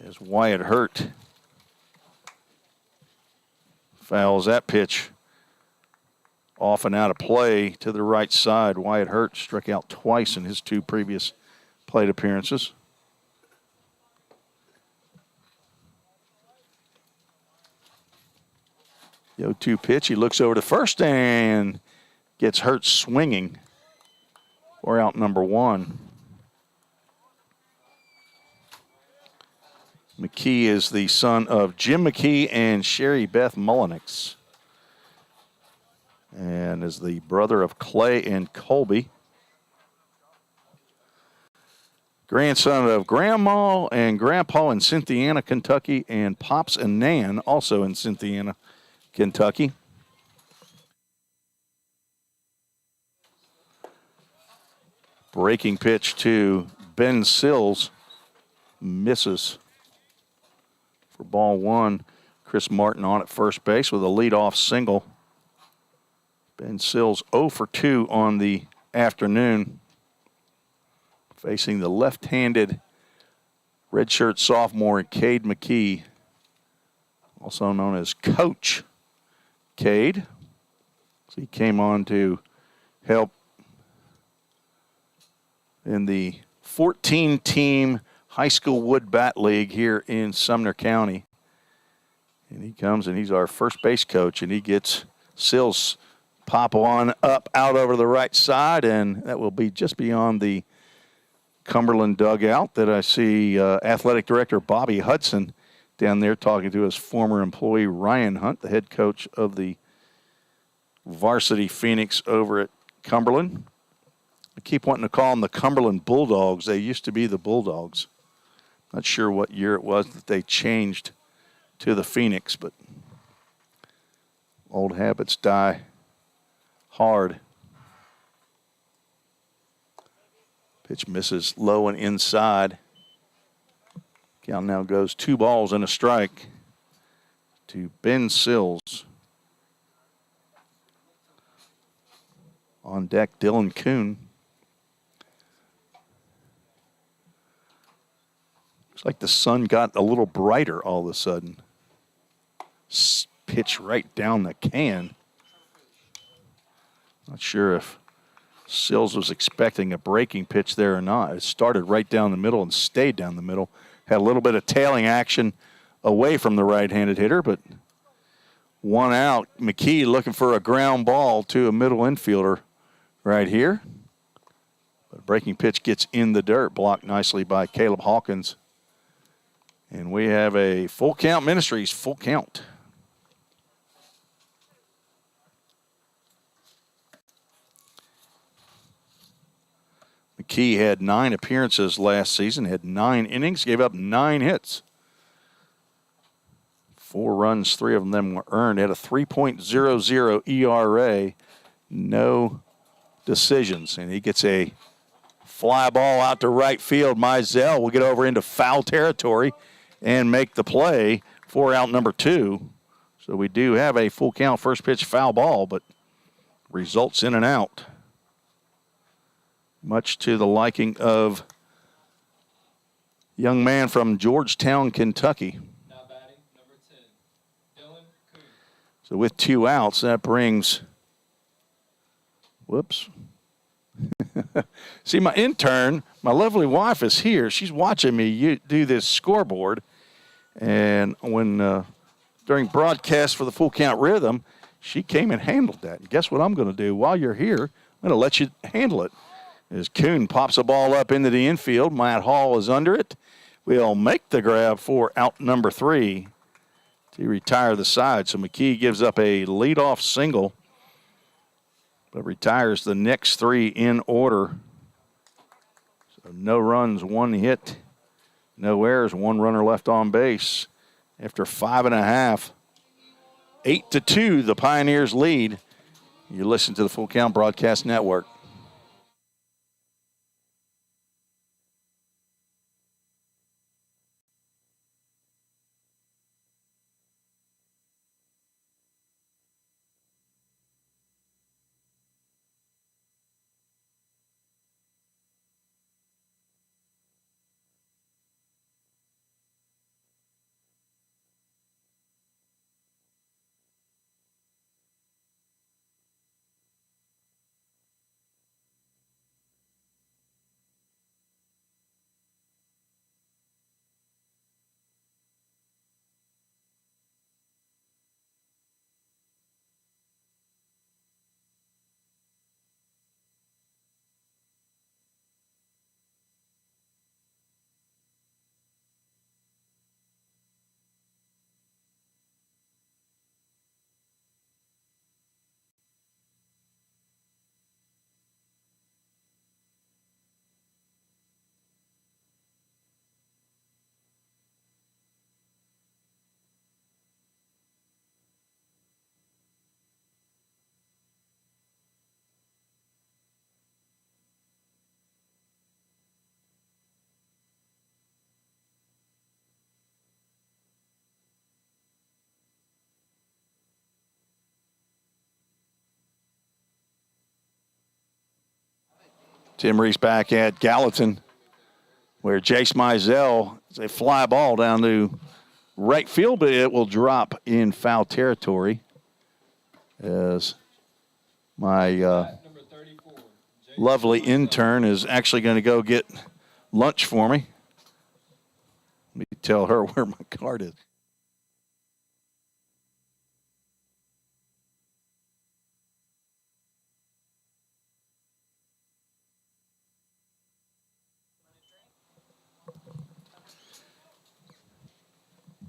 As Wyatt Hurt fouls that pitch off and out of play to the right side. Wyatt Hurt struck out twice in his 2 previous plate appearances. The 0-2 pitch. He looks over to first and gets Hurt swinging. 4 out, number 1. McKee is the son of Jim McKee and Sherry Beth Mullenix, and is the brother of Clay and Colby. Grandson of Grandma and Grandpa in Cynthiana, Kentucky, and Pops and Nan also in Cynthiana, Kentucky. Breaking pitch to Ben Sills, misses for ball 1. Chris Martin on at first base with a leadoff single. Ben Sills 0 for 2 on the afternoon, facing the left-handed redshirt sophomore Cade McKee. also known as Coach Cade. So he came on to help in the 14-team high school wood bat league here in Sumner County. And he comes and he's our first base coach, and he gets Sills pop on up out over the right side, and that will be just beyond the Cumberland dugout that I see athletic director Bobby Hudson down there talking to his former employee Ryan Hunt, the head coach of the varsity Phoenix over at Cumberland. I keep wanting to call them the Cumberland Bulldogs. They used to be the Bulldogs. Not sure what year it was that they changed to the Phoenix, but old habits die hard. Pitch misses low and inside. Count now goes 2 balls and a strike to Ben Sills. On deck, Dylan Kuhn. Looks like the sun got a little brighter all of a sudden. Pitch right down the can. Not sure if Sills was expecting a breaking pitch there or not. It started right down the middle and stayed down the middle. Had a little bit of tailing action away from the right-handed hitter, but one out. McKee looking for a ground ball to a middle infielder right here. But breaking pitch gets in the dirt, blocked nicely by Caleb Hawkins. And we have a full count, Ministries, full count. McKee had 9 appearances last season, had 9 innings, gave up 9 hits. 4 runs, 3 of them were earned. Had a 3.00 ERA, no decisions. And he gets a fly ball out to right field. Mizell will get over into foul territory and make the play for out number 2. So we do have a full count first pitch foul ball, but results in and out. Much to the liking of young man from Georgetown, Kentucky. Now batting, number 10, Dylan Kuhn. So with 2 outs, that brings, whoops. See, my intern, my lovely wife is here. She's watching me do this scoreboard. And when during broadcast for the full count rhythm, she came and handled that. And guess what I'm going to do? While you're here, I'm going to let you handle it. As Kuhn pops a ball up into the infield, Matt Hall is under it. We'll make the grab for out number 3 to retire the side. So McKee gives up a leadoff single, but retires the next 3 in order. So no runs, 1 hit, no errors, 1 runner left on base. After 5.5, 8-2, the Pioneers lead. You listen to the Full Count Broadcast Network. Tim Reese back at Gallatin, where Jace Mizell is a fly ball down to right field, but it will drop in foul territory as my Number 34, lovely intern is actually going to go get lunch for me. Let me tell her where my card is.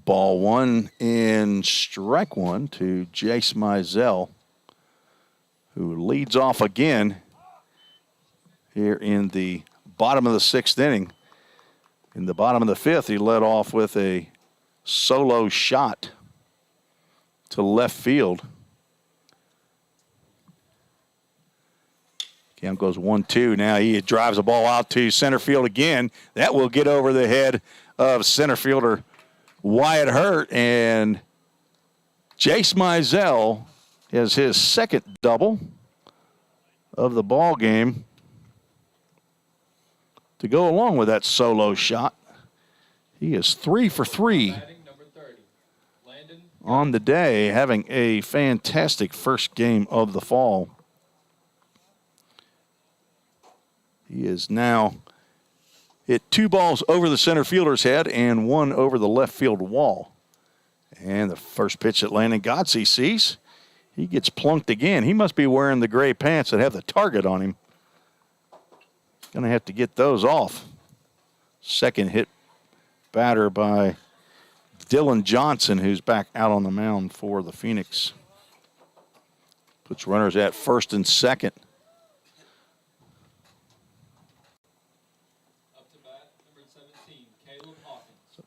Ball one and strike one to Jace Mizell, who leads off again here in the bottom of the sixth inning. In the bottom of the fifth, he led off with a solo shot to left field. Count goes 1-2. Now he drives the ball out to center field again. That will get over the head of center fielder Wyatt Hurt, and Jace Mizell has his second double of the ball game to go along with that solo shot. He is 3 for 3 on the day, having a fantastic first game of the fall. He is now hit 2 balls over the center fielder's head and 1 over the left field wall. And the first pitch that Landon Godsey sees, he gets plunked again. He must be wearing the gray pants that have the target on him. Going to have to get those off. Second hit batter by Dylan Johnson, who's back out on the mound for the Phoenix. Puts runners at first and second.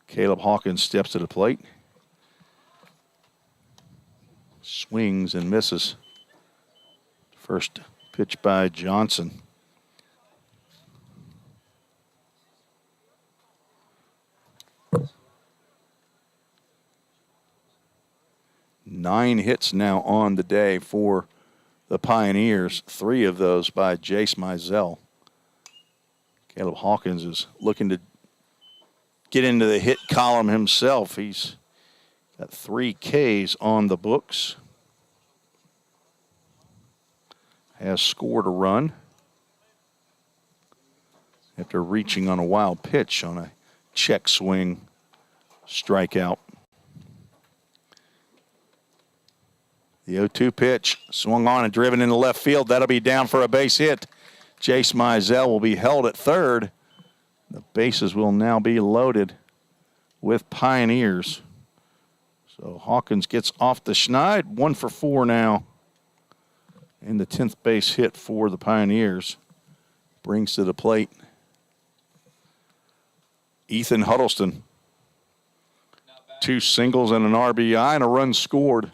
Caleb Hawkins steps to the plate. Swings and misses. First pitch by Johnson. Nine hits now on the day for the Pioneers. 3 of those by Jace Mizell. Caleb Hawkins is looking to get into the hit column himself. He's got 3 Ks on the books. Has scored a run after reaching on a wild pitch on a check swing strikeout. The 0-2 pitch swung on and driven into left field. That'll be down for a base hit. Jace Mizell will be held at third. The bases will now be loaded with Pioneers. So Hawkins gets off the schneid. 1 for 4 now. And the 10th base hit for the Pioneers brings to the plate Ethan Huddleston. 2 singles and an RBI and a run scored.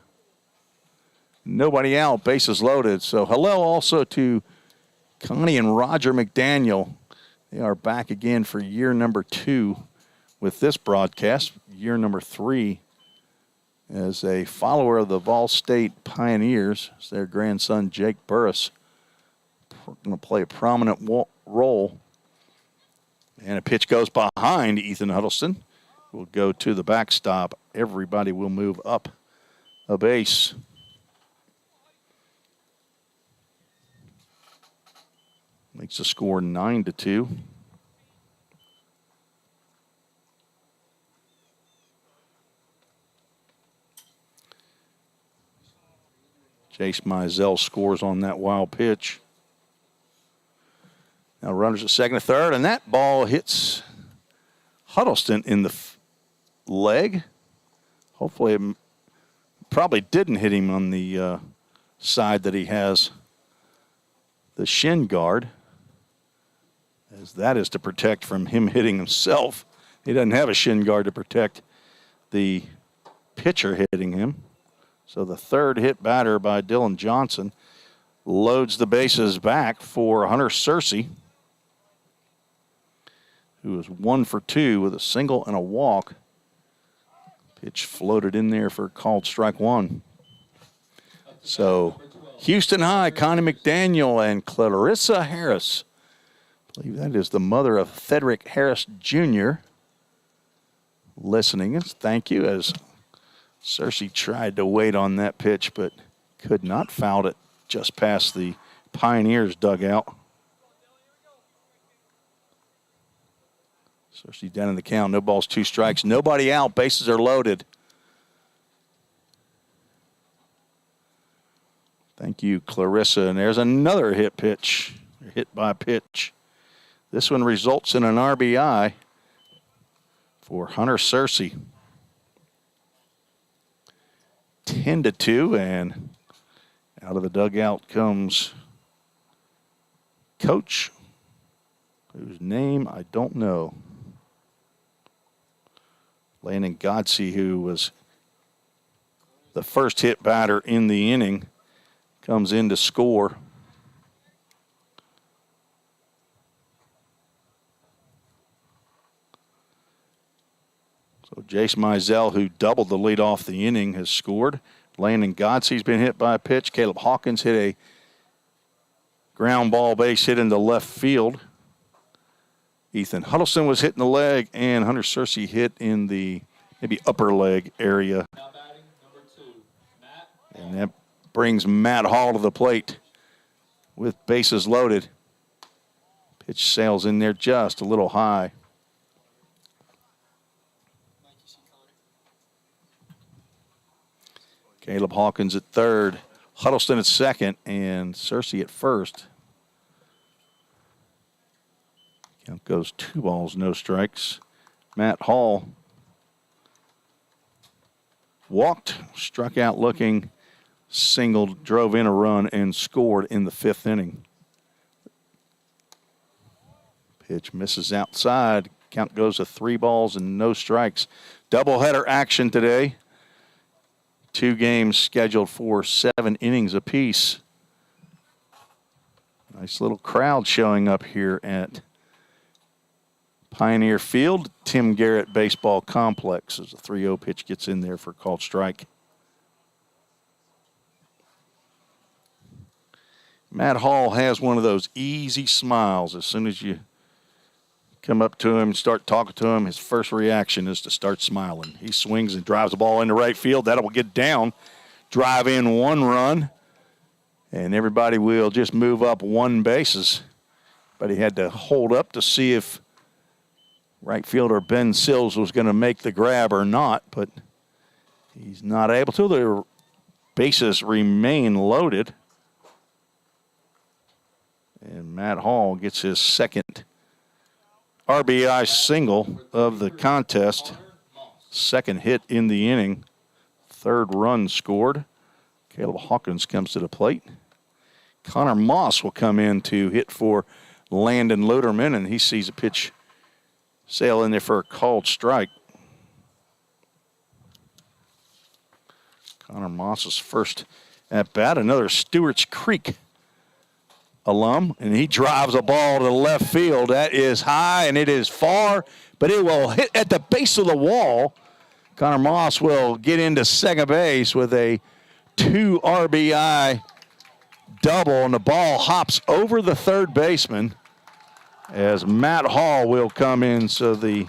Nobody out, bases loaded. So hello also to Connie and Roger McDaniel. They are back again for year number 2 with this broadcast, year number 3 as a follower of the Vol State Pioneers. It's their grandson, Jake Burris, going to play a prominent role. And a pitch goes behind Ethan Huddleston. Will go to the backstop. Everybody will move up a base. Makes the score 9-2. Jace Mizell scores on that wild pitch. Now runners at second and third, and that ball hits Huddleston in the leg. Hopefully it probably didn't hit him on the side that he has the shin guard, as that is to protect from him hitting himself. He doesn't have a shin guard to protect the pitcher hitting him. So the third hit batter by Dylan Johnson loads the bases back for Hunter Searcy, who is 1 for 2 with a single and a walk. Pitch floated in there for called strike 1. So Houston High, Connie McDaniel and Clarissa Harris. I believe that is the mother of Frederick Harris Jr. listening. Thank you, as Cersei tried to wait on that pitch, but could not. Fouled it just past the Pioneers dugout. Cersei down in the count. No balls, 2 strikes. Nobody out. Bases are loaded. Thank you, Clarissa. And there's another hit pitch. Hit by pitch. This one results in an RBI for Hunter Cersei. 10-2, and out of the dugout comes Coach, whose name I don't know. Landon Godsey, who was the first hit batter in the inning, comes in to score. So Jace Mizell, who doubled the lead off the inning, has scored. Landon Godsey's been hit by a pitch. Caleb Hawkins hit a ground ball base hit into left field. Ethan Huddleston was hit in the leg, and Hunter Cersei hit in the maybe upper leg area. Now batting, number 2, Matt. And that brings Matt Hall to the plate with bases loaded. Pitch sails in there just a little high. Caleb Hawkins at third, Huddleston at second, and Cersei at first. Count goes 2 balls, no strikes. Matt Hall walked, struck out looking, singled, drove in a run, and scored in the 5th inning. Pitch misses outside. Count goes to 3 balls and no strikes. Doubleheader action today. 2 games scheduled for 7 innings apiece. Nice little crowd showing up here at Pioneer Field, Tim Garrett Baseball Complex, as the 3-0 pitch gets in there for a called strike. Matt Hall has one of those easy smiles. As soon as you come up to him and start talking to him, his first reaction is to start smiling. He swings and drives the ball into right field. That'll get down, drive in 1 run, and everybody will just move up 1 bases. But he had to hold up to see if right fielder Ben Sills was going to make the grab or not, but he's not able to. The bases remain loaded. And Matt Hall gets his second RBI single of the contest. Second hit in the inning. 3rd run scored. Caleb Hawkins comes to the plate. Connor Moss will come in to hit for Landon Luderman, and he sees a pitch sail in there for a called strike. Connor Moss's first at bat, another Stewart's Creek alum, and he drives a ball to the left field. That is high and it is far, but it will hit at the base of the wall. Connor Moss will get into second base with a 2 RBI double, and the ball hops over the third baseman as Matt Hall will come in. So the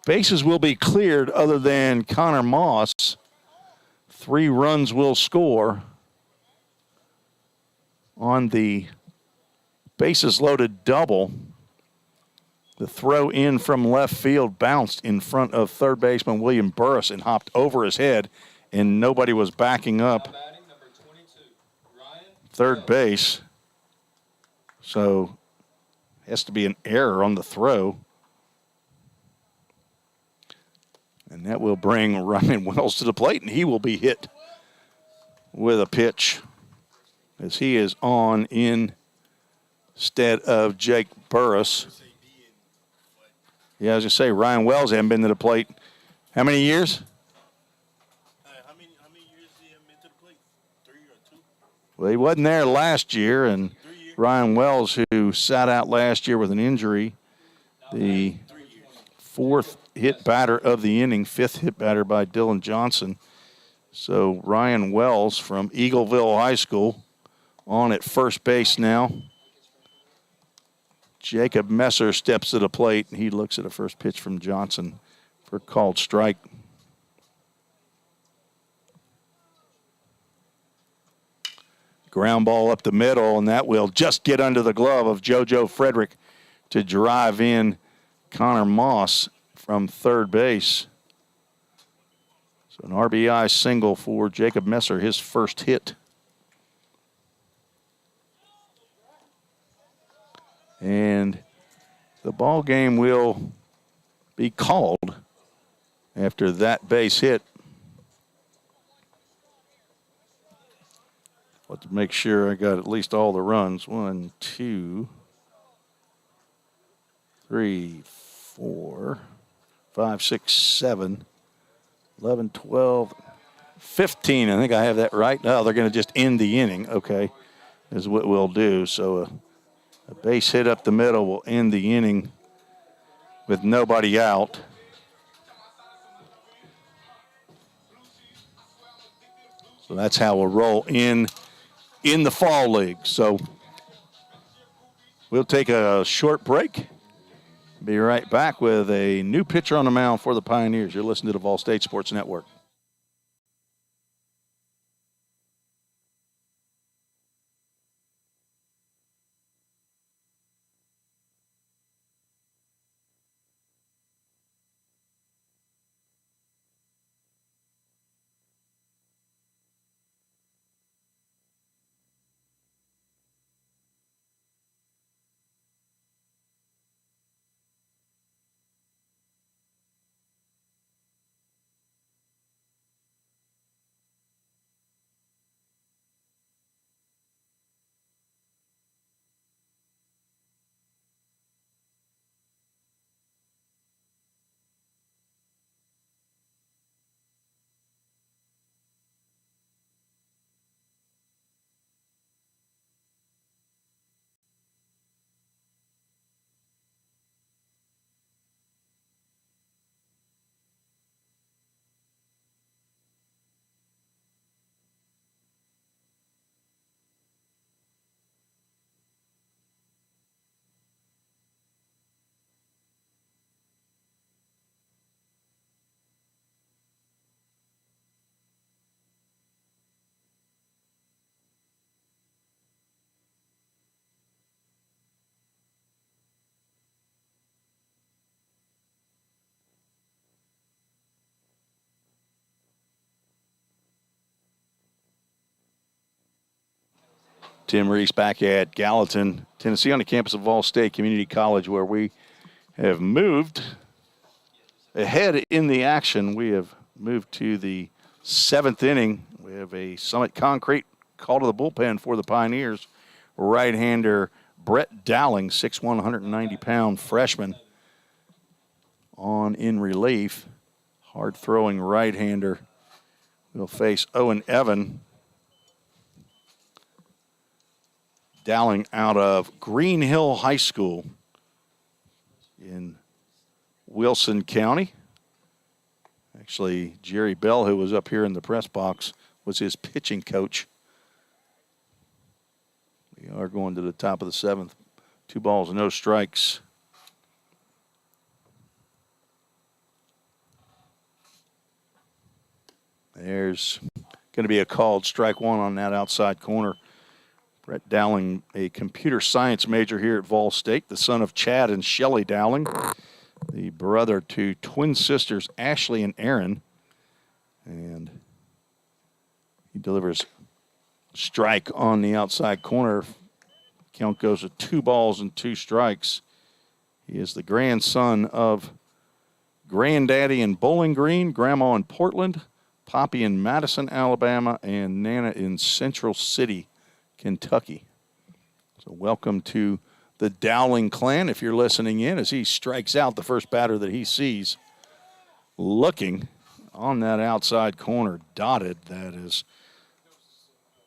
bases will be cleared other than Connor Moss. 3 runs will score on the bases loaded double. The throw in from left field bounced in front of third baseman William Burris and hopped over his head, and nobody was backing up third base. So has to be an error on the throw. And that will bring Ryan Wells to the plate, and he will be hit with a pitch as he is on instead of Jake Burris. Yeah, I was going to say, Ryan Wells hasn't been to the plate. How many years? How many years he hasn't been to the plate? 3 or 2? Well, he wasn't there last year, and 3 years. Ryan Wells, who sat out last year with an injury, the 4th hit batter of the inning, 5th hit batter by Dylan Johnson. So Ryan Wells from Eagleville High School on at first base now. Jacob Messer steps to the plate, and he looks at a first pitch from Johnson for a called strike. Ground ball up the middle, and that will just get under the glove of JoJo Frederick to drive in Connor Moss from third base. So an RBI single for Jacob Messer, his first hit. And the ball game will be called after that base hit. Let's make sure I got at least all the runs. 1, 2, 3, 4, 5, 6, 7, 11, 12, 15. I think I have that right. No, they're going to just end the inning. Okay, is what we'll do. So a base hit up the middle will end the inning with nobody out. So that's how we'll roll in the fall league. So we'll take a short break. Be right back with a new pitcher on the mound for the Pioneers. You're listening to the Vol State Sports Network. Tim Reese back at Gallatin, Tennessee, on the campus of Vol State Community College, where we have moved ahead in the action. We have moved to the 7th inning. We have a Summit Concrete call to the bullpen for the Pioneers. Right-hander Brett Dowling, 6'1", 190-pound freshman, on in relief. Hard-throwing right-hander will face Owen Evan. Dowling out of Green Hill High School in Wilson County. Actually, Jerry Bell, who was up here in the press box, was his pitching coach. We are going to the top of the 7th. 2 balls, no strikes. There's going to be a called strike one on that outside corner. Brett Dowling, a computer science major here at Vol State, the son of Chad and Shelley Dowling, the brother to twin sisters Ashley and Aaron. And he delivers strike on the outside corner. Count goes to 2 balls and 2 strikes. He is the grandson of Granddaddy in Bowling Green, Grandma in Portland, Poppy in Madison, Alabama, and Nana in Central City, Kentucky. So welcome to the Dowling clan if you're listening in as he strikes out the first batter that he sees. Looking on that outside corner, dotted. That is,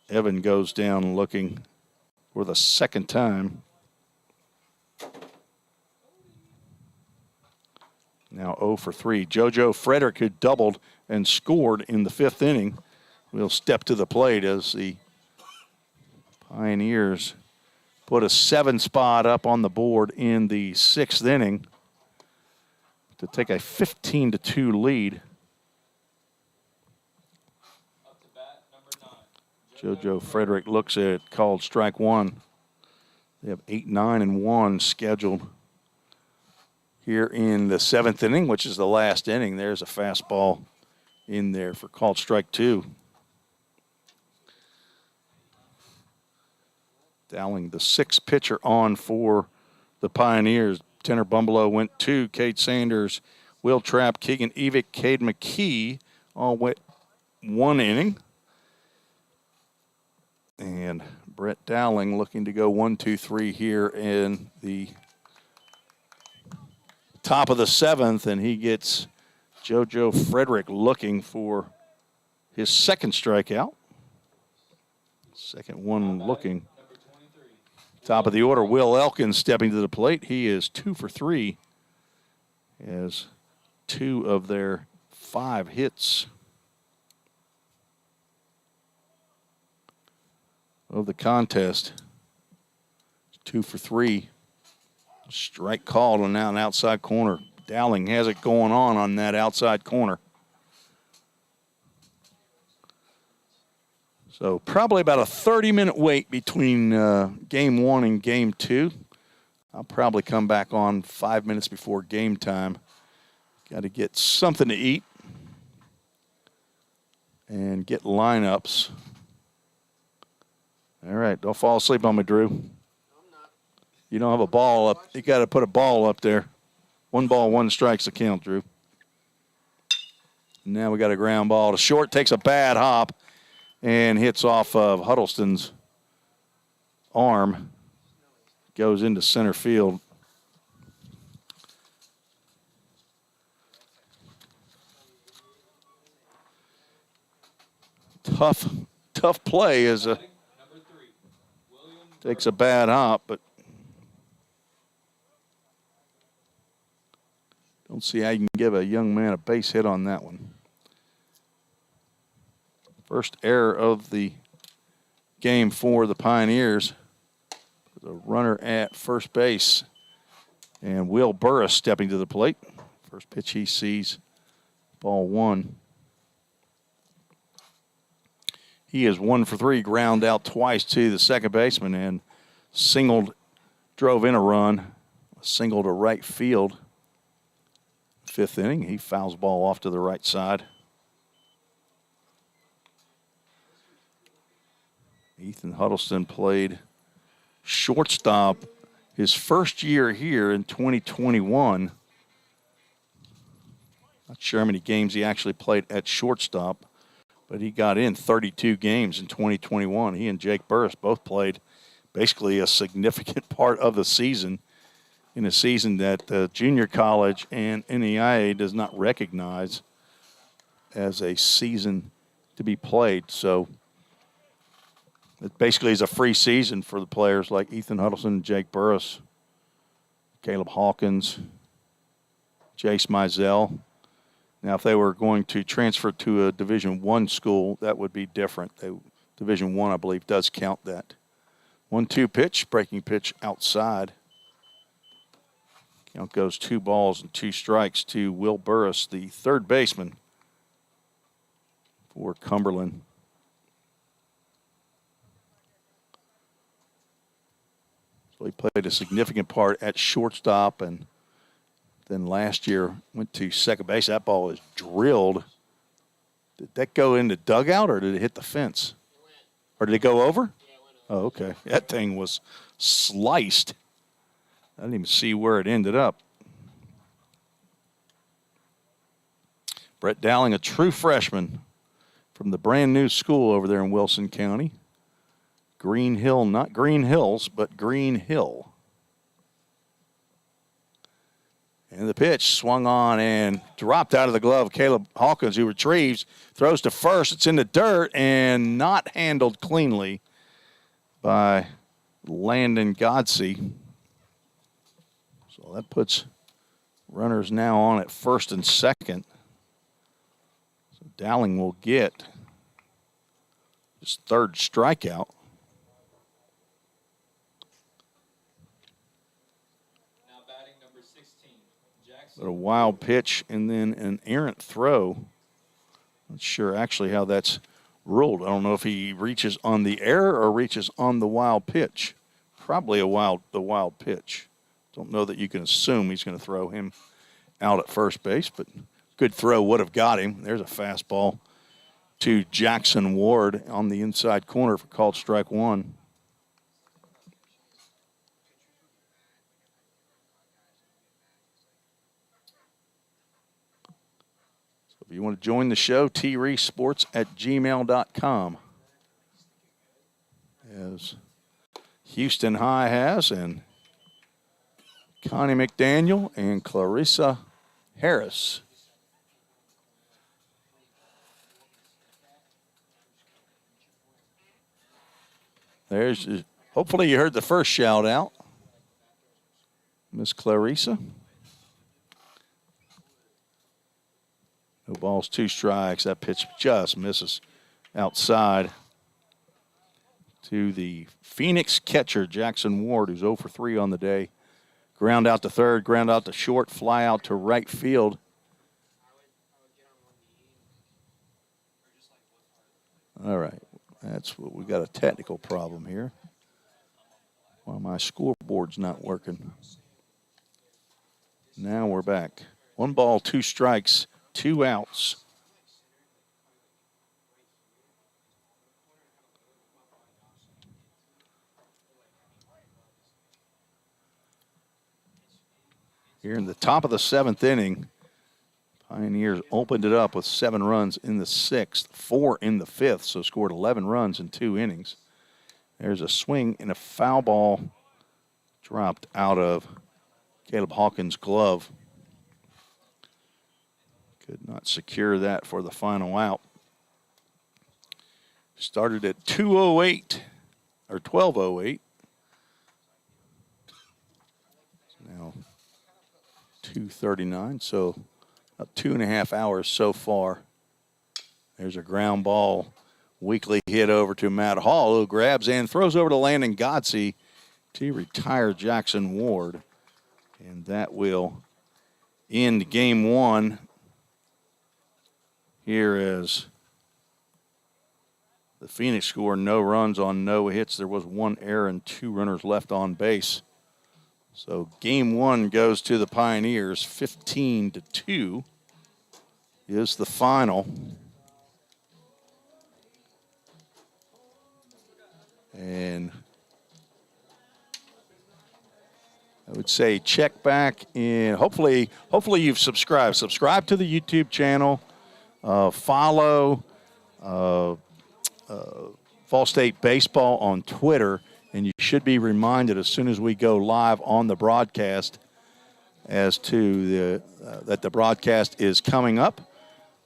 Evan goes down looking for the second time. Now 0 for 3. JoJo Frederick, who doubled and scored in the 5th inning, will step to the plate as the Pioneers put a 7 spot up on the board in the 6th inning to take a 15-2 lead. Up to bat, number 9. JoJo Frederick looks at called strike one. They have 8, 9, and 1 scheduled here in the 7th inning, which is the last inning. There's a fastball in there for called strike 2. Dowling, the 6th pitcher on for the Pioneers. Tanner Bumbleau went 2. Cade Sanders, Will Trapp, Keegan Evick, Cade McKee all went 1 inning. And Brett Dowling looking to go 1, 2, 3 here in the top of the 7th, and he gets JoJo Frederick looking for his 2nd strikeout. Second one looking. Top of the order, Will Elkins stepping to the plate. He is 2 for 3. He has 2 of their 5 hits of the contest. 2 for 3. Strike called on now an outside corner. Dowling has it going on that outside corner. So probably about a 30-minute wait between game 1 and game 2. I'll probably come back on 5 minutes before game time. Got to get something to eat and get lineups. All right, don't fall asleep on me, Drew. You don't have a ball up. You got to put a ball up there. 1 ball, 1 strike's the count, Drew. Now we got a ground ball to short, takes a bad hop and hits off of Huddleston's arm. Goes into center field. Tough play as a takes a bad hop, but don't see how you can give a young man a base hit on that one. First error of the game for the Pioneers. The runner at first base. And Will Burris stepping to the plate. First pitch he sees, ball 1. He is 1 for 3, ground out twice to the second baseman and singled, drove in a run, single to right field. 5th inning, he fouls ball off to the right side. Ethan Huddleston played shortstop his first year here in 2021. Not sure how many games he actually played at shortstop, but he got in 32 games in 2021. He and Jake Burris both played basically a significant part of the season in a season that junior college and NEIA does not recognize as a season to be played. So it basically is a free season for the players like Ethan Huddleston and Jake Burris, Caleb Hawkins, Jace Mizell. Now, if they were going to transfer to a Division I school, that would be different. Division I, I believe, does count that. 1-2 pitch, breaking pitch outside. Count goes 2 balls and 2 strikes to Will Burris, the third baseman for Cumberland. So he played a significant part at shortstop, and then last year went to second base. That ball was drilled. Did that go in the dugout, or did it hit the fence? Or did it go over? Oh, okay. That thing was sliced. I didn't even see where it ended up. Brett Dowling, a true freshman from the brand new school over there in Wilson County. Green Hill, not Green Hills, but Green Hill. And the pitch swung on and dropped out of the glove of Caleb Hawkins, who retrieves, throws to first. It's in the dirt and not handled cleanly by Landon Godsey. So that puts runners now on at first and second. So Dowling will get his third strikeout. But a wild pitch and then an errant throw. Not sure actually how that's ruled. I don't know if he reaches on the error or reaches on the wild pitch. Probably the wild pitch. Don't know that you can assume he's going to throw him out at first base, but good throw would have got him. There's a fastball to Jackson Ward on the inside corner for called strike one. So if you want to join the show, treesports@gmail.com. As Houston High has, and Connie McDaniel and Clarissa Harris. There's, hopefully you heard the first shout out. Miss Clarissa. No balls, 2 strikes. That pitch just misses outside to the Phoenix catcher, Jackson Ward, who's 0 for 3 on the day. Ground out to third, ground out to short, fly out to right field. All right, that's what we got, a technical problem here. Well, my scoreboard's not working. Now we're back. 1 ball, 2 strikes, 2 outs. Here in the top of the 7th inning, Pioneers opened it up with 7 runs in the 6th, 4 in the 5th, so scored 11 runs in 2 innings. There's a swing and a foul ball dropped out of Caleb Hawkins' glove. Could not secure that for the final out. Started at 2:08 or 12:08. Now 2:39, so about 2.5 hours so far. There's a ground ball, weakly hit over to Matt Hall, who grabs and throws over to Landon Godsey to retire Jackson Ward. And that will end game 1. Here is the Phoenix scored no runs on no hits. There was 1 error and 2 runners left on base. So game 1 goes to the Pioneers. 15-2 is the final. And I would say check back in. Hopefully you've subscribed. Subscribe to the YouTube channel. Follow Fall State Baseball on Twitter. And you should be reminded as soon as we go live on the broadcast as to that the broadcast is coming up.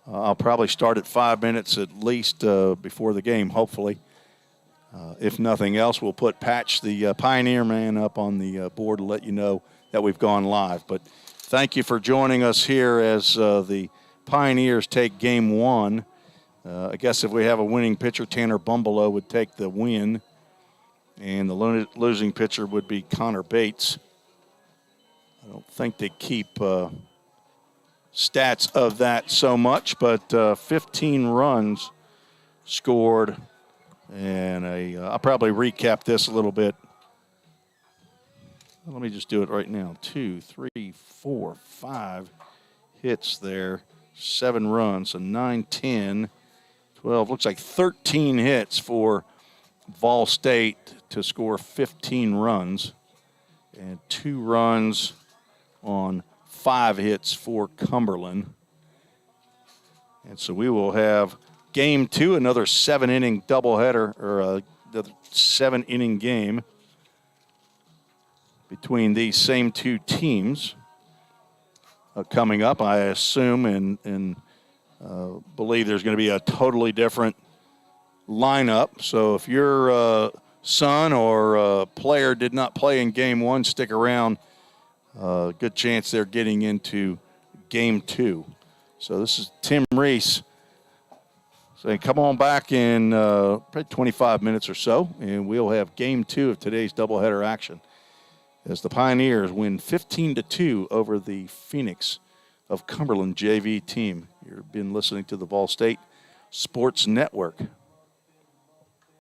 I'll probably start at 5 minutes at least before the game, hopefully. If nothing else, we'll put Patch, the Pioneer man, up on the board to let you know that we've gone live. But thank you for joining us here as the Pioneers take game 1. I guess if we have a winning pitcher, Tanner Bumbalo would take the win. And the losing pitcher would be Connor Bates. I don't think they keep stats of that so much, but 15 runs scored. And I'll probably recap this a little bit. Let me just do it right now. 2, 3, 4, 5 hits there. 7 runs, so 9, 10, 12. Looks like 13 hits for Vol State to score 15 runs, and 2 runs on 5 hits for Cumberland. And so we will have game 2, another 7-inning doubleheader, or the 7-inning game between these same 2 teams coming up. I assume and believe there's going to be a totally different lineup. So if your son or player did not play in game 1, stick around. Good chance they're getting into game 2. So this is Tim Reese saying, come on back in probably 25 minutes or so, and we'll have game 2 of today's doubleheader action. as the Pioneers win 15-2 over the Phoenix of Cumberland JV team. You've been listening to the Ball State Sports Network.